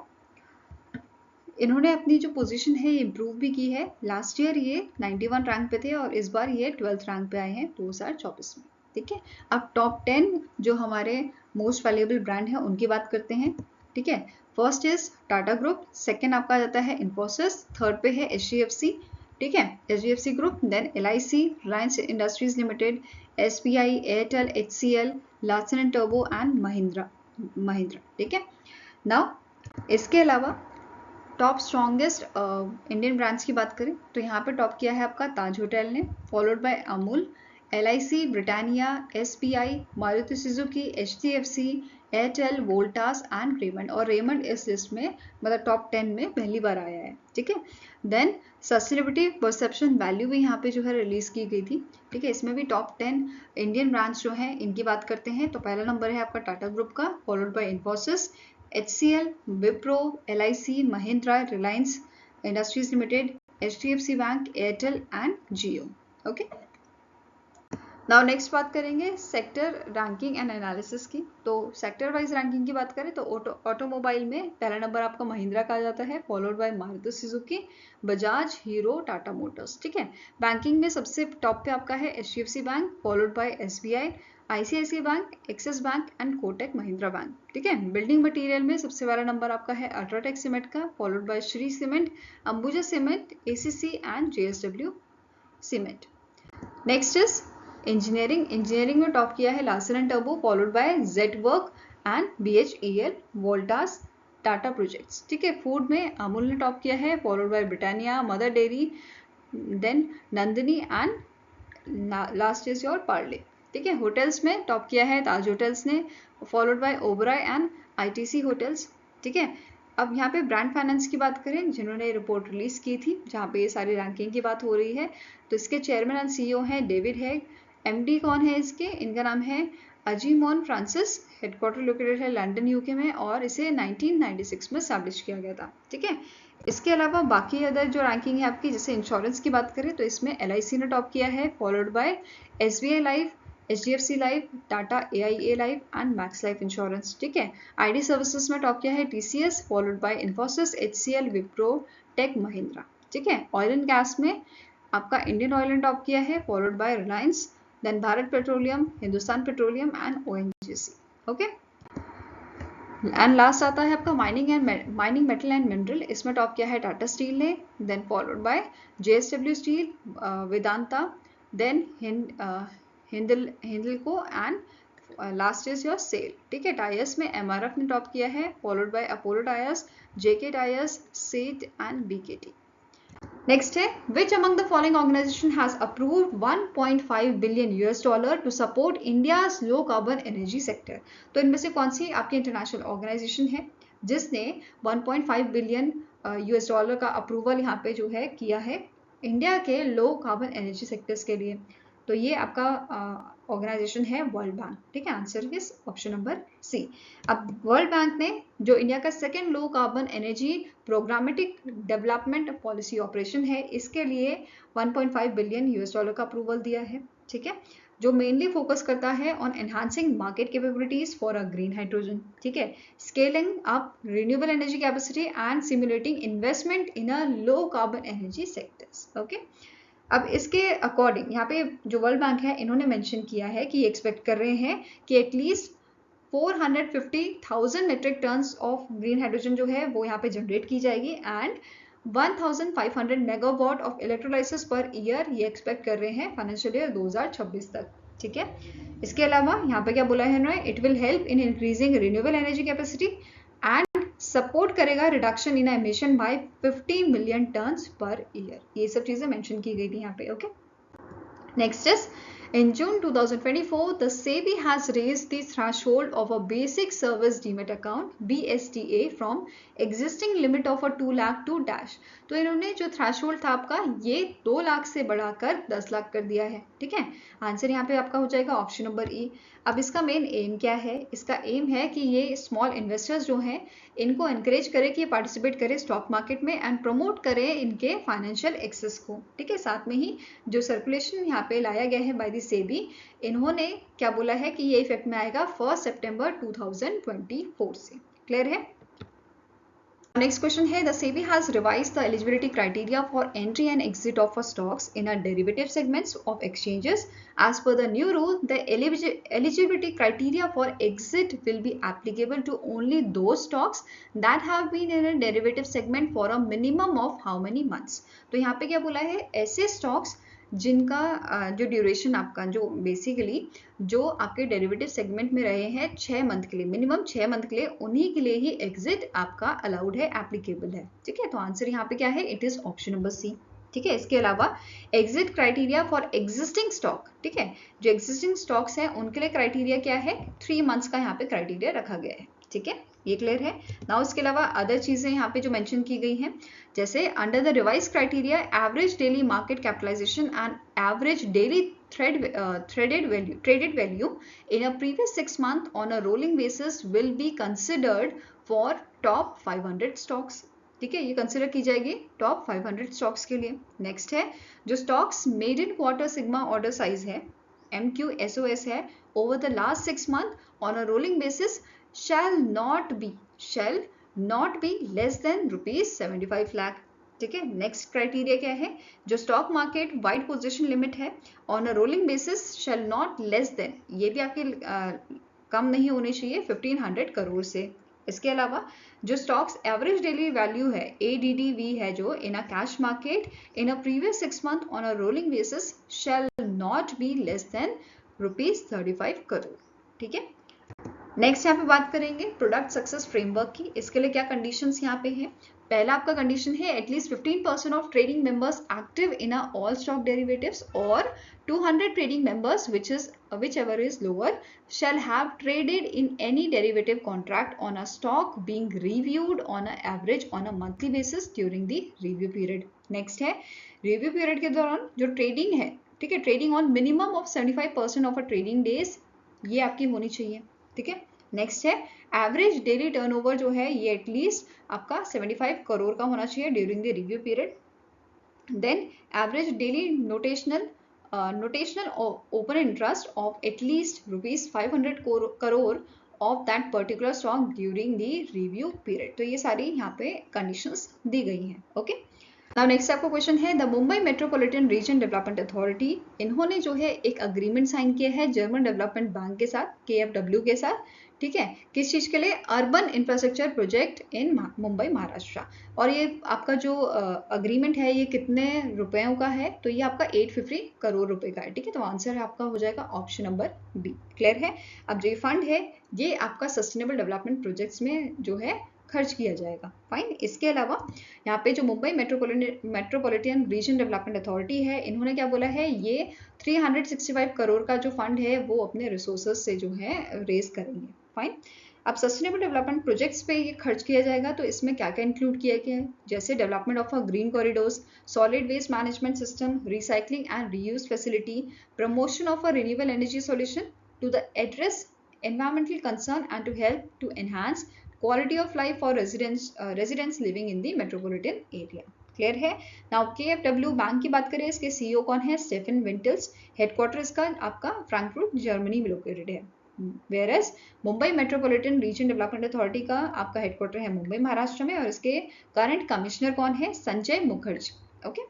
इन्होंने अपनी जो पोजीशन है ये इम्प्रूव भी की है। लास्ट ईयर ये 91 रैंक पे थे और इस बार ये 12th रैंक पे आए हैं 2024 में, ठीक है। अब टॉप 10 जो हमारे मोस्ट वैल्यूएबल ब्रांड हैं उनकी बात करते हैं, ठीक है। First is Tata group, second आपका जाता है इन्फोसिस, थर्ड पे है HDFC, ठीक है, HDFC group, then LIC, Reliance industries limited, SBI, Airtel, HCL, Larsen and टर्बो एंड महिंद्रा, ठीक है। नाउ इसके अलावा टॉप स्ट्रॉन्गेस्ट इंडियन ब्रांड्स की बात करें तो यहाँ पे टॉप किया है आपका ताज होटल ने, followed bye Amul, LIC, Britannia, SBI, Maruti Suzuki, HDFC, Airtel, Voltas and Raymond. और रेमंड इस लिस्ट में मतलब टॉप 10 में पहली बार आया है, ठीक है। देन सस्टेनेबिलिटी परसेप्शन वैल्यू भी यहाँ पे जो है रिलीज की गई थी, ठीक है। इसमें भी टॉप 10 इंडियन ब्रांड्स जो हैं इनकी बात करते हैं तो पहला नंबर है आपका टाटा ग्रुप का, followed by Infosys, HCL, Wipro, LIC, Mahindra, Reliance industries limited, HDFC bank, Airtel and Jio. Okay, now next बात करेंगे सेक्टर रैंकिंग एंड एनालिसिस की। तो सेक्टर वाइज रैंकिंग की बात करें तो ऑटोमोबाइल में पहला नंबर आपका महिंद्रा का आ जाता है, followed bye Maruti Suzuki, Bajaj, hero, Tata Motors, ठीक है। बैंकिंग में सबसे टॉप पे आपका है HDFC bank, followed by SBI, ICICI bank, axis bank and Kotak Mahindra bank, ठीक है। बिल्डिंग मटेरियल में सबसे पहला नंबर आपका है अल्ट्राटेक सीमेंट का, followed by Shree cement, Ambuja cement, ACC and JSW cement. Next is engineering में टॉप किया है लार्सन एंड टर्बो, followed by Zetwerk and BHEL, Voltas, Tata projects, ठीक है। फूड में अमूल ने टॉप किया है, followed by Britannia, mother dairy, then Nandini and last is your Parle, ठीक है। होटल्स में टॉप किया है ताज होटल्स ने, followed by Oberoi and ITC hotels, ठीक है। अब यहाँ पे ब्रांड फाइनेंस की बात करें जिन्होंने रिपोर्ट रिलीज की थी जहाँ पे ये सारी रैंकिंग की बात हो रही है, तो इसके चेयरमैन एंड CEO हैं डेविड हेग। MD कौन है इसके, इनका नाम है अजीमोन फ्रांसिस, हेडक्वार्टर लोकेटेड है लंदन UK में और इसे 1996 में स्टैब्लिश किया गया था, ठीक है। इसके अलावा बाकी अदर जो रैंकिंग है आपकी, जैसे इंश्योरेंस की बात करें तो इसमें LIC ने टॉप किया है, followed by SBI life, HDFC life, Tata AIA life and max life insurance, ठीक है। ID सर्विसेज में टॉप किया है TCS, followed by Infosys, HCL, Wipro, tech Mahindra, ठीक है। ऑयल एंड गैस में आपका इंडियन ऑयल ने टॉप किया है, followed by Reliance, then Bharat petroleum, Hindustan petroleum and ONGC, okay. And last आता है आपका माइनिंग मेटल एंड मिनरल, इसमें टॉप किया है टाटा स्टील ने, then followed by JSW steel, Vedanta, then Hindalco and last is your SAIL, ठीक है। टायर्स में MRF ने टॉप किया है, followed by Apollo tyres, JK tyres, CEAT and BKT। Next है which among the following organisation has approved $1.5 billion to support India's low carbon energy sector. तो इनमें से कौन सी आपकी इंटरनेशनल ऑर्गेनाइजेशन है जिसने $1.5 बिलियन का अप्रूवल यहाँ पे जो है किया है इंडिया के लो कार्बन एनर्जी सेक्टर्स के लिए। तो ये आपका ऑर्गेनाइजेशन है वर्ल्ड बैंक, ठीक है। Answer is option number C। अब वर्ल्ड बैंक ने जो इंडिया का सेकेंड लो carbon energy programmatic development policy operation है, इसके लिए $1.5 बिलियन का अप्रूवल दिया है, ठीक है, जो मेनली फोकस करता है on enhancing market capabilities for a green hydrogen, ठीक है, scaling up renewable energy capacity and simulating investment in a low carbon energy sectors, okay. अब इसके अकॉर्डिंग यहाँ पे जो वर्ल्ड बैंक है इन्होंने मेंशन किया है कि ये एक्सपेक्ट कर रहे हैं कि at least 450,000 metric tons of green hydrogen जो है वो यहाँ पे जनरेट की जाएगी एंड 1500 megawatt of electrolysis per year ये एक्सपेक्ट कर रहे हैं फाइनेंशियल ईयर 2026 तक, ठीक है। इसके अलावा यहाँ पे क्या बोला है इन्होंने, it will help in increasing renewable energy capacity and support करेगा reduction in emission by 50 million tonnes per year. ये सब चीजें मेंशन की गई थी यहाँ पे, okay. Next is in June 2024, the SEBI has raised the threshold of a basic service demat account BSDA from existing limit of a 2 lakh to dash। तो इन्होंने जो थ्रेशोल्ड था आपका ये 2 लाख से बढ़ाकर 10 लाख कर दिया है, ठीक है। आंसर यहाँ पे आपका हो जाएगा ऑप्शन नंबर E। अब इसका मेन एम क्या है, इसका एम है कि ये स्मॉल इन्वेस्टर्स जो हैं इनको एनकरेज करे कि ये पार्टिसिपेट करें स्टॉक मार्केट में एंड प्रमोट करें इनके फाइनेंशियल एक्सेस को, ठीक है। साथ में ही जो सर्कुलेशन यहाँ पे लाया गया है बाय द सेबी, इन्होंने क्या बोला है कि ये इफेक्ट में आएगा 1 सितंबर 2024 से। क्लियर है। नेक्स्ट क्वेश्चन है the SEBI has revised the eligibility criteria for entry and exit of a stocks in a derivative segments of exchanges as per the new rule the eligibility criteria for exit will be applicable to only those stocks that have been in a derivative segment for a minimum of how many months। तो यहाँ पे क्या बोला है, ऐसे stocks जिनका जो duration आपका जो बेसिकली जो आपके डेरिवेटिव सेगमेंट में रहे हैं 6 मंथ के लिए, मिनिमम 6 मंथ के लिए, उन्हीं के लिए ही एग्जिट आपका अलाउड है, एप्लीकेबल है। ठीक है, तो आंसर यहाँ पे क्या है, it is option number C. ठीक है, इसके अलावा exit criteria for existing stock, ठीक है, जो एग्जिस्टिंग स्टॉक्स हैं उनके लिए क्राइटेरिया क्या है, 3 मंथ्स का यहाँ पे क्राइटेरिया रखा गया है। ठीक है, ये क्लियर है ना। इसके अलावा अदर चीजें यहाँ पे जो मेंशन की गई हैं, जैसे under the revise criteria average daily market capitalization and average daily traded value in a previous 6 month on a rolling basis will be considered for top 500 stocks। ठीक है, ये कंसिडर की जाएगी टॉप 500 स्टॉक्स के लिए। नेक्स्ट है जो stocks median quarter sigma order size है, MQSOS है, over the last 6 month on a rolling basis shall not be less than ₹75 lakh. ठीक है, नेक्स्ट क्राइटेरिया क्या है, जो stock market wide position limit है on a rolling basis shall not less than, ये भी आपके कम नहीं होनी चाहिए 1500 करोड़ से। इसके अलावा जो स्टॉक्स एवरेज डेली वैल्यू है, ADDV है, जो in a cash market in a previous 6 month on a rolling basis shall not be less than ₹35 crore. ठीक है, नेक्स्ट यहाँ पे बात करेंगे प्रोडक्ट सक्सेस फ्रेमवर्क की। इसके लिए क्या कंडीशंस यहाँ पे हैं, पहला आपका कंडीशन है at least 15% of trading members active in all stock derivatives और 200 trading members which ever is lower shall have traded in any derivative contract on a stock being reviewed on a average on a monthly basis during the review period. Next है review period के दौरान जो trading है, ठीक है, trading on minimum of 75% of a trading days, ये आपकी होनी चाहिए। ठीक है, नेक्स्ट है एवरेज डेली टर्नओवर जो है ये एटलीस्ट आपका 75 करोड़ का होना चाहिए during the review period. Then average daily notional open interest of at least ₹500 crore of that particular stock during the review period. तो ये सारी यहाँ पे कंडीशंस दी गई हैं। ओके, नाउ नेक्स्ट आपका क्वेश्चन है the Mumbai metropolitan region development authority, इन्होंने जो है एक अग्रीमेंट साइन किया है जर्मन डेवलपमेंट बैंक के साथ, KfW के साथ। ठीक है, किस चीज के लिए, urban infrastructure project in Mumbai Maharashtra. और ये आपका जो अग्रीमेंट है ये कितने रुपयों का है, तो ये आपका 850 करोड़ रुपए का है। ठीक है, तो आंसर आपका हो जाएगा ऑप्शन नंबर बी। क्लियर है, अब जो फंड है ये आपका सस्टेनेबल डेवलपमेंट प्रोजेक्ट्स में जो है खर्च किया जाएगा। फाइन, इसके अलावा यहाँ पे जो Mumbai metropolitan region development authority है, इन्होंने क्या बोला है, ये 365 करोड़ का जो फंड है वो अपने रिसोर्सेज से जो है रेज करेंगे। फाइन, अब सस्टेनेबल डेवलपमेंट प्रोजेक्ट्स पे ये खर्च किया जाएगा, तो इसमें क्या क्या इंक्लूड किया गया है, जैसे development of a green corridors, solid waste management system, recycling and reuse facility, promotion of a renewable energy solution to the address environmental concern and to help to enhance quality of life for residents living in the metropolitan area। Clear है। Now KfW bank की बात करें, इसके CEO कौन है, Stephen विंटल्स, headquarter इसका आपका Frankfurt Germany में लोकेटेड है। Whereas Mumbai metropolitan region development authority का आपका हेडक्वार्टर है मुंबई महाराष्ट्र में, और इसके करंट कमिश्नर कौन है, संजय मुखर्जी। ओके,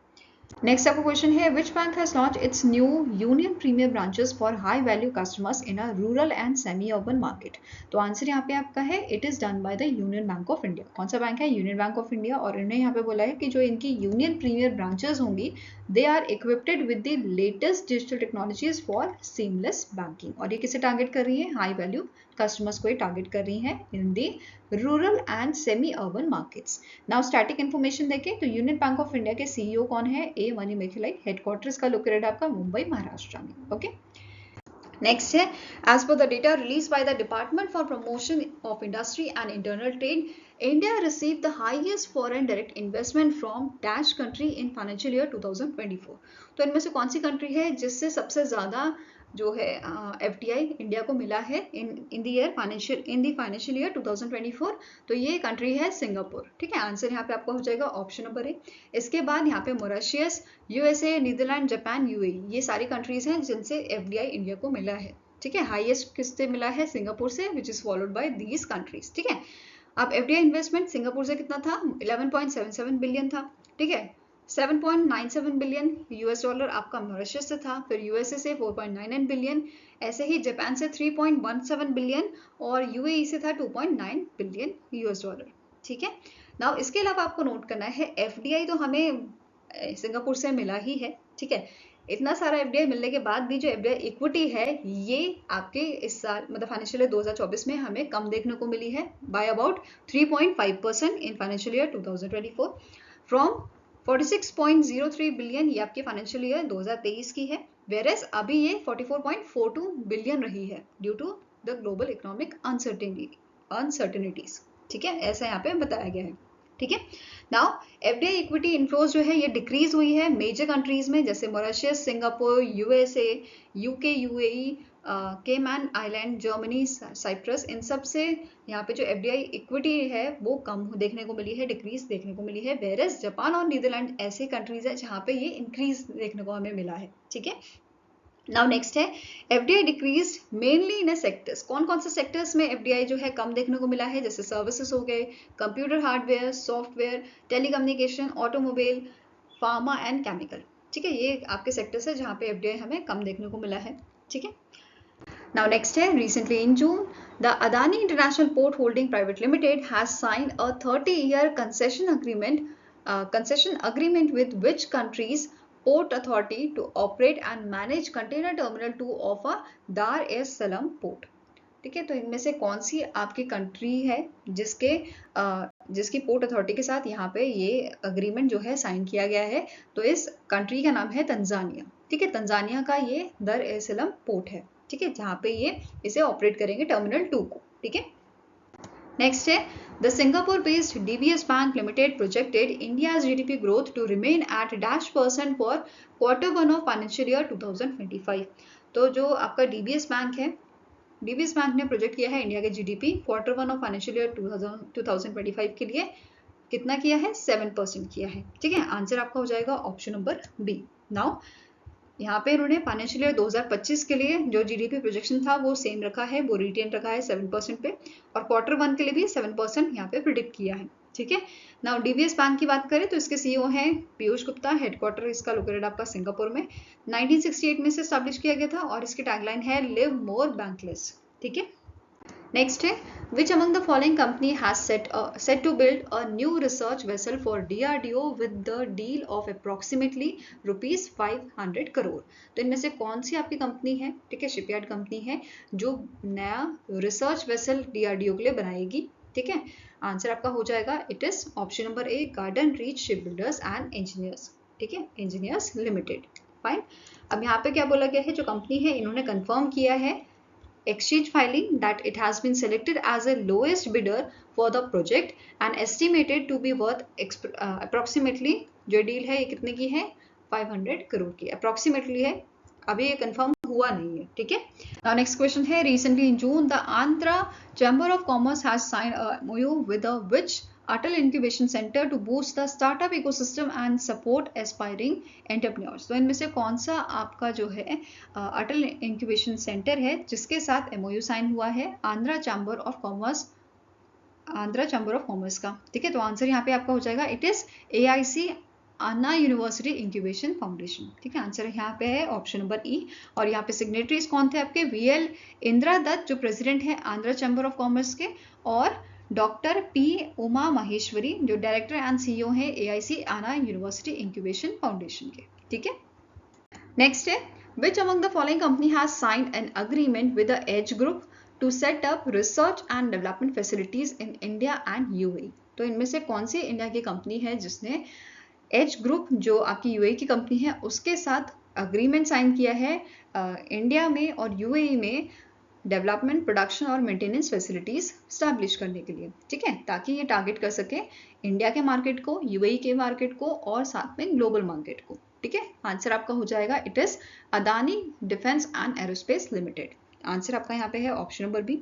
नेक्स्ट आपका क्वेश्चन है which bank has launch its new union premier branches for high value customers in a rural and semi urban market. तो आंसर यहाँ पे आपका है it is done by the union bank of India. कौन सा bank है, union bank of India. और इन्होंने यहाँ पे बोला है कि जो इनकी यूनियन प्रीमियर ब्रांचेस होंगी they are equipped with the latest digital technologies for seamless banking. और ये किसे टारगेट कर रही है, हाई वैल्यू कस्टमर्स को टारगेट कर रही है in the rural and semi urban markets. Now static information देखें तो यूनियन बैंक ऑफ इंडिया के CEO कौन है, A मनी मेखलाई, हेडक्वार्टर्स का लोकेटेड आपका मुंबई महाराष्ट्र में। ओके, नेक्स्ट है as per the data release by the department for promotion of industry and internal trade, India receive the highest foreign direct investment from dash country in financial year 2024। तो इनमें से कौन सी country है जिससे सबसे ज्यादा जो है FDI इंडिया को मिला है इन द फाइनेंशियल ईयर 2024, तो ये कंट्री है सिंगापुर। ठीक है, आंसर यहाँ पे आपका हो जाएगा ऑप्शन नंबर ए। इसके बाद यहाँ पे Mauritius, USA, Netherland, Japan, UAE, ये सारी कंट्रीज हैं जिनसे FDI इंडिया को मिला है। ठीक है, हाईएस्ट किससे मिला है, सिंगापुर से, which is followed by these countries. ठीक है, अब FDI इन्वेस्टमेंट सिंगापुर से कितना था, 11.77 बिलियन था। ठीक है, 7.97 बिलियन $, आपका मॉरिशस से था, फिर USA से 4.99 बिलियन, ऐसे ही जापान से 3.17 बिलियन और UAE से था 2.9 बिलियन $। ठीक है, नाउ इसके अलावा आपको नोट करना है FDI तो हमें सिंगापुर से मिला ही है। ठीक है, इतना सारा एफडीआई मिलने के बाद भी जो एफडीआई इक्विटी है ये आपके इस साल मतलब फाइनेंशियल ईयर 2024 में हमें कम देखने को मिली है by about 3.5% in financial year 2024 from 46.03 billion ये आपके फाइनेंशियल ईयर 2023 की है, वेरेस अभी ये 44.42 बिलियन रही है due to the global economic uncertainties. ठीक है, ऐसा यहाँ पे बताया गया है। ठीक है, नाउ एफडीआई इक्विटी इनफ्लोज जो है ये डिक्रीज हुई है मेजर कंट्रीज में जैसे Mauritius, Singapore, USA, UK, UAE, Cayman island, Germany, Cyprus, इन सब से यहाँ पे जो एफडीआई इक्विटी है वो कम देखने को मिली है, डिक्रीज देखने को मिली है, वेरस जापान और नीदरलैंड ऐसे कंट्रीज है जहाँ पे ये इंक्रीज देखने को हमें मिला है। ठीक है, नाउ नेक्स्ट है एफडीआई डिक्रीज मेनली इन सेक्टर्स। कौन कौन से सेक्टर्स में एफडीआई जो है कम देखने को मिला है, जैसे सर्विसेज हो गए, computer hardware, software, telecommunication, automobile, pharma and chemical. ठीक है, ये आपके सेक्टर्स है जहाँ पे एफडीआई हमें कम देखने को मिला है। ठीक है, नाउ नेक्स्ट है recently in June the Adani international port holding private limited has signed a 30-year concession agreement with which countries Port Authority to operate and manage Container Terminal 2 of a Dar es Salaam port। ठीक है, तो इनमें से कौन सी आपकी country है जिसकी port authority के साथ यहाँ पे ये अग्रीमेंट जो है साइन किया गया है, तो इस कंट्री का नाम है तंजानिया। ठीक है, तंजानिया का ये दर ए सलाम पोर्ट है। ठीक है, जहाँ पे ये इसे ऑपरेट करेंगे टर्मिनल 2 को। ठीक है, नेक्स्ट है the Singapore based DBS bank limited projected India's GDP growth to remain at -% for Q1 of financial year 2025। तो जो आपका डीबीएस बैंक है, डीबीएस बैंक ने प्रोजेक्ट किया है इंडिया के GDP Q1 of financial year 2025 के लिए कितना किया है, 7% किया है। ठीक है, आंसर आपका हो जाएगा ऑप्शन नंबर बी। नाउ यहाँ पे इन्होंने फाइनेंशियल ईयर 2025 के लिए जो जीडीपी प्रोजेक्शन था वो सेम रखा है, वो रिटेन रखा है 7% पे, और Q1 के लिए भी 7% यहाँ पे प्रिडिक्ट किया है। ठीक है, नाउ डीबीएस बैंक की बात करें तो इसके सीईओ हैं पीयूष गुप्ता, हेडक्वार्टर इसका लोकेटेड आपका सिंगापुर में, 1968 में से स्टैब्लिश किया गया था और इसकी टैगलाइन है लिव मोर बैंकलेस। ठीक है, नेक्स्ट है which among the following company has set to build a new research vessel for DRDO with the deal of approximately rupees 500 crore. तो इनमें से कौन सी आपकी कंपनी है, ठीक है, शिपयार्ड कंपनी है जो नया रिसर्च वेसल डीआरडीओ के लिए बनाएगी। ठीक है, आंसर आपका हो जाएगा it is option number A garden reach ship builders and engineers. ठीक है, इंजीनियर्स लिमिटेड। फाइन, अब यहाँ पे क्या बोला गया है, जो कंपनी है इन्होंने कंफर्म किया है exchange filing that it has been selected as a lowest bidder for the project and estimated to be worth approximately, जो डील है ये कितने की है, 500 करोड़ की अप्रोक्सीमेटली है, अभी ये कंफर्म हुआ नहीं है। ठीक है, नाउ नेक्स्ट क्वेश्चन है recently in June the Andhra chamber of commerce has signed a MOU with which Atal Incubation Center to boost the startup ecosystem and support aspiring entrepreneurs। तो इनमें से कौन सा आपका जो है अटल इंक्यूबेशन सेंटर है जिसके साथ MOU साइन हुआ है आंध्रा चैम्बर ऑफ कॉमर्स का। ठीक है, तो आंसर यहाँ पे आपका हो जाएगा it is AIC Anna university incubation foundation. ठीक है, आंसर यहाँ पे है ऑप्शन नंबर ई। और यहाँ पे सिग्नेटरीज कौन थे आपके, VL इंदिरा दत्त जो प्रेसिडेंट है आंध्रा चैम्बर ऑफ कॉमर्स के, और डॉक्टर P उमा महेश्वरी जो डायरेक्टर एंड CEO है AIC अन्ना यूनिवर्सिटी इंक्यूबेशन फाउंडेशन के। ठीक है, नेक्स्ट है which among the following company has signed an agreement with the Edge Group to set up research and development facilities in India and UAE। तो इनमें से कौन सी India की कंपनी है जिसने एज ग्रुप जो आपकी UAE की कंपनी है उसके साथ अग्रीमेंट साइन किया है इंडिया में और UAE में डेवलपमेंट, प्रोडक्शन और मेंटेनेंस फैसिलिटीज स्टैब्लिश करने के लिए। ठीक है, ताकि ये टारगेट कर सके इंडिया के मार्केट को, UAE के मार्केट को और साथ में ग्लोबल मार्केट को। ठीक है, आंसर आपका हो जाएगा it is Adani defence and aerospace limited. Answer आपका यहाँ पे है ऑप्शन नंबर बी।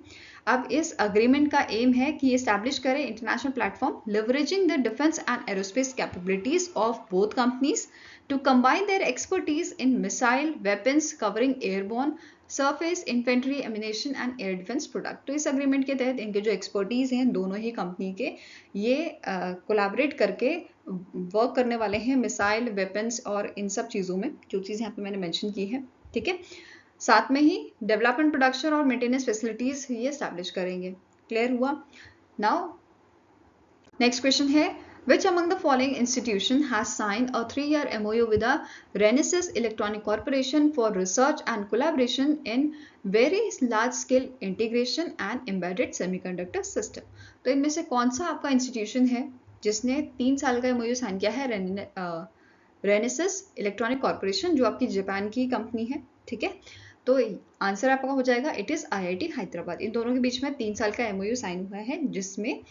अब इस अग्रीमेंट का एम है कि ये स्टैब्लिश करे international platform leveraging the defence and aerospace capabilities of both companies to combine their expertise in missile weapons covering airborne, surface, infantry, ammunition and air defence product. तो इस agreement के तहत इनके जो एक्सपर्टीज हैं दोनों ही कंपनी के, ये कोलैबोरेट करके वर्क करने वाले हैं मिसाइल, वेपन्स और इन सब चीज़ों में, जो चीज़ यहाँ पे मैंने मेंशन की है। ठीक है, साथ में ही डेवलपमेंट, प्रोडक्शन और मेंटेनेंस फैसिलिटीज ये एस्टैब्लिश करेंगे। क्लियर हुआ? नाउ नेक्स्ट क्वेश्चन है Which among the following institution has signed a 3-year MOU with the Renesas Electronic Corporation for research and collaboration in very large-scale integration and embedded semiconductor system? तो इनमें से कौन सा आपका institution है जिसने 3 साल का MOU साइन किया है? रेनेसस इलेक्ट्रॉनिक कॉर्पोरेशन, जो आपकी जापान की कंपनी है, ठीक है। तो आंसर आपका हो जाएगा इट इज IIT हैदराबाद। इन दोनों के बीच में 3 साल का MOU साइन हुआ है, जिसमें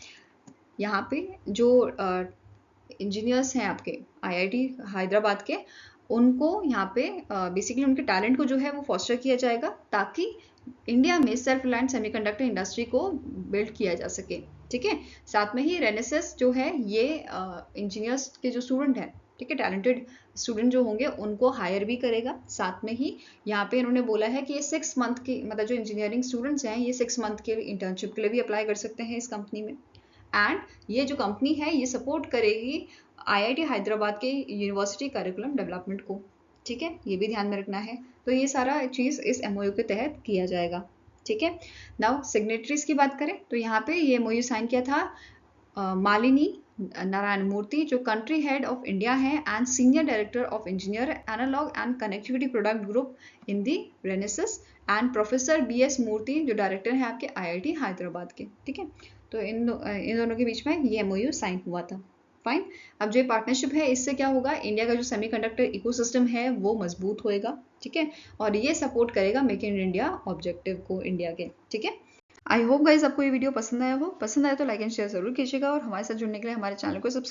यहाँ पे जो इंजीनियर्स हैं आपके IIT हैदराबाद के, उनको यहाँ पे बेसिकली उनके टैलेंट को जो है वो फॉस्टर किया जाएगा, ताकि इंडिया में सेल्फ रिलायंट सेमीकंडक्टर इंडस्ट्री को बिल्ड किया जा सके, ठीक है। साथ में ही रेनेसस जो है ये इंजीनियर्स के जो स्टूडेंट हैं, ठीक है, टैलेंटेड स्टूडेंट जो होंगे उनको हायर भी करेगा। साथ में ही यहाँ पे इन्होंने बोला है कि ये 6 मंथ की, मतलब जो इंजीनियरिंग स्टूडेंट्स हैं ये 6 मंथ के इंटर्नशिप के लिए भी अप्लाई कर सकते हैं इस कंपनी में। एंड ये जो कंपनी है ये सपोर्ट करेगी IIT हैदराबाद के यूनिवर्सिटी करिकुलम डेवलपमेंट को, ठीक है, ये भी ध्यान में रखना है। तो ये सारा चीज़ इस MOU के तहत किया जाएगा, ठीक है। नाउ सिग्नेटरीज की बात करें तो यहाँ पे ये MOU साइन किया था मालिनी नारायण मूर्ति, जो कंट्री हेड ऑफ इंडिया है and senior director of engineer analogue and connectivity product group in the Renesas, and professor BS Murthy, जो डायरेक्टर है आपके IIT हैदराबाद के, ठीक है। तो इन दोनों के बीच में ये MOU साइन हुआ था। फाइन। अब जो पार्टनरशिप है इससे क्या होगा, इंडिया का जो सेमीकंडक्टर इकोसिस्टम है वो मजबूत होएगा, ठीक है, और ये सपोर्ट करेगा मेक इन इंडिया ऑब्जेक्टिव को इंडिया के, ठीक है। आई होप गाइज आपको ये वीडियो पसंद आया हो। पसंद आया तो लाइक एंड शेयर जरूर कीजिएगा, और हमारे साथ जुड़ने के लिए हमारे चैनल को सब्सक्राइब